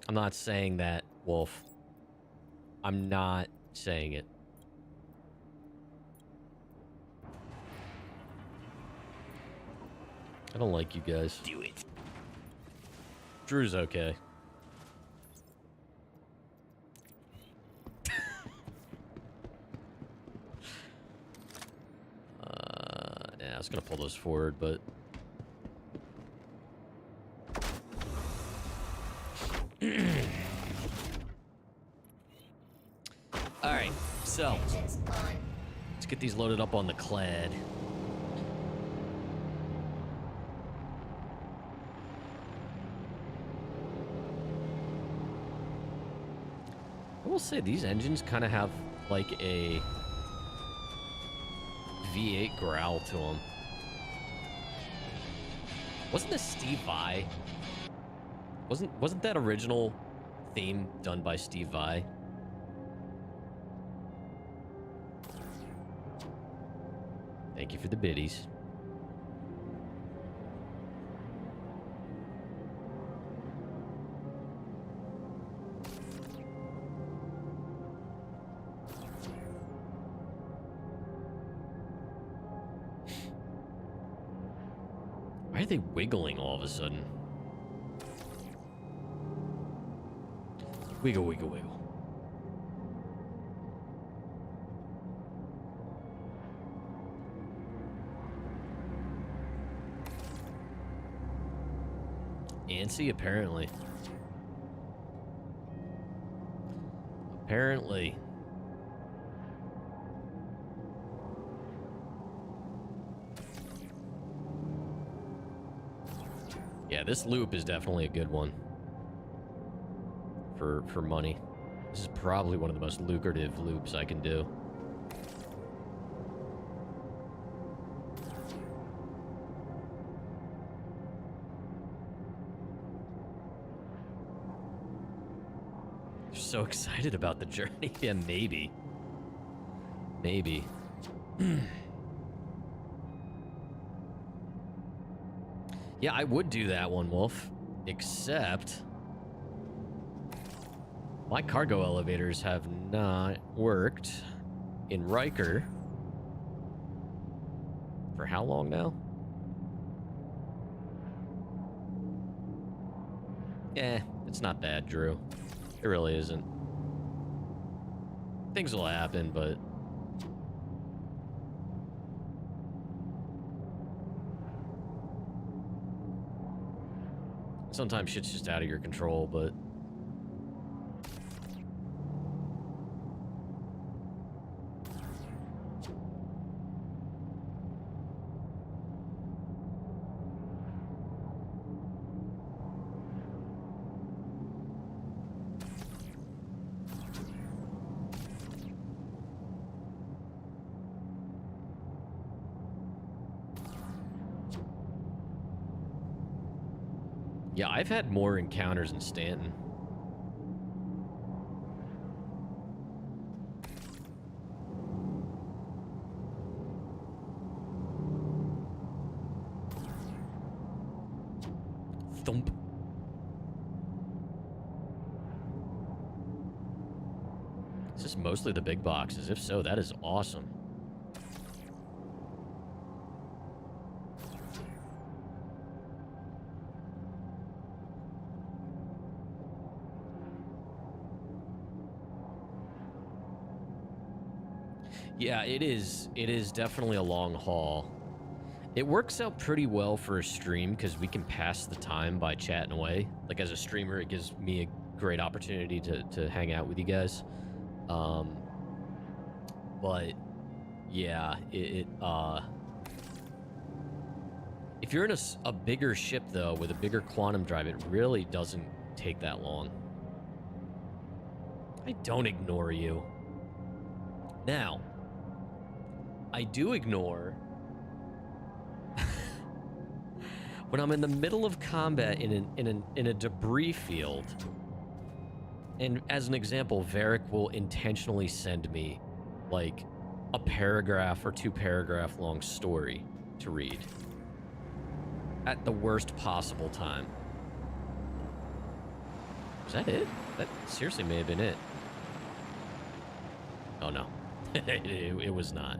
I'm not saying that, Wolf. I'm not saying it. I don't like you guys. Do it. Drew's okay. Yeah, I was gonna pull those forward, but all right. So let's get these loaded up on the clad. I will say these engines kind of have like a V8 growl to them. Wasn't this Steve Vai? Wasn't that original theme done by Steve Vai? Thank you for the biddies. Why are they wiggling all of a sudden? Wiggle, wiggle, wiggle. Antsy, apparently. Apparently. Yeah, this loop is definitely a good one for money. This is probably one of the most lucrative loops I can do. You're so excited about the journey. Yeah, maybe. Maybe. Yeah, I would do that one, Wolf. Except my cargo elevators have not worked in Riker for how long now? It's not bad, Drew. It really isn't. Things will happen, but sometimes shit's just out of your control, but yeah, I've had more encounters in Stanton. Thump. Is this mostly the big boxes? If so, that is awesome. Yeah, it is. It is definitely a long haul. It works out pretty well for a stream because we can pass the time by chatting away. Like, as a streamer, it gives me a great opportunity to hang out with you guys. But yeah, if you're in a bigger ship though, with a bigger quantum drive, it really doesn't take that long. I don't ignore you. Now, I do ignore when I'm in the middle of combat in a debris field. And as an example, Varric will intentionally send me like a paragraph or 2 paragraph long story to read at the worst possible time. Was that it? That seriously may have been it. Oh no, it was not.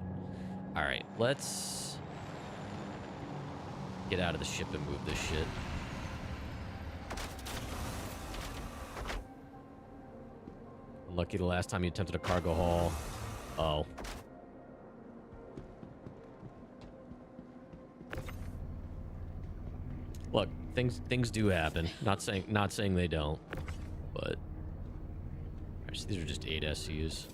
All right, let's get out of the ship and move this shit. Lucky the last time you attempted a cargo haul. Oh. Look, things do happen. Not saying they don't, but actually, these are just 8 SUs.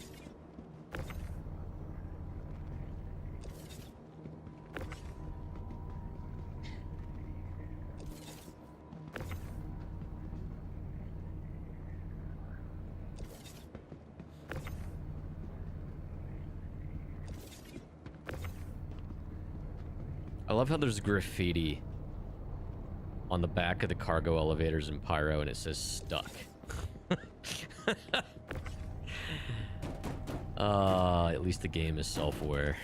I love how there's graffiti on the back of the cargo elevators in Pyro, and it says stuck. At least the game is self-aware.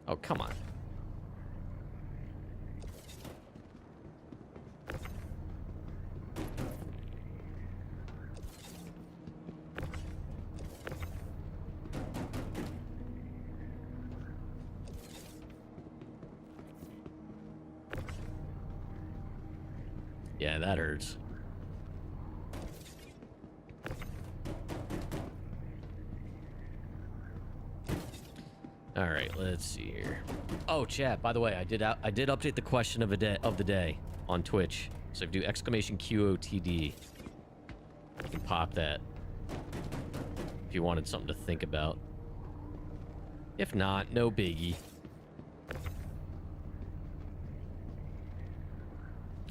Oh, come on. Yeah, that hurts. All right, let's see here. Oh, chat. By the way, I did update the question of the day on Twitch. So if you do !QOTD, you can pop that if you wanted something to think about. If not, no biggie.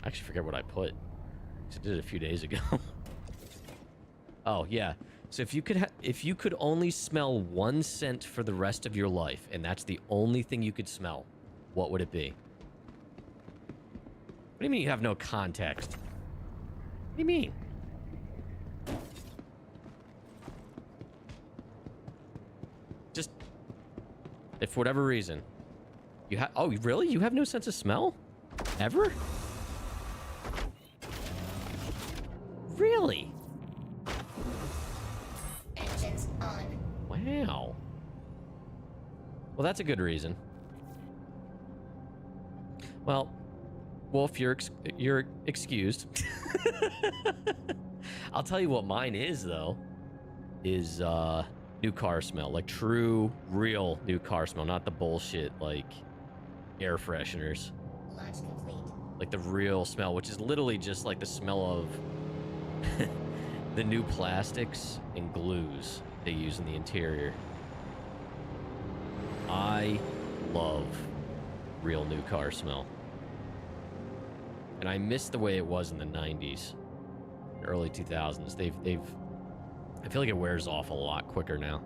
I actually forget what I put. I did it a few days ago. Oh, yeah. So if you could only smell one scent for the rest of your life, and that's the only thing you could smell, what would it be? What do you mean you have no context? What do you mean? Just, if for whatever reason, you have, oh, really? You have no sense of smell? Ever? Really? Engines on. Wow. Well, that's a good reason. Well, Wolf, you're excused. I'll tell you what mine is, though, is new car smell. Like true, real new car smell, not the bullshit like air fresheners. Launch complete. Like the real smell, which is literally just like the smell of the new plastics and glues they use in the interior. I love real new car smell. And I miss the way it was in the 90s, early 2000s. I feel like it wears off a lot quicker now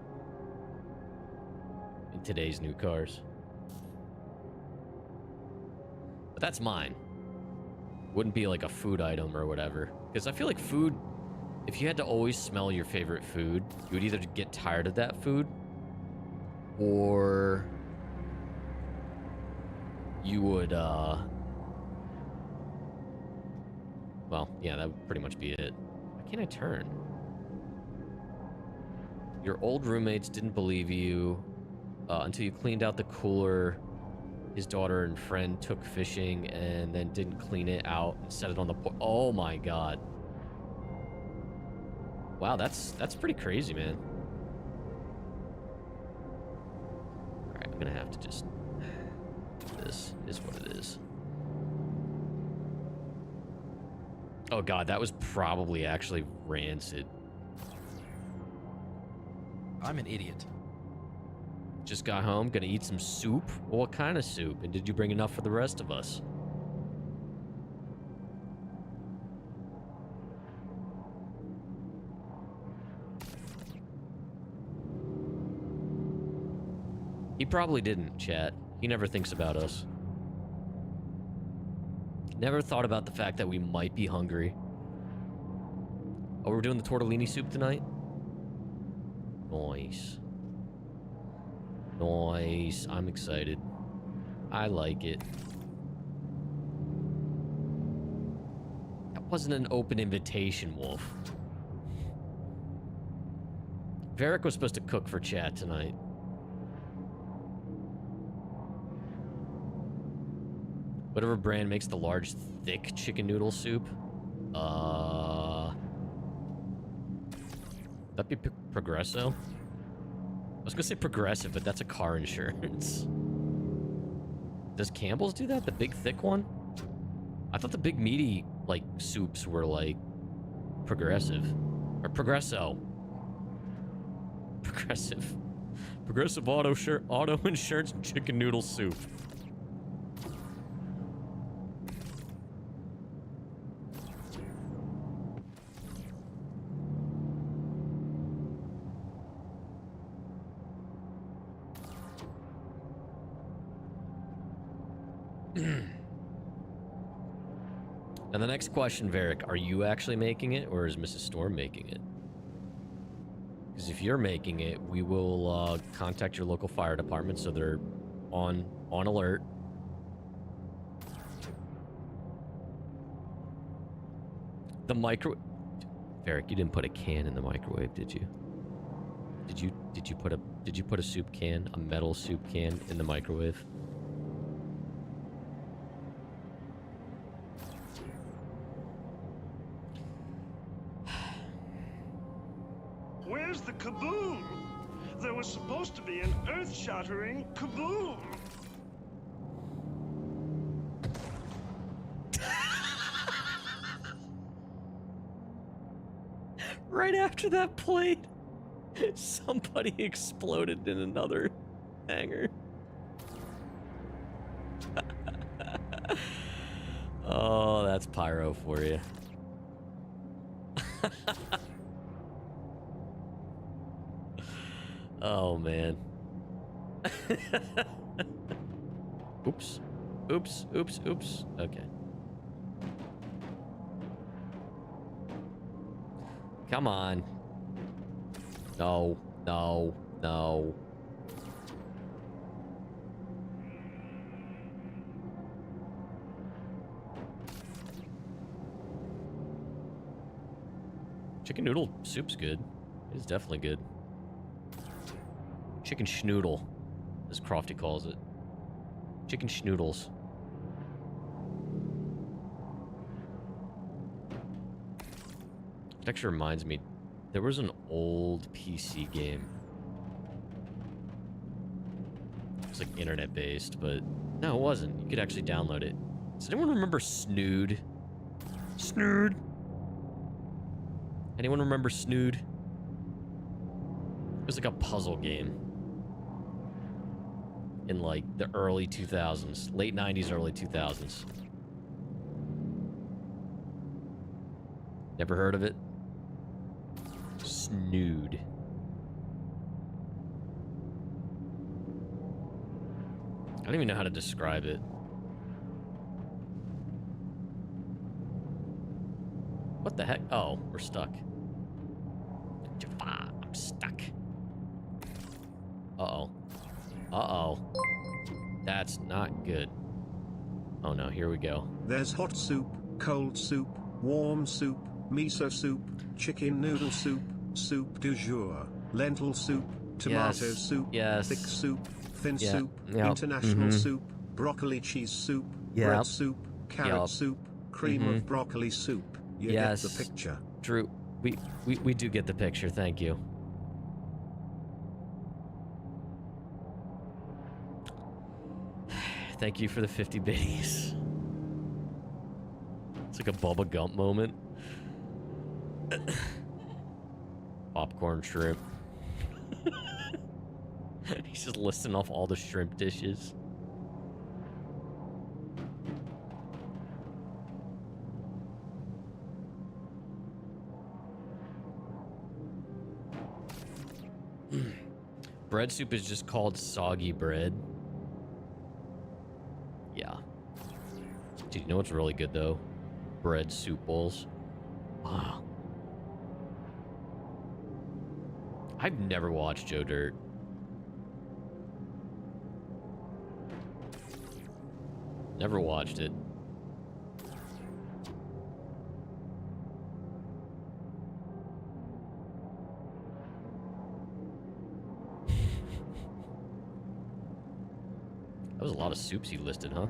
in today's new cars. But that's mine. Wouldn't be like a food item or whatever. Because I feel like food, if you had to always smell your favorite food, you would either get tired of that food or you would, well, yeah, that would pretty much be it. Why can't I turn? Your old roommates didn't believe you until you cleaned out the cooler. His daughter and friend took fishing and then didn't clean it out and set it on the porch. Oh my god. Wow, that's pretty crazy, man. Alright, I'm gonna have to just... This is what it is. Oh god, that was probably actually rancid. I'm an idiot. Just got home, gonna eat some soup? Well, what kind of soup? And did you bring enough for the rest of us? He probably didn't, chat. He never thinks about us. Never thought about the fact that we might be hungry. Oh, we're doing the tortellini soup tonight? Nice. Nice. I'm excited. I like it. That wasn't an open invitation, Wolf. Varric was supposed to cook for chat tonight. Whatever brand makes the large, thick chicken noodle soup. That'd be Progresso? I was gonna say Progressive, but that's a car insurance. Does Campbell's do that? The big, thick one? I thought the big, meaty, like, soups were, like, Progressive. Or Progresso. Progressive. Progressive auto insurance and chicken noodle soup. Now the next question, Varric, are you actually making it, or is Mrs. Storm making it? Because if you're making it, we will contact your local fire department so they're on alert. The micro... Varric, you didn't put a can in the microwave, did you? Did you put a soup can, a metal soup can, in the microwave? Where's the kaboom? There was supposed to be an earth-shattering kaboom. Right after that played, somebody exploded in another hangar. Oh, that's Pyro for you. Oh, man. Oops. Oops, oops, oops. Okay. Come on. No, no, no. Chicken noodle soup's good. It's definitely good. Chicken schnoodle, as Crofty calls it. Chicken schnoodles. It actually reminds me, there was an old PC game. It was like internet based, but no, it wasn't. You could actually download it. Does anyone remember Snood? Snood. Anyone remember Snood? It was like a puzzle game. In like the early 2000s. Late 90s, early 2000s. Never heard of it? Snood. I don't even know how to describe it. What the heck? Oh, we're stuck. Jafar, I'm stuck. Uh-oh. Uh-oh. That's not good. Oh no, here we go. There's hot soup, cold soup, warm soup, miso soup, chicken noodle soup, soup du jour, lentil soup, tomato soup, thick soup, thin soup, international soup, broccoli cheese soup, red soup, carrot soup, cream of broccoli soup. You get the picture. Drew, we do get the picture, thank you. Thank you for the 50 biddies. It's like a Bubba Gump moment. Popcorn shrimp. He's just listing off all the shrimp dishes. Bread soup is just called soggy bread. Yeah. Dude, you know what's really good, though? Bread soup bowls. Wow. I've never watched Joe Dirt. Never watched it. That was a lot of soups he listed, huh?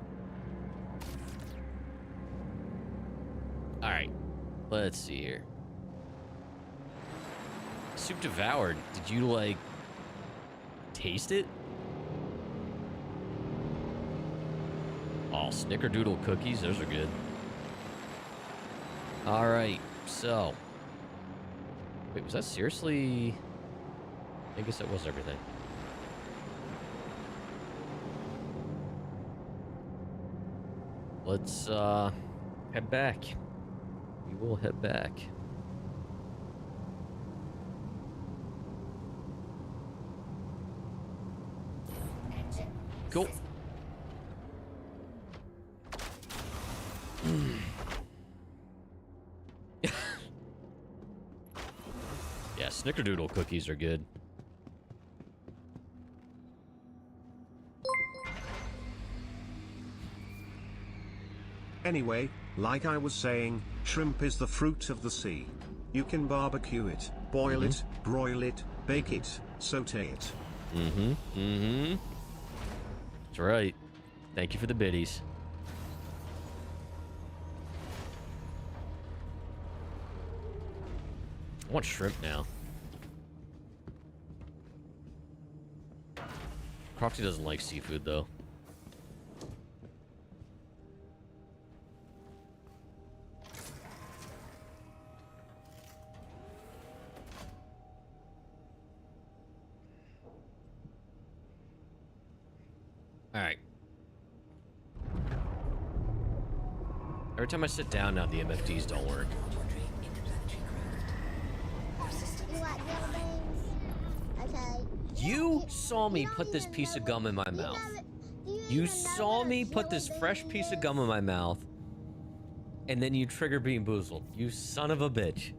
Alright. Let's see here. Soup devoured. Did you, like, taste it? Oh, snickerdoodle cookies. Those are good. Alright. So. Wait, was that seriously... I guess that was everything. Let's head back. We will head back. Cool. Yeah, snickerdoodle cookies are good. Anyway, like I was saying, shrimp is the fruit of the sea. You can barbecue it, boil it, broil it, bake it, saute it. That's right. Thank you for the biddies. I want shrimp now. Crofty doesn't like seafood, though. All right. Every time I sit down now, the MFDs don't work. You like yellow beans? Okay. You saw me put this piece of gum in my mouth. You saw me put this fresh piece of gum in my mouth, and then you trigger being boozled. You son of a bitch.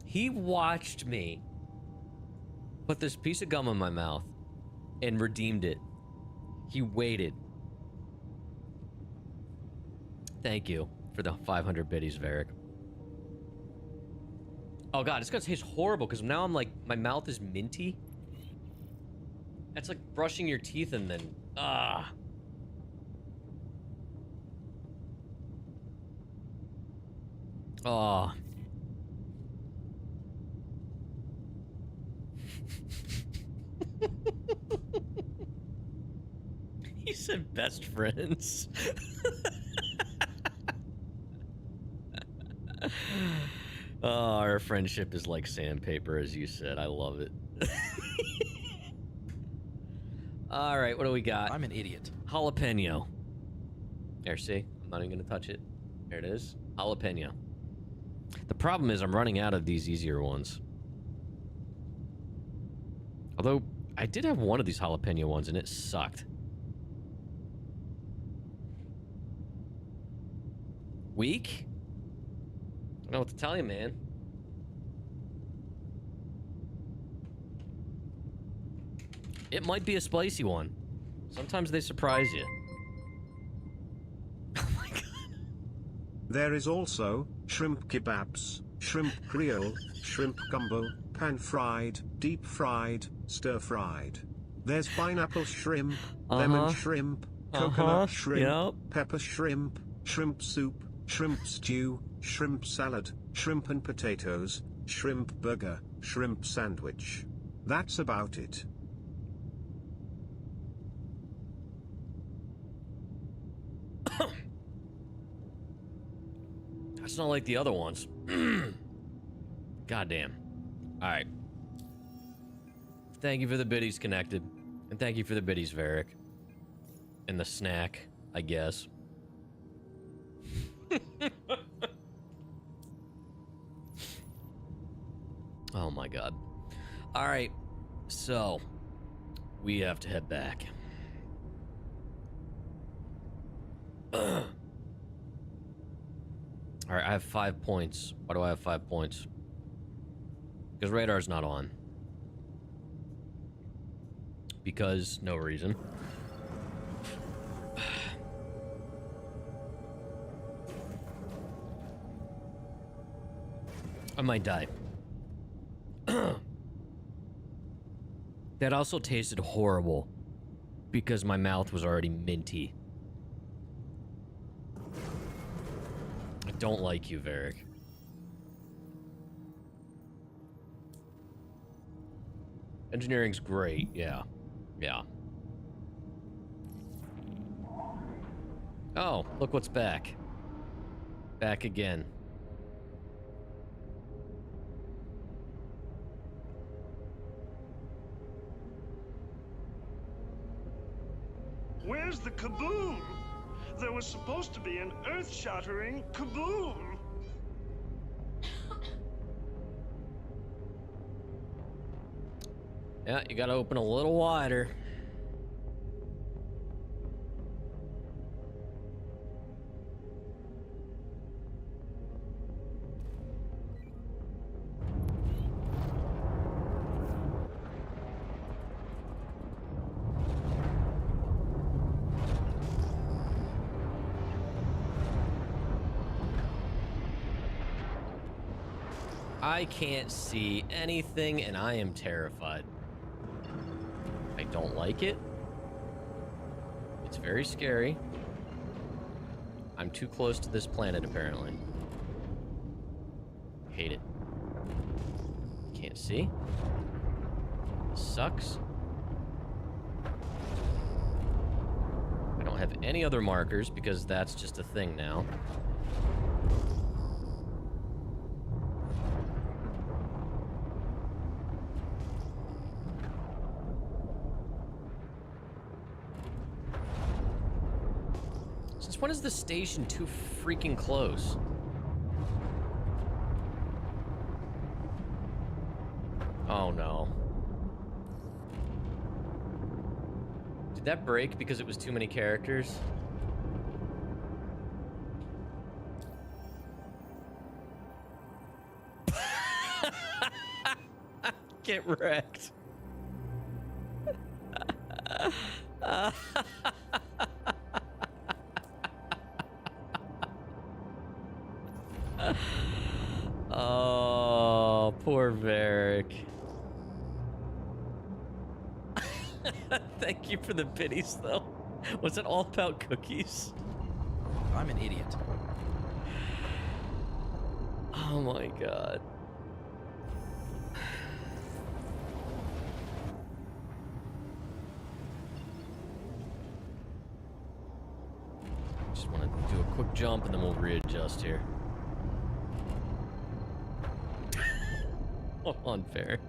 He watched me put this piece of gum in my mouth and redeemed it. He waited. Thank you for the 500 biddies, Varric. Oh god, it's gonna taste horrible because now I'm like, my mouth is minty. That's like brushing your teeth and then, Oh. He said best friends. Oh, our friendship is like sandpaper, as you said. I love it. All right, what do we got? I'm an idiot. Jalapeno. There, see? I'm not even gonna touch it. There it is. Jalapeno. The problem is I'm running out of these easier ones. Although, I did have one of these jalapeno ones and it sucked. Weak? I don't know what to tell you, man. It might be a spicy one. Sometimes they surprise you. Oh my god. There is also shrimp kebabs, shrimp grill, shrimp gumbo, pan-fried, deep-fried, stir-fried. There's pineapple shrimp, lemon shrimp, coconut shrimp, pepper shrimp, shrimp soup, shrimp stew, shrimp salad, shrimp and potatoes, shrimp burger, shrimp sandwich. That's about it. That's not like the other ones. Goddamn. Alright. Thank you for the biddies connected. And thank you for the biddies, Varric. And the snack, I guess. Oh my god. Alright. So, we have to head back. Alright, I have 5 points. Why do I have 5 points? Because radar's not on. Because no reason. I might die. That also tasted horrible because my mouth was already minty. I don't like you, Varric. Engineering's great, yeah. Yeah. Oh, look what's back. Back again. Where's the kaboom? There was supposed to be an earth-shattering kaboom. Yeah, you gotta open a little wider. I can't see anything and I am terrified. I don't like it. It's very scary. I'm too close to this planet, apparently. Hate it. Can't see. Sucks. I don't have any other markers because that's just a thing now. Since when is the station too freaking close? Oh no. Did that break because it was too many characters? Get wrecked. Oh, poor Varric. Thank you for the biddies, though. Was it all about cookies? I'm an idiot. Oh my god. Just want to do a quick jump and then we'll readjust here. Hold on, Varric.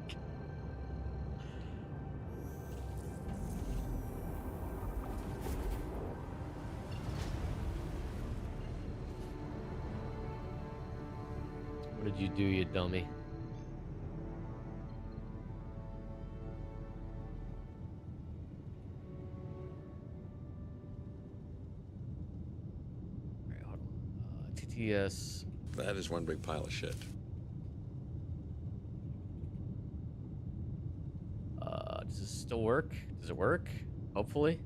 What did you do, you dummy? Alright, hold on. TTS. That is one big pile of shit. Does this still work? Does it work? Hopefully.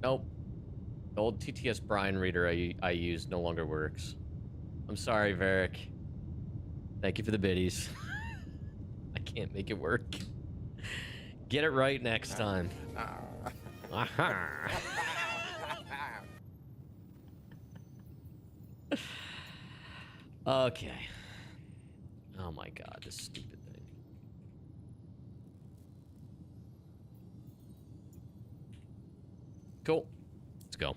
Nope. The old TTS Brian reader I used no longer works. I'm sorry, Varric. Thank you for the biddies. I can't make it work. Get it right next time. Okay. Oh my god, this stupid thing. Cool. Let's go.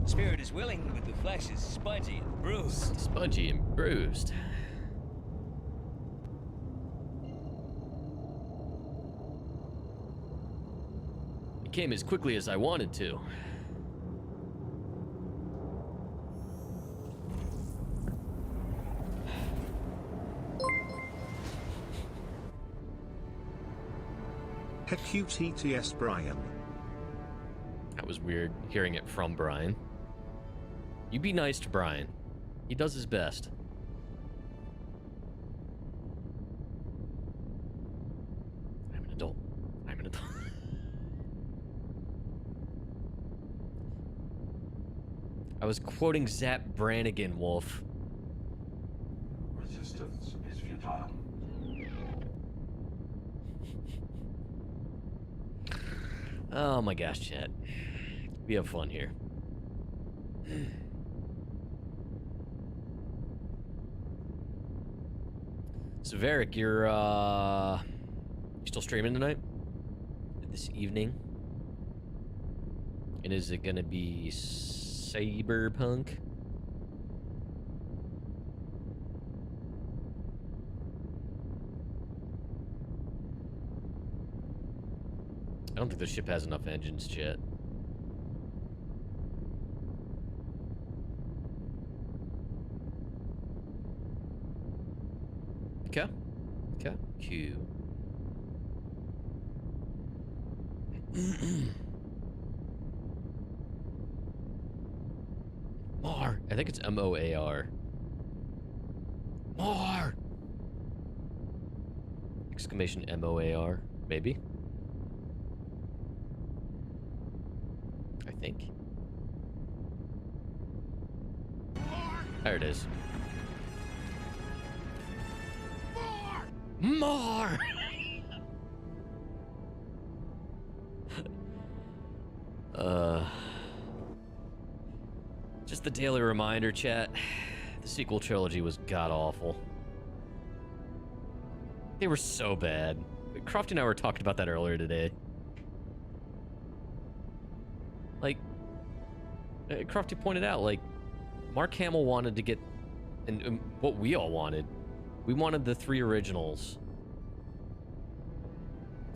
Spirit is willing, but the flesh is spongy and bruised. Spongy and bruised. It came as quickly as I wanted to. Heck QTTS Brian. That was weird, hearing it from Brian. You be nice to Brian. He does his best. I'm an adult. I'm an adult. I was quoting Zap Brannigan, Wolf. Resistance is futile. Oh my gosh, chat. We have fun here. So Varric, you're still streaming tonight? This evening? And is it gonna be Cyberpunk? I don't think the ship has enough engines, chat. Okay. Okay. Q. Mar. I think it's M-O-A-R. Mar. Exclamation M-O-A-R. Maybe. I think. There it is. More! Just the daily reminder, chat. The sequel trilogy was god-awful. They were so bad. Crofty and I were talking about that earlier today. Like, Crofty pointed out, like, Mark Hamill wanted to get, and what we all wanted, we wanted the 3 originals.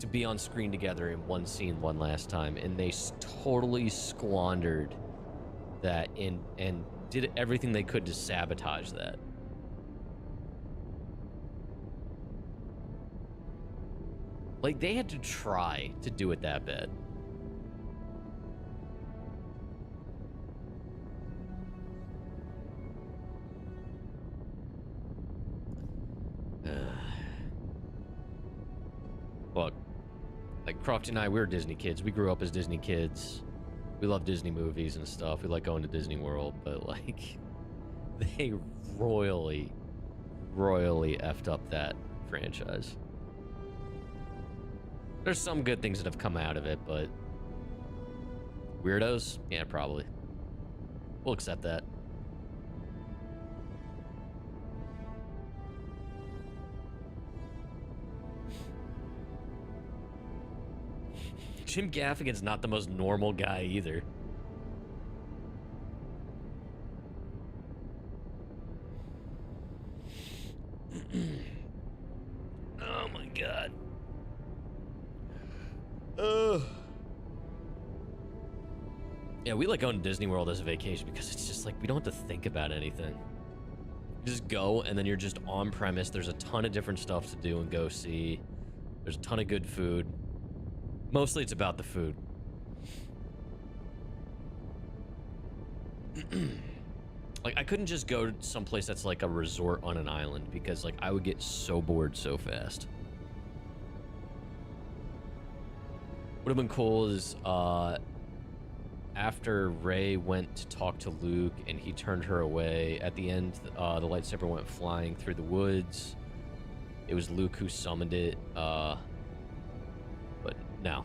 to be on screen together in one scene one last time, and they totally squandered that and did everything they could to sabotage that. Like, they had to try to do it that bad. Look, like Crofty and I, we were Disney kids. We grew up as Disney kids. We love Disney movies and stuff. We like going to Disney World, but like, they royally effed up that franchise. There's some good things that have come out of it, but weirdos? Yeah, probably. We'll accept that. Jim Gaffigan's not the most normal guy either. Oh my god. Yeah, we like going to Disney World as a vacation because it's just like we don't have to think about anything. You just go and then you're just on premise. There's a ton of different stuff to do and go see. There's a ton of good food. Mostly it's about the food. Like, I couldn't just go to someplace that's like a resort on an island because like I would get so bored so fast. Would have been cool is after Rey went to talk to Luke and he turned her away, at the end the lightsaber went flying through the woods. It was Luke who summoned it, but no.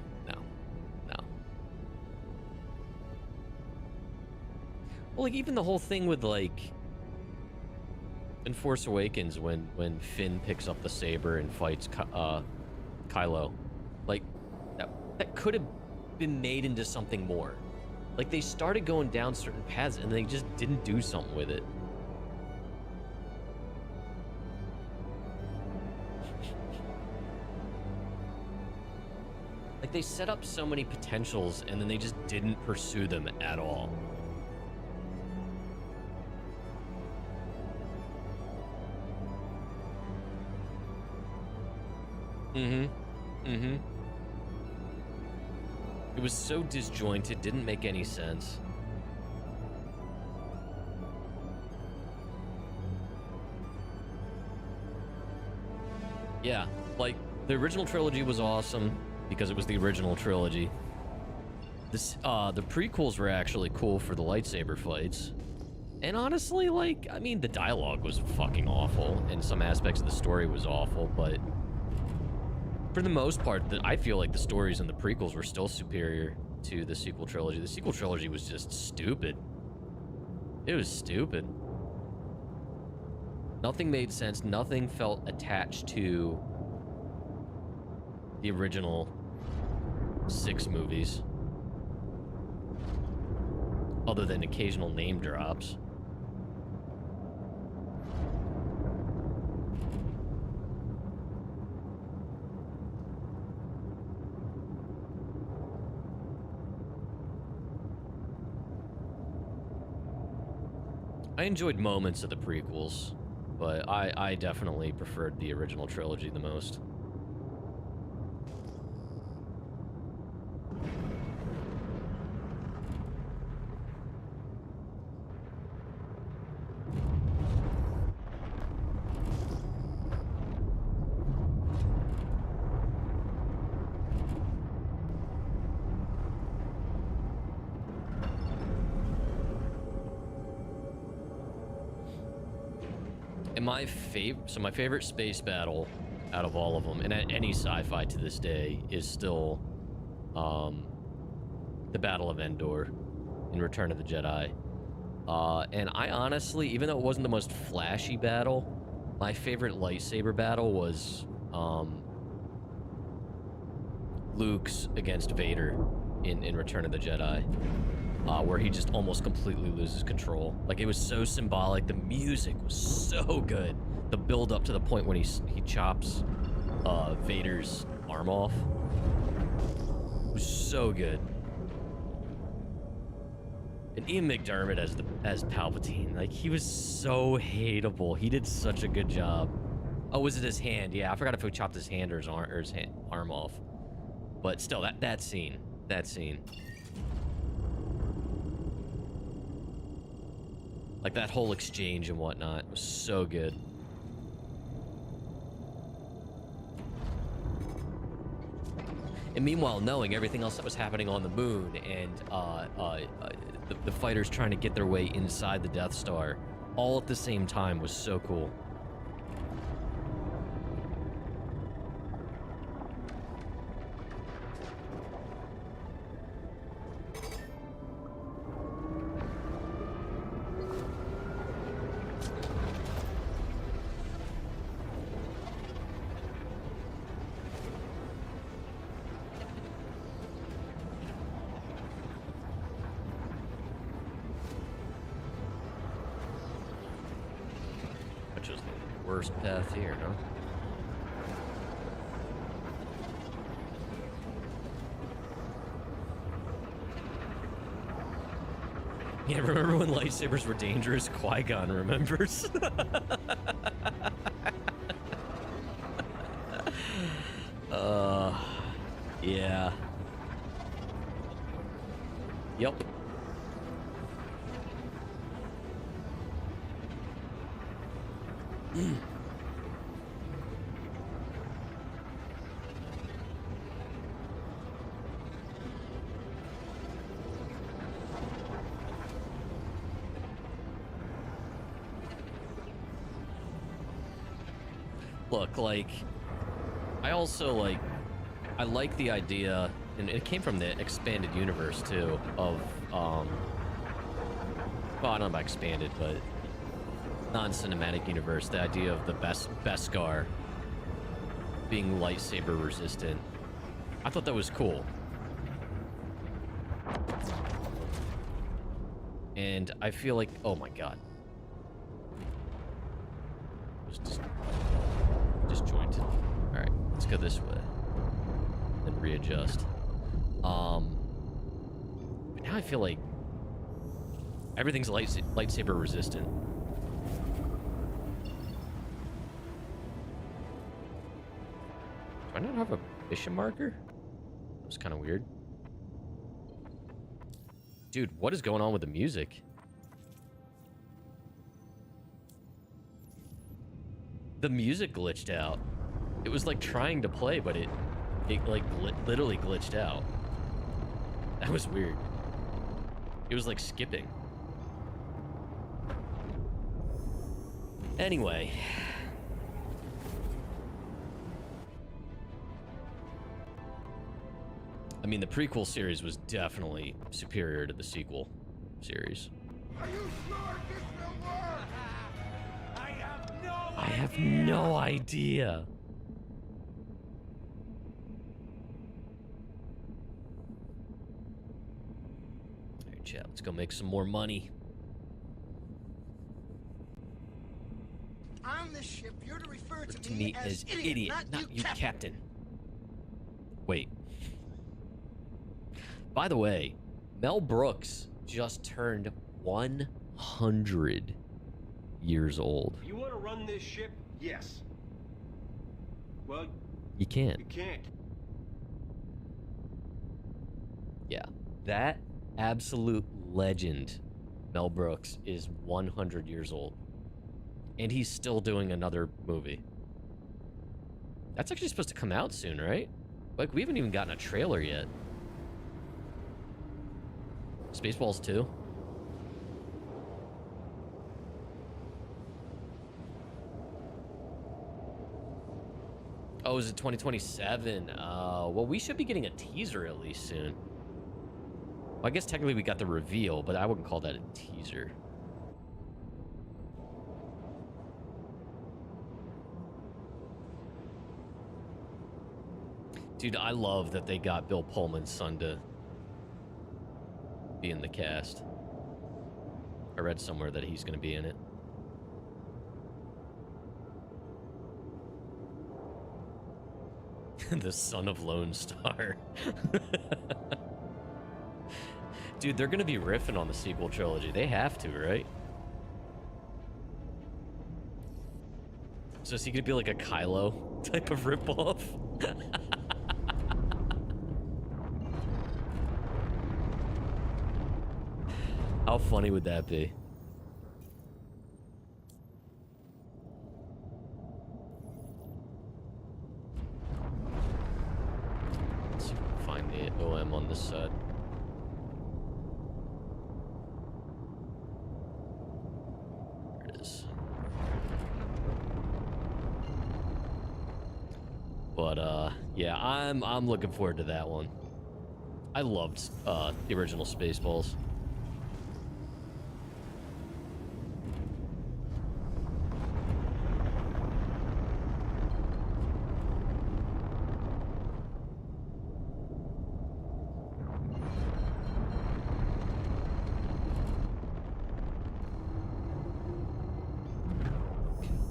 Well, like, even the whole thing with, like, in Force Awakens, when Finn picks up the saber and fights Kylo, like, that could have been made into something more. Like, they started going down certain paths, and they just didn't do something with it. Like, they set up so many potentials, and then they just didn't pursue them at all. It was so disjointed, didn't make any sense. Yeah, like, the original trilogy was awesome because it was the original trilogy. This, the prequels were actually cool for the lightsaber fights. And honestly, like, I mean, the dialogue was fucking awful, and some aspects of the story was awful, but for the most part, I feel like the stories in the prequels were still superior to the sequel trilogy. The sequel trilogy was just stupid. It was stupid. Nothing made sense. Nothing felt attached to the original 6 movies. Other than occasional name drops. I enjoyed moments of the prequels, but I definitely preferred the original trilogy the most. My favorite space battle out of all of them, and at any sci-fi to this day, is still the Battle of Endor in Return of the Jedi. And I honestly, even though it wasn't the most flashy battle, my favorite lightsaber battle was Luke's against Vader in Return of the Jedi. Where he just almost completely loses control. Like, it was so symbolic. The music was so good. The build up to the point when he chops Vader's arm off. was so good. And Ian McDermott as Palpatine, like, he was so hateable. He did such a good job. Oh, was it his hand? Yeah, I forgot if we chopped his hand or his arm off. But still, that scene. Like, that whole exchange and whatnot was so good. And meanwhile, knowing everything else that was happening on the moon and the fighters trying to get their way inside the Death Star all at the same time was so cool. Worst path here, huh? Yeah, remember when lightsabers were dangerous? Qui-Gon remembers. Yeah. Yep. Look, like, I also, like, I like the idea, and it came from the expanded universe, too, of, well, I don't know about expanded, but non-cinematic universe, the idea of the Beskar being lightsaber resistant. I thought that was cool. And I feel like, oh my god. It was disjointed. Alright, let's go this way. Then readjust. But now I feel like everything's lightsaber resistant. Do I not have a mission marker? That was kind of weird. Dude, what is going on with the music? The music glitched out. It was like trying to play, but it like literally glitched out. That was weird. It was like skipping. Anyway. I mean, the prequel series was definitely superior to the sequel series. Are you sure this will work? I have no idea. All right, chat, let's go make some more money. On this ship, you're to refer to me as idiot, not you, Captain. Wait. By the way, Mel Brooks just turned 100 years old. You want to run this ship? Yes. Well, you can't. You can't. Yeah, that absolute legend, Mel Brooks, is 100 years old. And he's still doing another movie. That's actually supposed to come out soon, right? Like, we haven't even gotten a trailer yet. Spaceballs 2? Oh, is it 2027? Well, we should be getting a teaser at least soon. Well, I guess technically we got the reveal, but I wouldn't call that a teaser. Dude, I love that they got Bill Pullman's son to be in the cast. I read somewhere that he's going to be in it. The son of Lone Star. Dude, they're gonna be riffing on the sequel trilogy. They have to, right? So is he gonna be like a Kylo type of ripoff? How funny would that be? Let's see if we can find the OM on this side. There it is. But yeah, I'm looking forward to that one. I loved the original Spaceballs.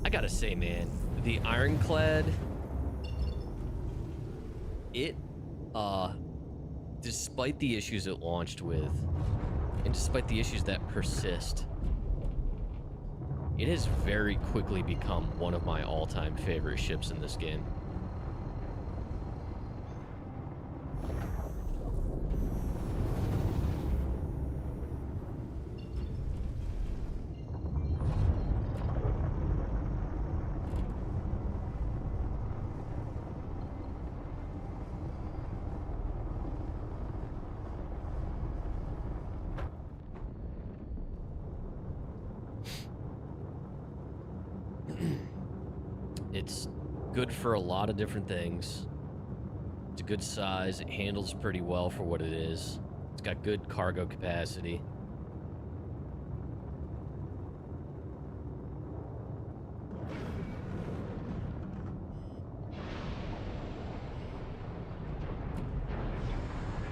I gotta say, man, the Ironclad, it, despite the issues it launched with, and despite the issues that persist, it has very quickly become one of my all-time favorite ships in this game. It's good for a lot of different things. It's a good size. It handles pretty well for what it is. It's got good cargo capacity.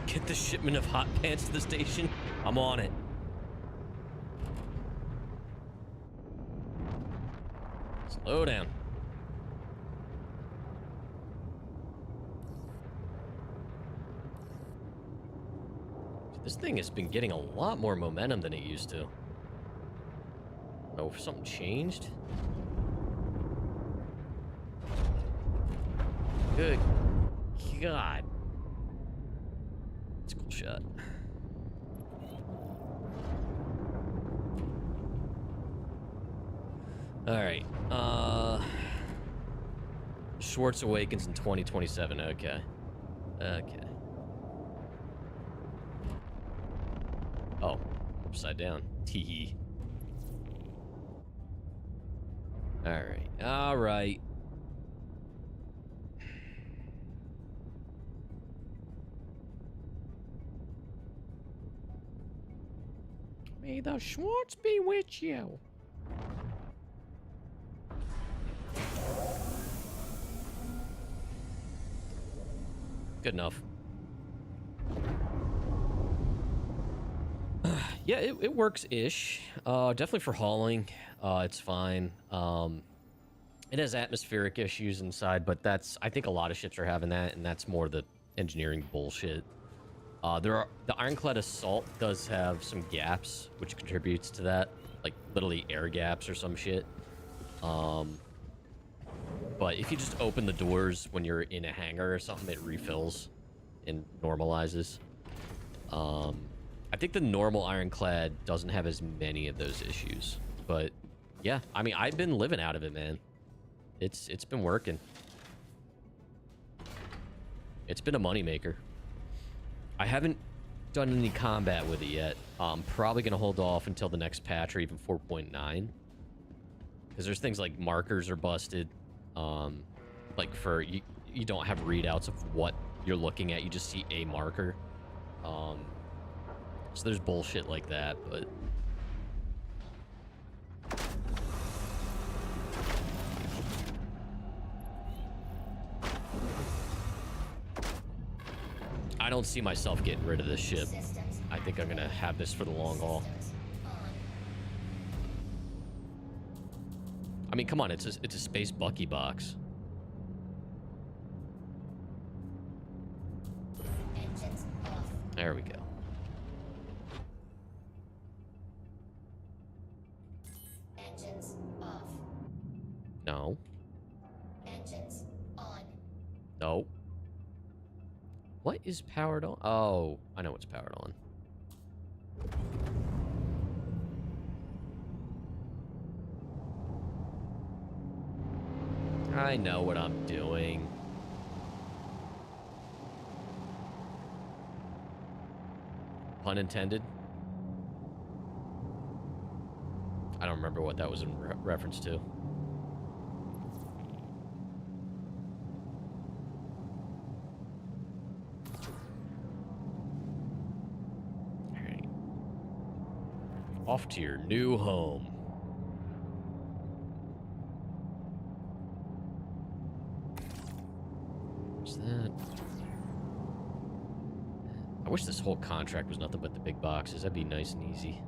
Get the shipment of hot pants to the station. I'm on it. Slow down. This thing has been getting a lot more momentum than it used to. Oh, if something changed? Good God. It's a cool shot. Alright. Schwartz awakens in 2027. Okay. Okay. Oh, upside down. Tee. Alright. Alright. May the Schwartz be with you. Good enough. Yeah, it works-ish. Definitely for hauling. It's fine. It has atmospheric issues inside, but I think a lot of ships are having that, and that's more the engineering bullshit. The Ironclad Assault does have some gaps, which contributes to that. Like, literally air gaps or some shit. But if you just open the doors when you're in a hangar or something, it refills and normalizes. I think the normal Ironclad doesn't have as many of those issues. But, yeah, I mean, I've been living out of it, man. It's been working. It's been a moneymaker. I haven't done any combat with it yet. I'm probably going to hold off until the next patch or even 4.9. Because there's things like markers are busted. Like for you don't have readouts of what you're looking at. You just see a marker. So there's bullshit like that, but I don't see myself getting rid of this ship. I think I'm gonna have this for the long haul. I mean, come on, it's a space Bucky box. There we go. Engines off. No. Engines on. No. What is powered on? Oh, I know what's powered on. I know what I'm doing. Pun intended. I don't remember what that was in reference to. Alright. Off to your new home. What's that? I wish this whole contract was nothing but the big boxes. That'd be nice and easy.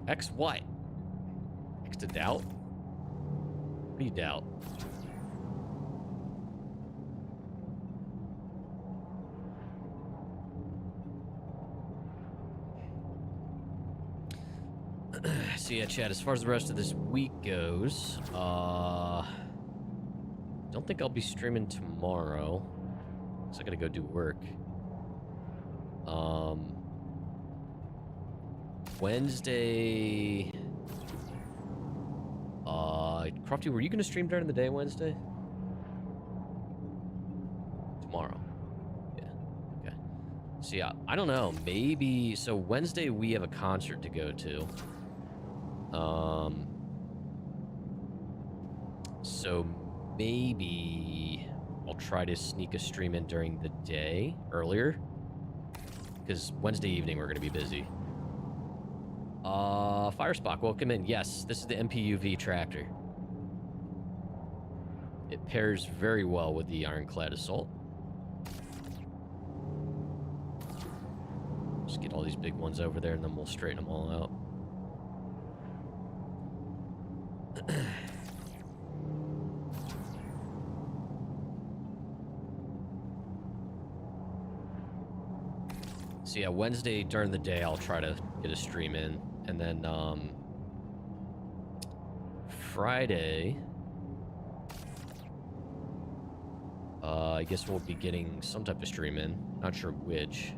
X what? X to doubt? What do you doubt? So yeah, Chad, as far as the rest of this week goes, don't think I'll be streaming tomorrow. So I gotta go do work. Wednesday, Crofty, were you gonna stream during the day Wednesday? Tomorrow. Yeah, okay. So yeah, I don't know, maybe, so Wednesday we have a concert to go to. So maybe I'll try to sneak a stream in during the day earlier, because Wednesday evening we're going to be busy. Firespock, welcome in. Yes, this is the MPUV tractor. It pairs very well with the Ironclad Assault. Just get all these big ones over there and then we'll straighten them all out. So yeah, Wednesday during the day I'll try to get a stream in, and then Friday I guess we'll be getting some type of stream in, not sure which.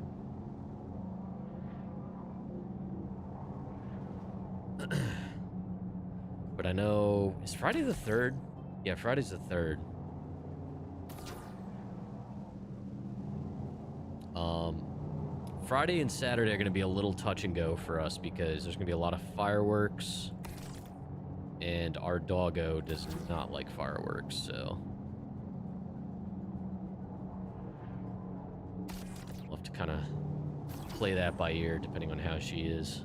But I know, is Friday the 3rd? Yeah, Friday's the 3rd. Friday and Saturday are going to be a little touch and go for us because there's going to be a lot of fireworks, and our doggo does not like fireworks, so we'll have to kind of play that by ear depending on how she is.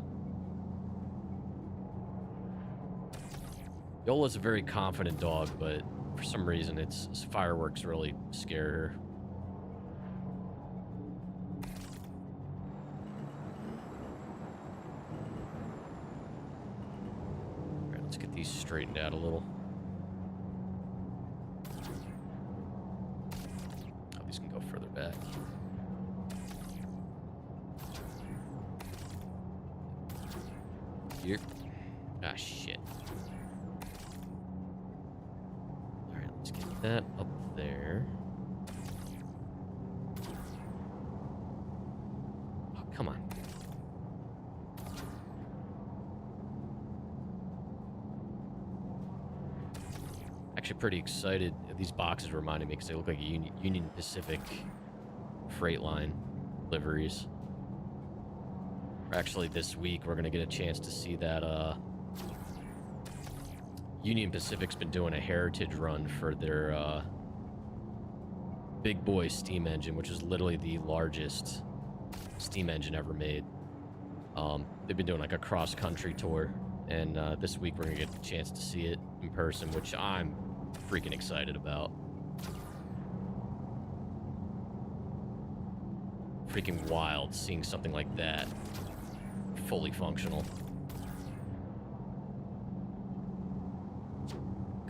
Yola's a very confident dog, but for some reason it's fireworks really scare her. Alright, let's get these straightened out a little. Oh, these can go further back. Here. Ah, shit. Let's get that up there. Oh, come on. Actually pretty excited. These boxes reminded me because they look like a Union Pacific freight line liveries. Actually, this week we're going to get a chance to see that Union Pacific's been doing a heritage run for their big boy steam engine, which is literally the largest steam engine ever made. They've been doing like a cross-country tour, and this week we're gonna get the chance to see it in person, which I'm freaking excited about. freaking wild seeing something like that fully functional.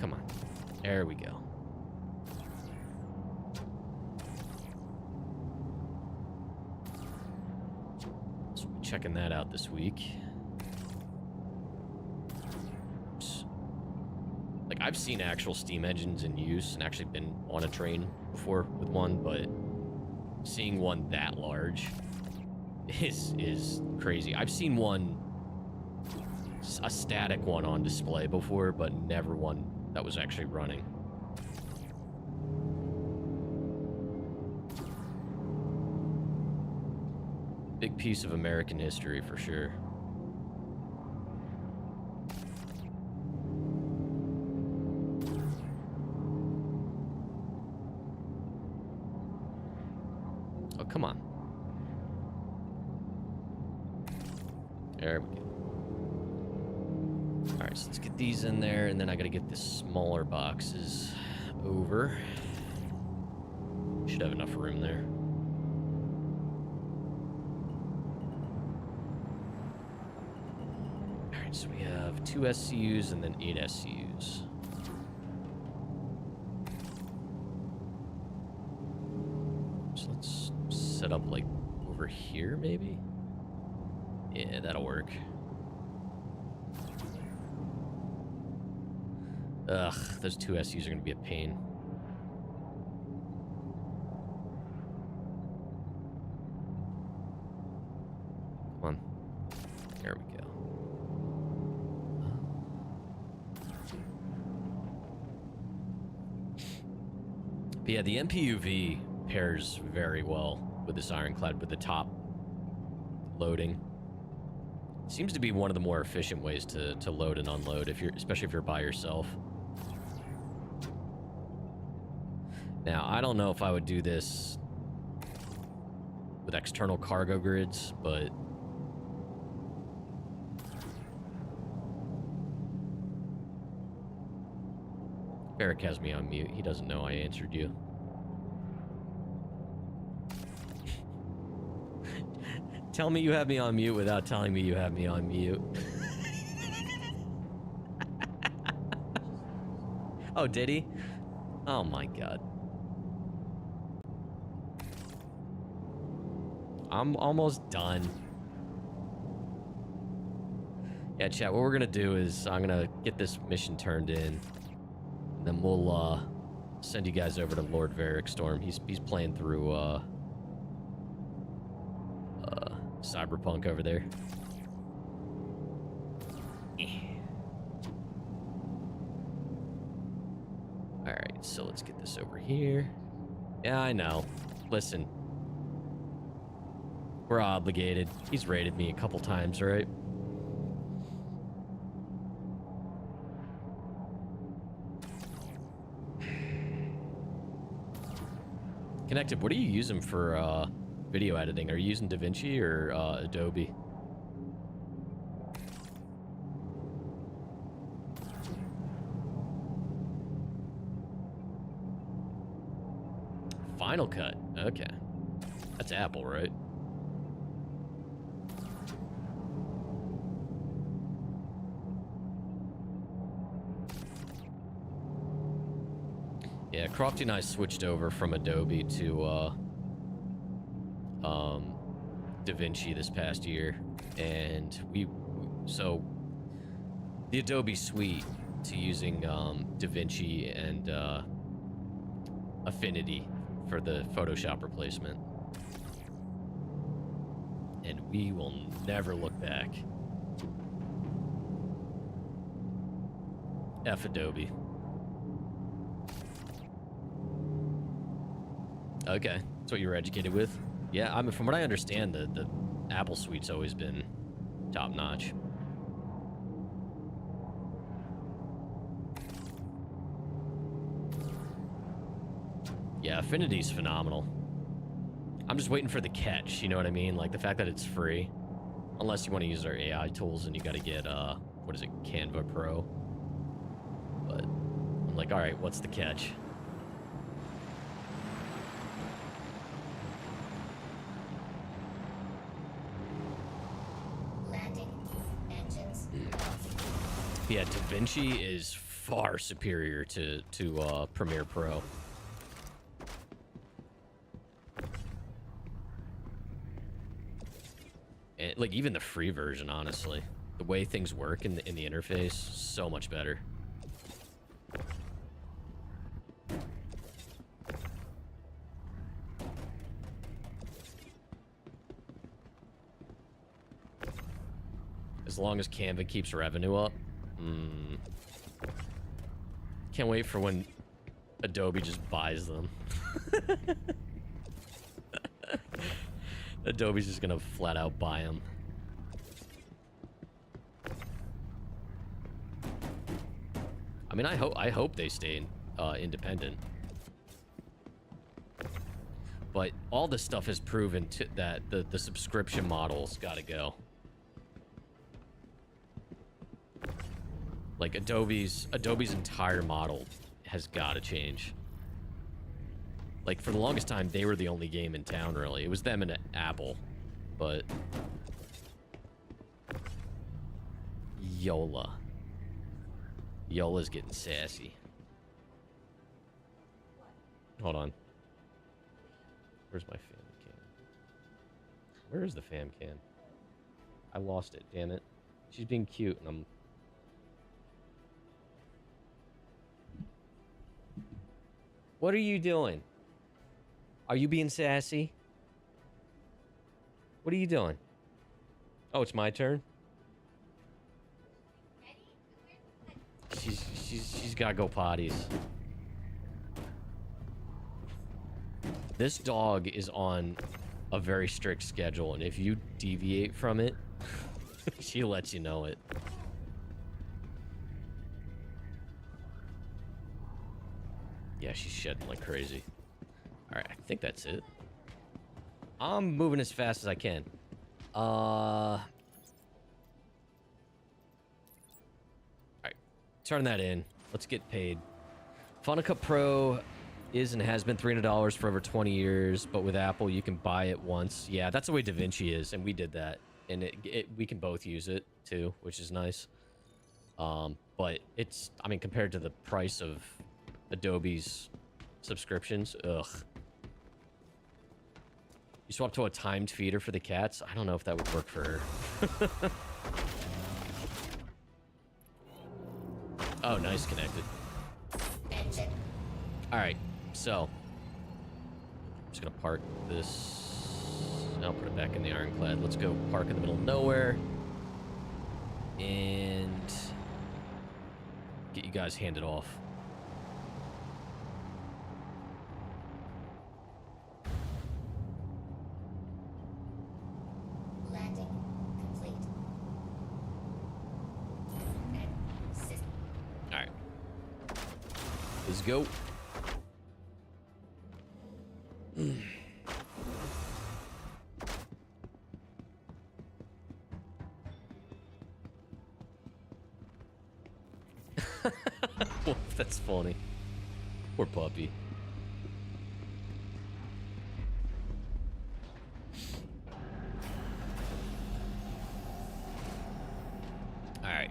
Come on. There we go. So we'll be checking that out this week. Like, I've seen actual steam engines in use and actually been on a train before with one, but seeing one that large is crazy. I've seen one, a static one on display before, but never one that was actually running. Big piece of American history for sure. Oh, come on. There we go. Alright, so let's get these in there, and then I gotta get the smaller boxes over. Should have enough room there. Alright, so we have 2 SCUs and then 8 SCUs. So let's set up like over here, maybe? Yeah, that'll work. Ugh, those 2 SUs are gonna be a pain. Come on. There we go. But yeah, the MPUV pairs very well with this Ironclad with the top loading. Seems to be one of the more efficient ways to load and unload, especially if you're by yourself. Now, I don't know if I would do this with external cargo grids, but Eric has me on mute. He doesn't know I answered you. Tell me you have me on mute without telling me you have me on mute. Oh, did he? Oh my god. I'm almost done. Yeah, chat, what we're gonna do is I'm gonna get this mission turned in, and then we'll send you guys over to Lord Varric Storm. He's playing through Cyberpunk over there. Alright, so let's get this over here. Yeah, I know. Listen. We're obligated. He's raided me a couple times, right? Connected, what are you using for video editing? Are you using DaVinci or Adobe? Final Cut. Okay. That's Apple, right? Yeah, Crofty and I switched over from Adobe to DaVinci this past year, and so the Adobe suite to using DaVinci and Affinity for the Photoshop replacement, and we will never look back. F Adobe. Okay, that's what you were educated with. Yeah, I mean, from what I understand, the Apple suite's always been top notch. Yeah, Affinity's phenomenal. I'm just waiting for the catch, you know what I mean? Like the fact that it's free, unless you want to use our AI tools and you got to get what is it, Canva Pro. But I'm like, all right, what's the catch? Yeah, DaVinci is far superior to Premiere Pro. And, like, even the free version, honestly. The way things work in the interface, so much better. As long as Canva keeps revenue up. Can't wait for when Adobe just buys them. Adobe's just gonna flat out buy them. I mean, I hope they stay independent. But all this stuff has proven that the subscription model's gotta go. Like Adobe's entire model has got to change. Like for the longest time, they were the only game in town. Really, it was them and Apple. But Yola's getting sassy. Hold on. Where's my fam can? Where is the fam can? I lost it. Damn it. She's being cute, and I'm. What are you doing? Are you being sassy? What are you doing? Oh, it's my turn? She's gotta go potties. This dog is on a very strict schedule, and if you deviate from it, she lets you know it. Yeah, she's shedding like crazy. Alright, I think that's it. I'm moving as fast as I can. Alright. Turn that in. Let's get paid. Final Cut Pro is and has been $300 for over 20 years, but with Apple, you can buy it once. Yeah, that's the way DaVinci is, and we did that. And we can both use it, too, which is nice. But it's, I mean, compared to the price of Adobe's subscriptions, ugh. You swap to a timed feeder for the cats? I don't know if that would work for her. Oh, nice, connected. Alright, so. I'm just gonna park this. I'll put it back in the Ironclad. Let's go park in the middle of nowhere. And get you guys handed off. Landing complete. Alright. Let's go. That's funny. Poor puppy. Alright.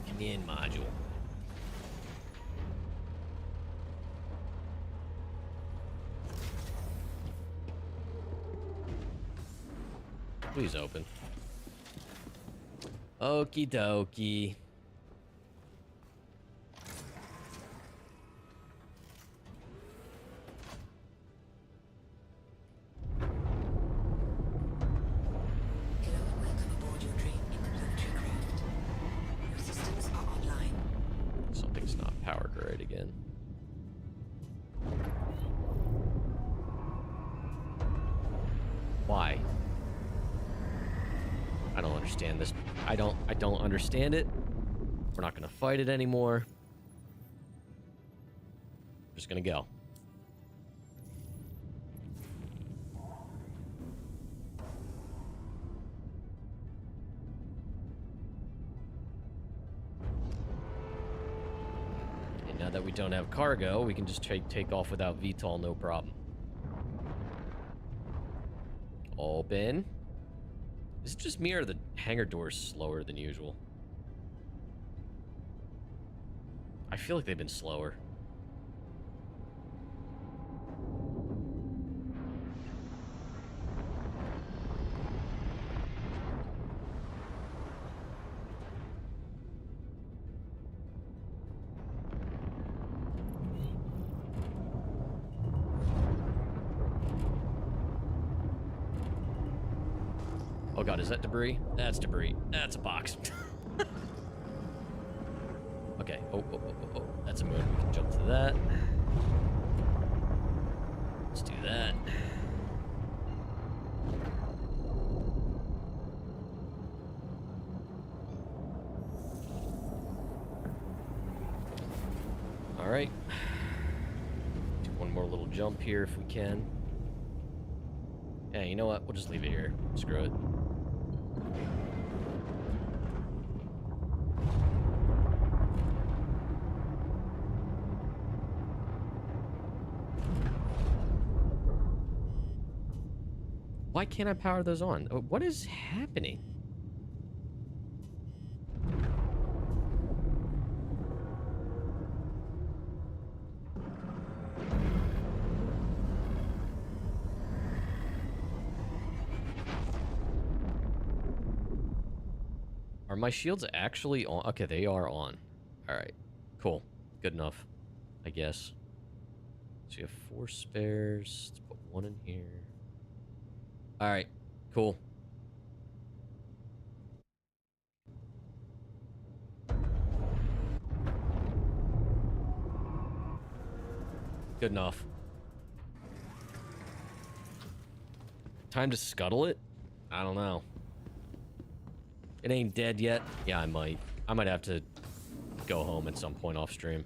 Command module. Please open. Okie dokie. Something's not powered right again. Why? I don't understand this. I don't understand it. We're not gonna fight it anymore. We're just gonna go. And now that we don't have cargo, we can just take off without VTOL, no problem. Open. Is it just me or the hangar door is slower than usual? I feel like they've been slower. Oh god, is that debris? That's debris. That's a box. Okay. Oh, that's a moon. We can jump to that. Let's do that. All right. Do one more little jump here if we can. Yeah, you know what? We'll just leave it here. Screw it. Why can't I power those on? What is happening? Are my shields actually on? Okay, they are on. All right, cool. Good enough, I guess. So you have 4 spares. Let's put 1 in here. All right, cool. Good enough. Time to scuttle it? I don't know. It ain't dead yet. Yeah, I might. I might have to go home at some point off stream.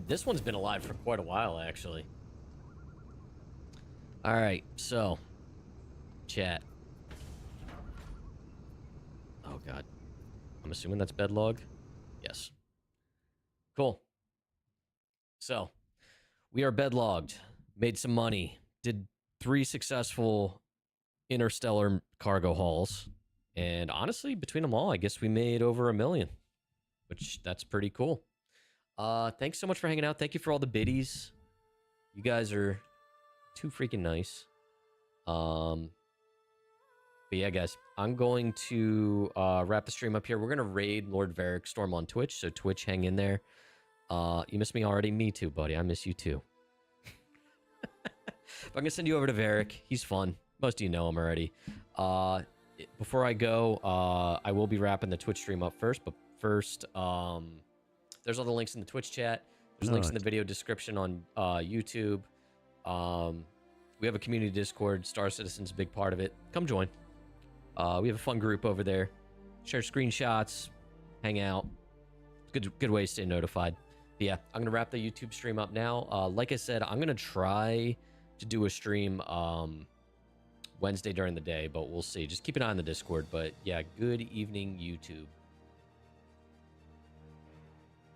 This one's been alive for quite a while, actually. All right, so chat. Oh god, I'm assuming that's bedlog. Yes. Cool. So we are bedlogged. Made some money. Did 3 successful interstellar cargo hauls, and honestly, between them all, I guess we made over $1 million, which that's pretty cool. Thanks so much for hanging out. Thank you for all the biddies. You guys are too freaking nice. But yeah, guys, I'm going to wrap the stream up here. We're gonna raid Lord Varric Storm on Twitch, so Twitch, hang in there. You miss me already? Me too, buddy. I miss you too. But I'm gonna send you over to Varric. He's fun. Most of you know him already. Before I go, I will be wrapping the Twitch stream up first, but first, there's all the links in the Twitch chat. There's links in the video description on YouTube. We have a community Discord. Star Citizen's a big part of it. Come join. We have a fun group over there. Share screenshots, hang out. Good way to stay notified. But yeah, I'm gonna wrap the YouTube stream up now. Like I said, I'm gonna try to do a stream Wednesday during the day, but we'll see. Just keep an eye on the Discord. But yeah, good evening, YouTube.